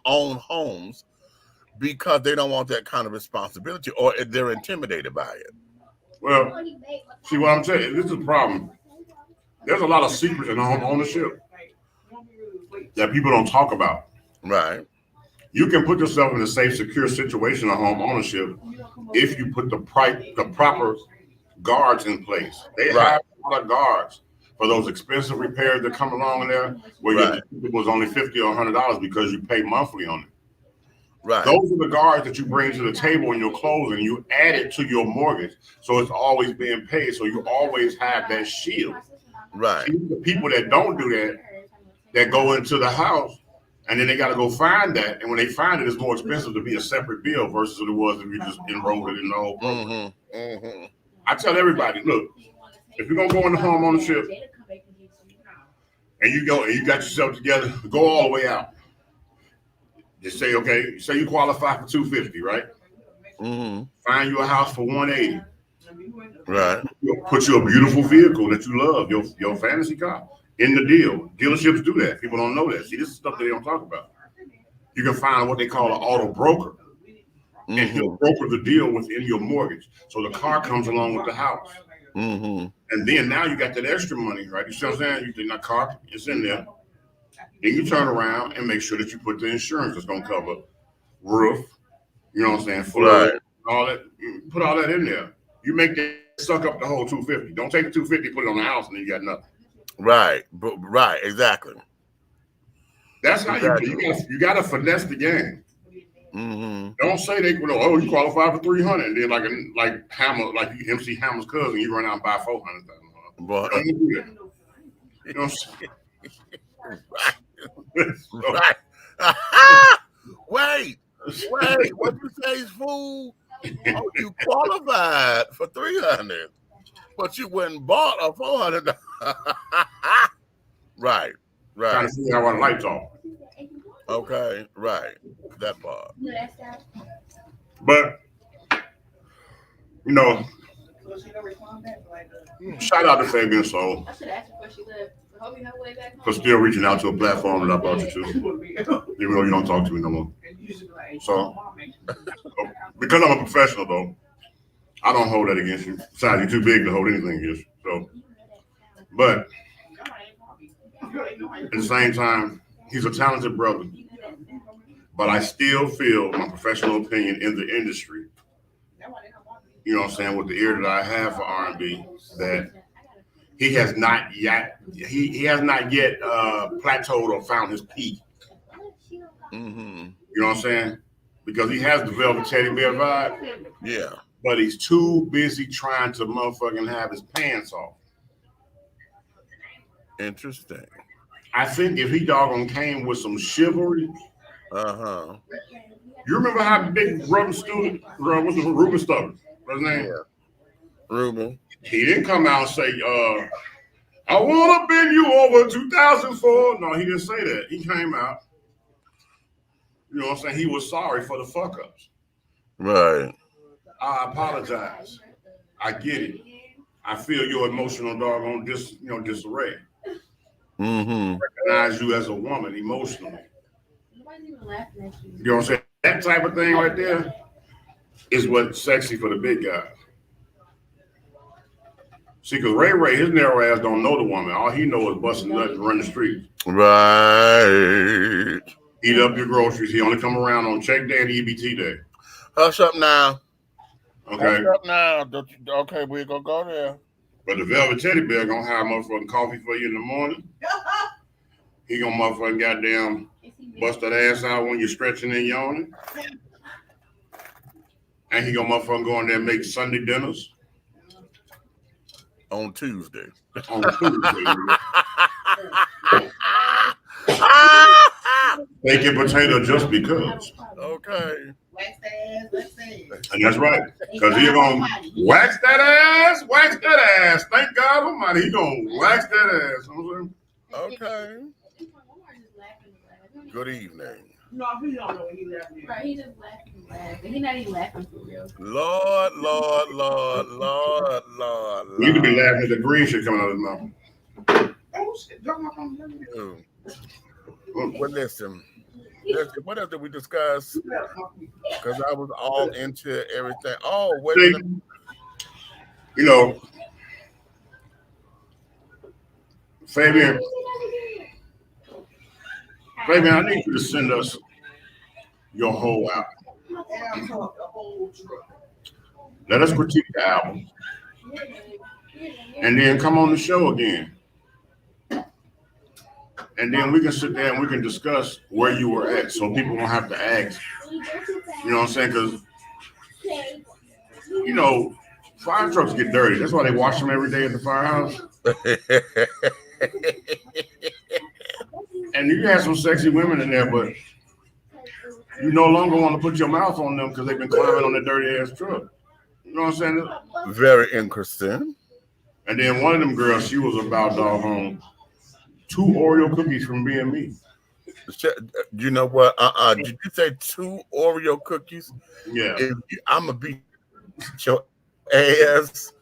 own homes because they don't want that kind of responsibility, or they're intimidated by it. Well, see what I'm saying? This is a problem. There's a lot of secrets in home ownership that people don't talk about. Right. You can put yourself in a safe, secure situation of home ownership if you put the proper guards in place. They have a lot of guards for those expensive repairs that come along in there, where it was only $50 or $100 because you pay monthly on it. Right. Those are the guards that you bring to the table in your closing. You add it to your mortgage, so it's always being paid. So you always have that shield. Right. See, the people that don't do that go into the house, and then they got to go find that. And when they find it, it's more expensive to be a separate bill versus what it was if you just enrolled it in the whole program. I tell everybody, look, if you're gonna go into home ownership and you got yourself together, go all the way out. Just say, okay, say you qualify for $250, right? Find you a house for $180. Right. Put you a beautiful vehicle that you love, your fantasy car, in the deal. Dealerships do that. People don't know that. See, this is stuff that they don't talk about. You can find what they call an auto broker, and he'll broker the deal within your mortgage. So the car comes along with the house. And then now you got that extra money, right? You see what I'm saying? You think that car, it's in there. Then you turn around and make sure that you put the insurance that's going to cover roof, you know what I'm saying, flood, all that. You put all that in there. You make that suck up the whole $250. Don't take the $250, put it on the house, and then you got nothing. Right. Right. Exactly. That's how you got to finesse the game. Don't say they you qualify for $300, and then like Hammer, like MC Hammer's cousin, you run out and buy $400,000. But don't do that. You know what I'm saying? Right. Wait, what you say, fool? Oh, you qualified for $300, but you went and bought a $400. Right. Trying to see how our lights off. Okay, right. That part. But shout out to Fabian Soul for still reaching out to a platform that I brought you to, even though you don't talk to me no more. So, because I'm a professional, though, I don't hold that against you. Besides, you're too big to hold anything against you. So, but at the same time, he's a talented brother. But I still feel, my professional opinion in the industry, you know what I'm saying, with the ear that I have for R&B, that he has not yet plateaued or found his peak. You know what I'm saying? Because he has the Velvet Teddy Bear vibe. Yeah. But he's too busy trying to motherfucking have his pants off. Interesting. I think if he doggone came with some chivalry. You remember how big Ruben Stubbs, Ruben Stubbs, what's his name? Yeah. Ruben. He didn't come out and say, I want to bend you over 2004. No, he didn't say that. He came out. You know what I'm saying? He was sorry for the fuck ups. Right. I apologize. I get it. I feel your emotional doggone disarray. Recognize you as a woman emotionally. You know what I'm saying? That type of thing right there is what's sexy for the big guy. See, because Ray, his narrow ass don't know the woman. All he knows is busting nuts and run the streets. Right. Eat up your groceries. He only come around on check day and EBT day. Hush up now. Okay. Hush up now. Okay, we're going to go there. But the Velvet Teddy Bear going to have motherfucking coffee for you in the morning. He going to motherfucking goddamn bust that ass out when you're stretching and yawning. And he gonna motherfucker go in there and make Sunday dinners on Tuesday. On Tuesday. Bacon potato just because. Okay. And that's right. Because he's gonna wax that ass. Thank God Almighty, he gonna wax that ass. Okay. Good evening. No, he don't know what he's laughing at. Right, he just laughing. He's not even laughing for real. Lord. You could be laughing at the green shit coming out of his mouth. Oh shit, drop my phone. Well, listen, what else did we discuss? Because I was all into everything. Oh, wait a minute. You know, Fabian, I need you to send us your whole album. Let us critique the album. And then come on the show again. And then we can sit there and we can discuss where you were at so people don't have to ask. You know what I'm saying? Because, you know, fire trucks get dirty. That's why they wash them every day at the firehouse. And you have some sexy women in there, but you no longer want to put your mouth on them because they've been climbing on the dirty ass truck. You know what I'm saying? Very interesting. And then one of them girls, she was about doggone 2 Oreo cookies from being me. You know what? Did you say 2 Oreo cookies? Yeah. I'm gonna beat your ass.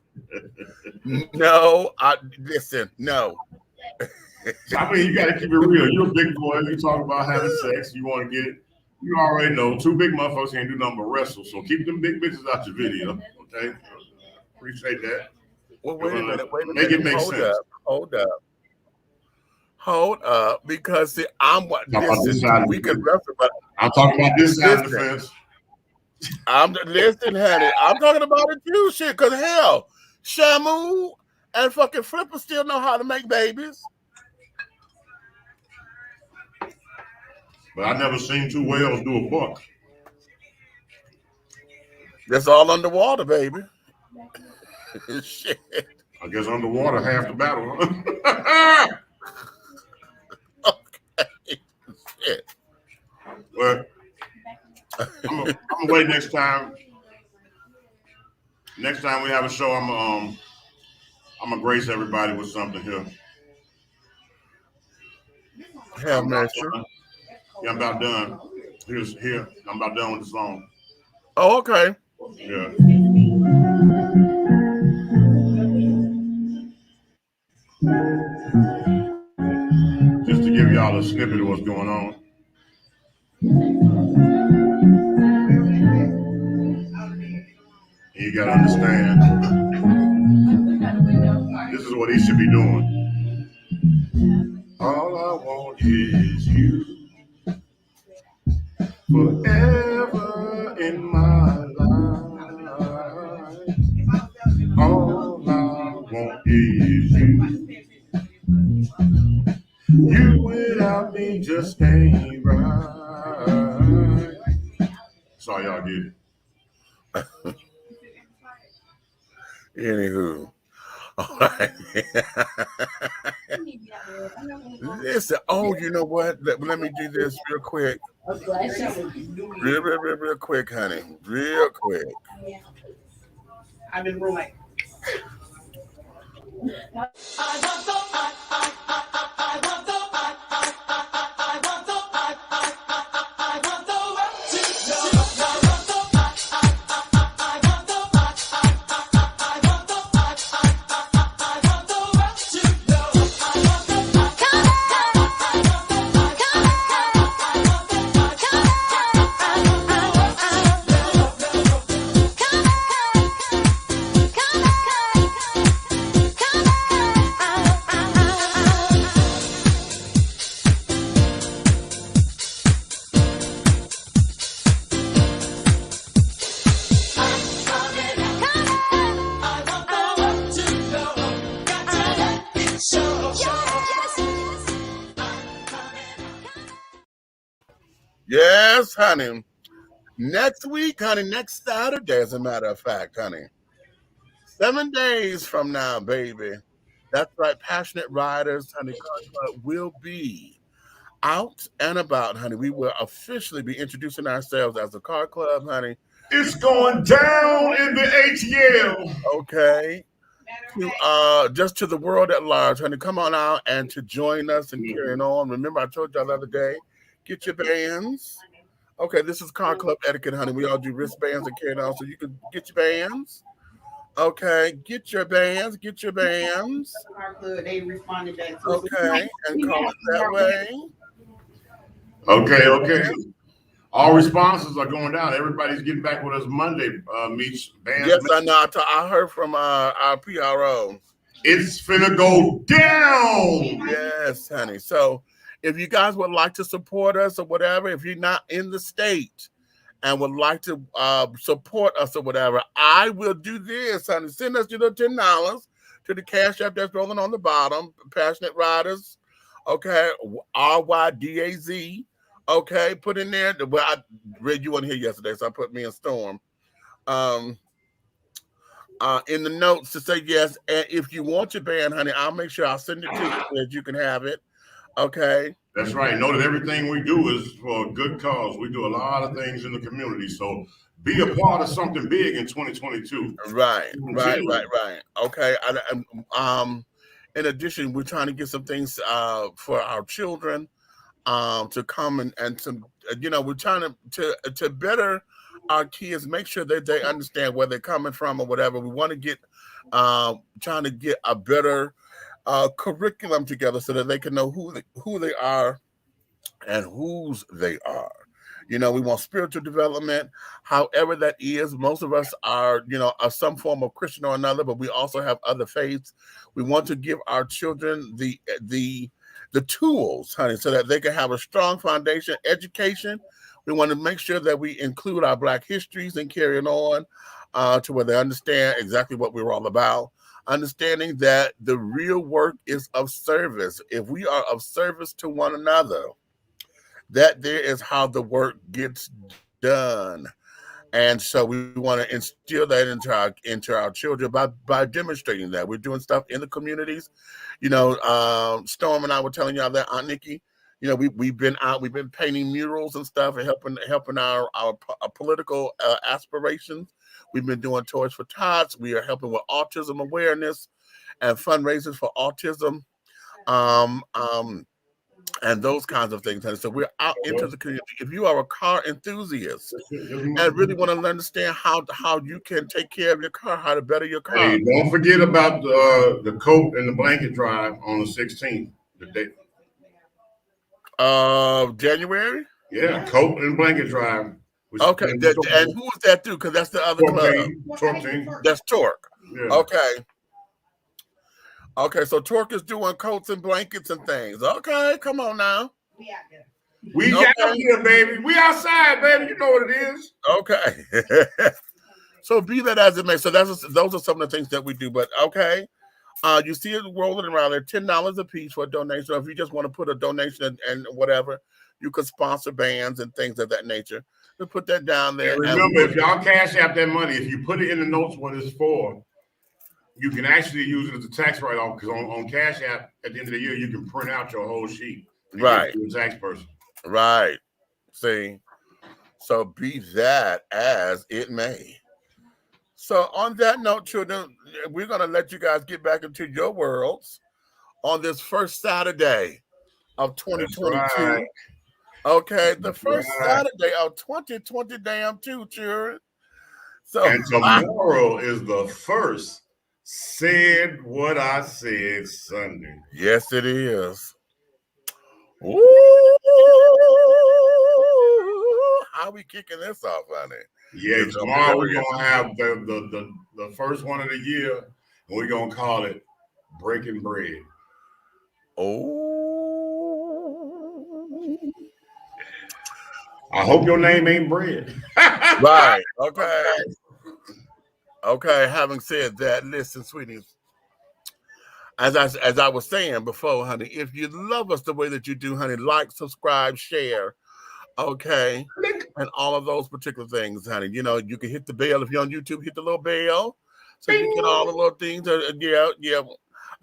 No, listen, no. I mean, you got to keep it real. You're a big boy. You talk about having sex. You want to get it. You already know 2 big motherfuckers can't do nothing but wrestle. So keep them big bitches out your video. Okay? Appreciate that. Well, wait a minute. Make it make sense. Hold up. Because see, I'm talking about this side of the fence. Listen, honey. I'm talking about it too, shit. Because hell, Shamu and fucking Flipper still know how to make babies. But I never seen 2 whales do a buck. That's all underwater, baby. Shit. I guess underwater half the battle, huh? Okay. Shit. Well, I'm gonna wait next time. Next time we have a show, I'm gonna grace everybody with something here. Hell, man, sure. Yeah, I'm about done. Here. I'm about done with the song. Oh, okay. Yeah. Just to give y'all a snippet of what's going on. You gotta understand. This is what he should be doing. All I want is you. Forever in my life. All I want is you. You without me just ain't right. Sorry, y'all get it. Anywho. All right. Listen, you know what? Let me do this real quick. Real quick, honey. Real quick. I've been rolling. Yes, honey. Next week, honey, next Saturday, as a matter of fact, honey. 7 days from now, baby. That's right, Passionate Riders, honey, Car Club will be out and about, honey. We will officially be introducing ourselves as a car club, honey. It's going down in the ATL. Okay. To just to the world at large, honey. Come on out and to join us and carrying on. Remember, I told y'all the other day, get your bands. Okay, this is car club etiquette, honey. We all do wristbands and carrying on, so you can get your bands. Okay, get your bands, get your bands. Car club, they responded back to Okay, and call it that way. Okay. All responses are going down. Everybody's getting back with us Monday. Meets bands. Yes, I know. I heard from our PRO. It's finna go down. Yes, honey. So if you guys would like to support us or whatever, if you're not in the state and would like to support us or whatever, I will do this, honey. Send us your little $10 to the cash app that's rolling on the bottom. Passionate Riders. Okay. RYDAZ. Okay. Put in there. Well, I read you one here yesterday, so I put me and Storm. In the notes to say yes. And if you want your band, honey, I'll make sure I'll send it to you so that you can have it. Okay. That's right. Know that everything we do is for a good cause. We do a lot of things in the community. So be a part of something big in 2022. Right. Okay. In addition, we're trying to get some things for our children to come and to, we're trying to better our kids, make sure that they understand where they're coming from or whatever. We want to get trying to get a better curriculum together so that they can know who they are and whose they are. We want spiritual development, however that is. Most of us are, of some form of Christian or another, but we also have other faiths. We want to give our children the tools, honey, so that they can have a strong foundation, education. We want to make sure that we include our Black histories and carrying on to where they understand exactly what we're all about. Understanding that the real work is of service. If we are of service to one another, that there is how the work gets done. And so we want to instill that into our children by demonstrating that. We're doing stuff in the communities. Storm and I were telling y'all that, Aunt Nikki, we've been out, we've been painting murals and stuff and helping our political aspirations. We've been doing Toys for Tots. We are helping with autism awareness and fundraisers for autism, and those kinds of things. And so we're out into the community. If you are a car enthusiast and really want to understand how you can take care of your car, how to better your car. Hey, don't forget about the coat and the blanket drive on the 16th, the date. January? Yeah, coat and blanket drive. Okay, and who is that through? Because that's the other club. That's Torque. Yeah. Okay, so Torque is doing coats and blankets and things. Okay, come on now. We out here, baby. We outside, baby. You know what it is. Okay. So be that as it may. So those are some of the things that we do. But okay. You see it rolling around there, $10 a piece for a donation. So if you just want to put a donation and whatever, you could sponsor bands and things of that nature. Just put that down there. And remember, if y'all cash out that money, if you put it in the notes what it's for, you can actually use it as a tax write-off, because on Cash App at the end of the year, you can print out your whole sheet. Right. To a tax person. Right. See? So be that as it may. So on that note, children, we're going to let you guys get back into your worlds on this first Saturday of 2022. Right. Okay, the first Saturday of 2022, children. So, and tomorrow is the first Said What I Said Sunday. Yes, it is. Ooh, how we kicking this off, honey? Yeah, tomorrow we're gonna have the first one of the year, and we're gonna call it Breaking Bread. Oh, I hope your name ain't Bread. Right. Okay. Having said that, listen, sweeties. As I was saying before, honey, if you love us the way that you do, honey, like, subscribe, share. Okay. And all of those particular things, honey. You know, you can hit the bell. If you're on YouTube, hit the little bell. So you get all the little things. Yeah.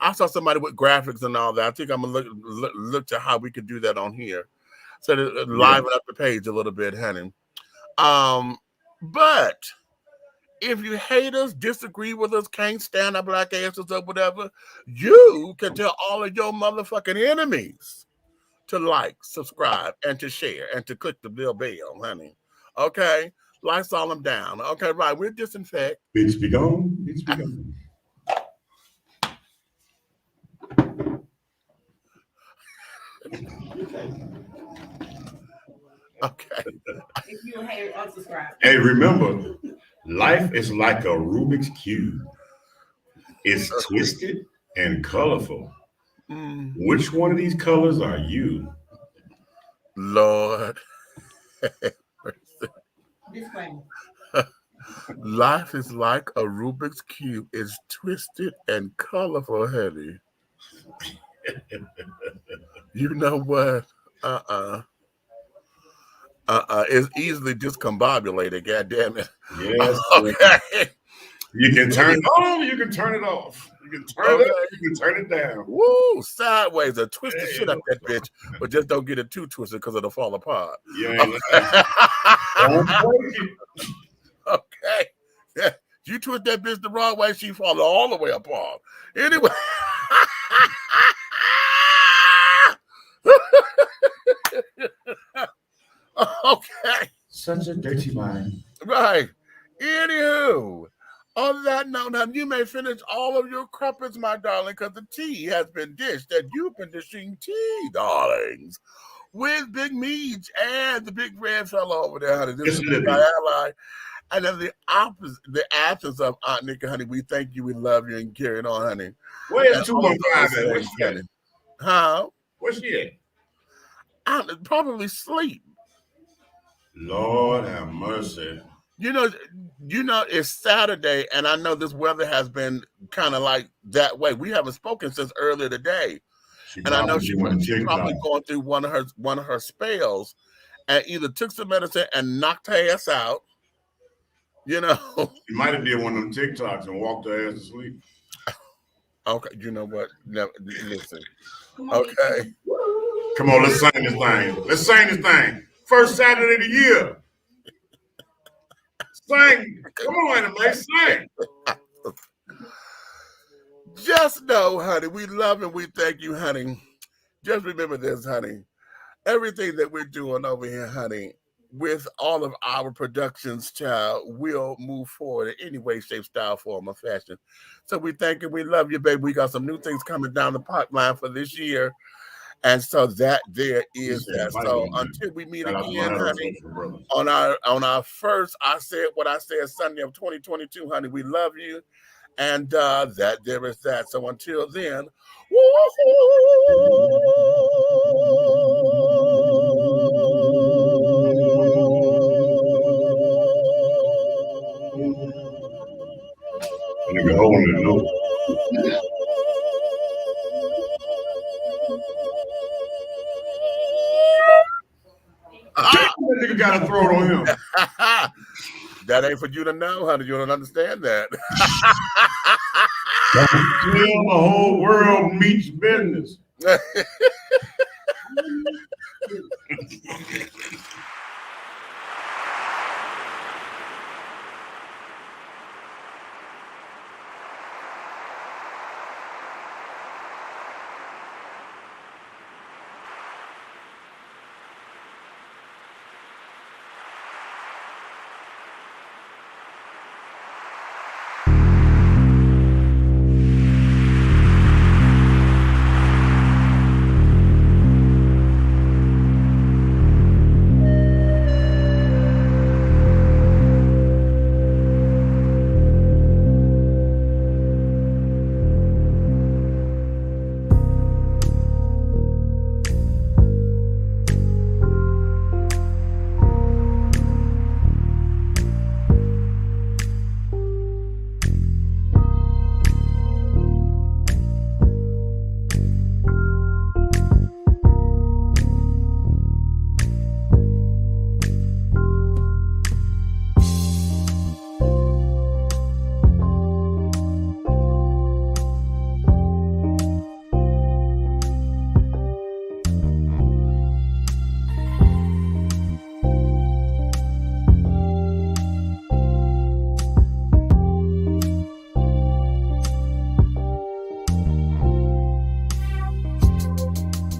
I saw somebody with graphics and all that. I think I'm going to look to how we could do that on here. So to liven up the page a little bit, honey. But if you hate us, disagree with us, can't stand our black asses or whatever, you can tell all of your motherfucking enemies to like, subscribe, and to share, and to click the bell, honey. Okay? Lights all them down. Okay, right. We're disinfect. Bitch be gone. Bitch be gone. Okay. If you hate, unsubscribe. Hey, remember, life is like a Rubik's Cube. It's twisted and colorful. Which one of these colors are you? Lord. Disclaimer. Life is like a Rubik's Cube. It's twisted and colorful, honey. You know what? It's easily discombobulated, goddamn it. Yes. Okay. You can turn it on, you can turn it off. You can turn it up, you can turn it down. Woo, sideways, or twist the shit up that bitch, but just don't get it too twisted because it'll fall apart. Yeah. Okay. Yeah. You twist that bitch the wrong way, she fall all the way apart. Anyway. Okay. Such a dirty mind. Right. Anywho, on that note, now you may finish all of your crumpets, my darling, because the tea has been dished, and you've been dishing tea, darlings, with Big Meech and the big red fellow over there, honey. This is my ally. And then the absence of Aunt Nika, honey, we thank you, we love you, and carry it on, honey. Where's 215 at? Where's she at? Huh? Where's she at? Probably sleep. Lord have mercy. You know, it's Saturday, and I know this weather has been kind of like that way. We haven't spoken since earlier today, and I know she's probably going through one of her spells, and either took some medicine and knocked her ass out. You know, she might have did one of them TikToks and walked her ass to sleep. Okay, you know what? No, listen. Okay, come on, let's sing this thing. Let's sing this thing. First Saturday of the year. Sing. Come on, man. Sing. Just know, honey, we love and we thank you, honey. Just remember this, honey. Everything that we're doing over here, honey, with all of our productions, child, will move forward in any way, shape, style, form, or fashion. So we thank you. We love you, baby. We got some new things coming down the pipeline for this year. And so that there is that. So until we meet again, honey, on our first, I said what I said Sunday of 2022, honey, we love you. And that there is that. So until then, nigga holding it low. That nigga got a throat on him. That ain't for you to know, honey. You don't understand that. The whole world meets business.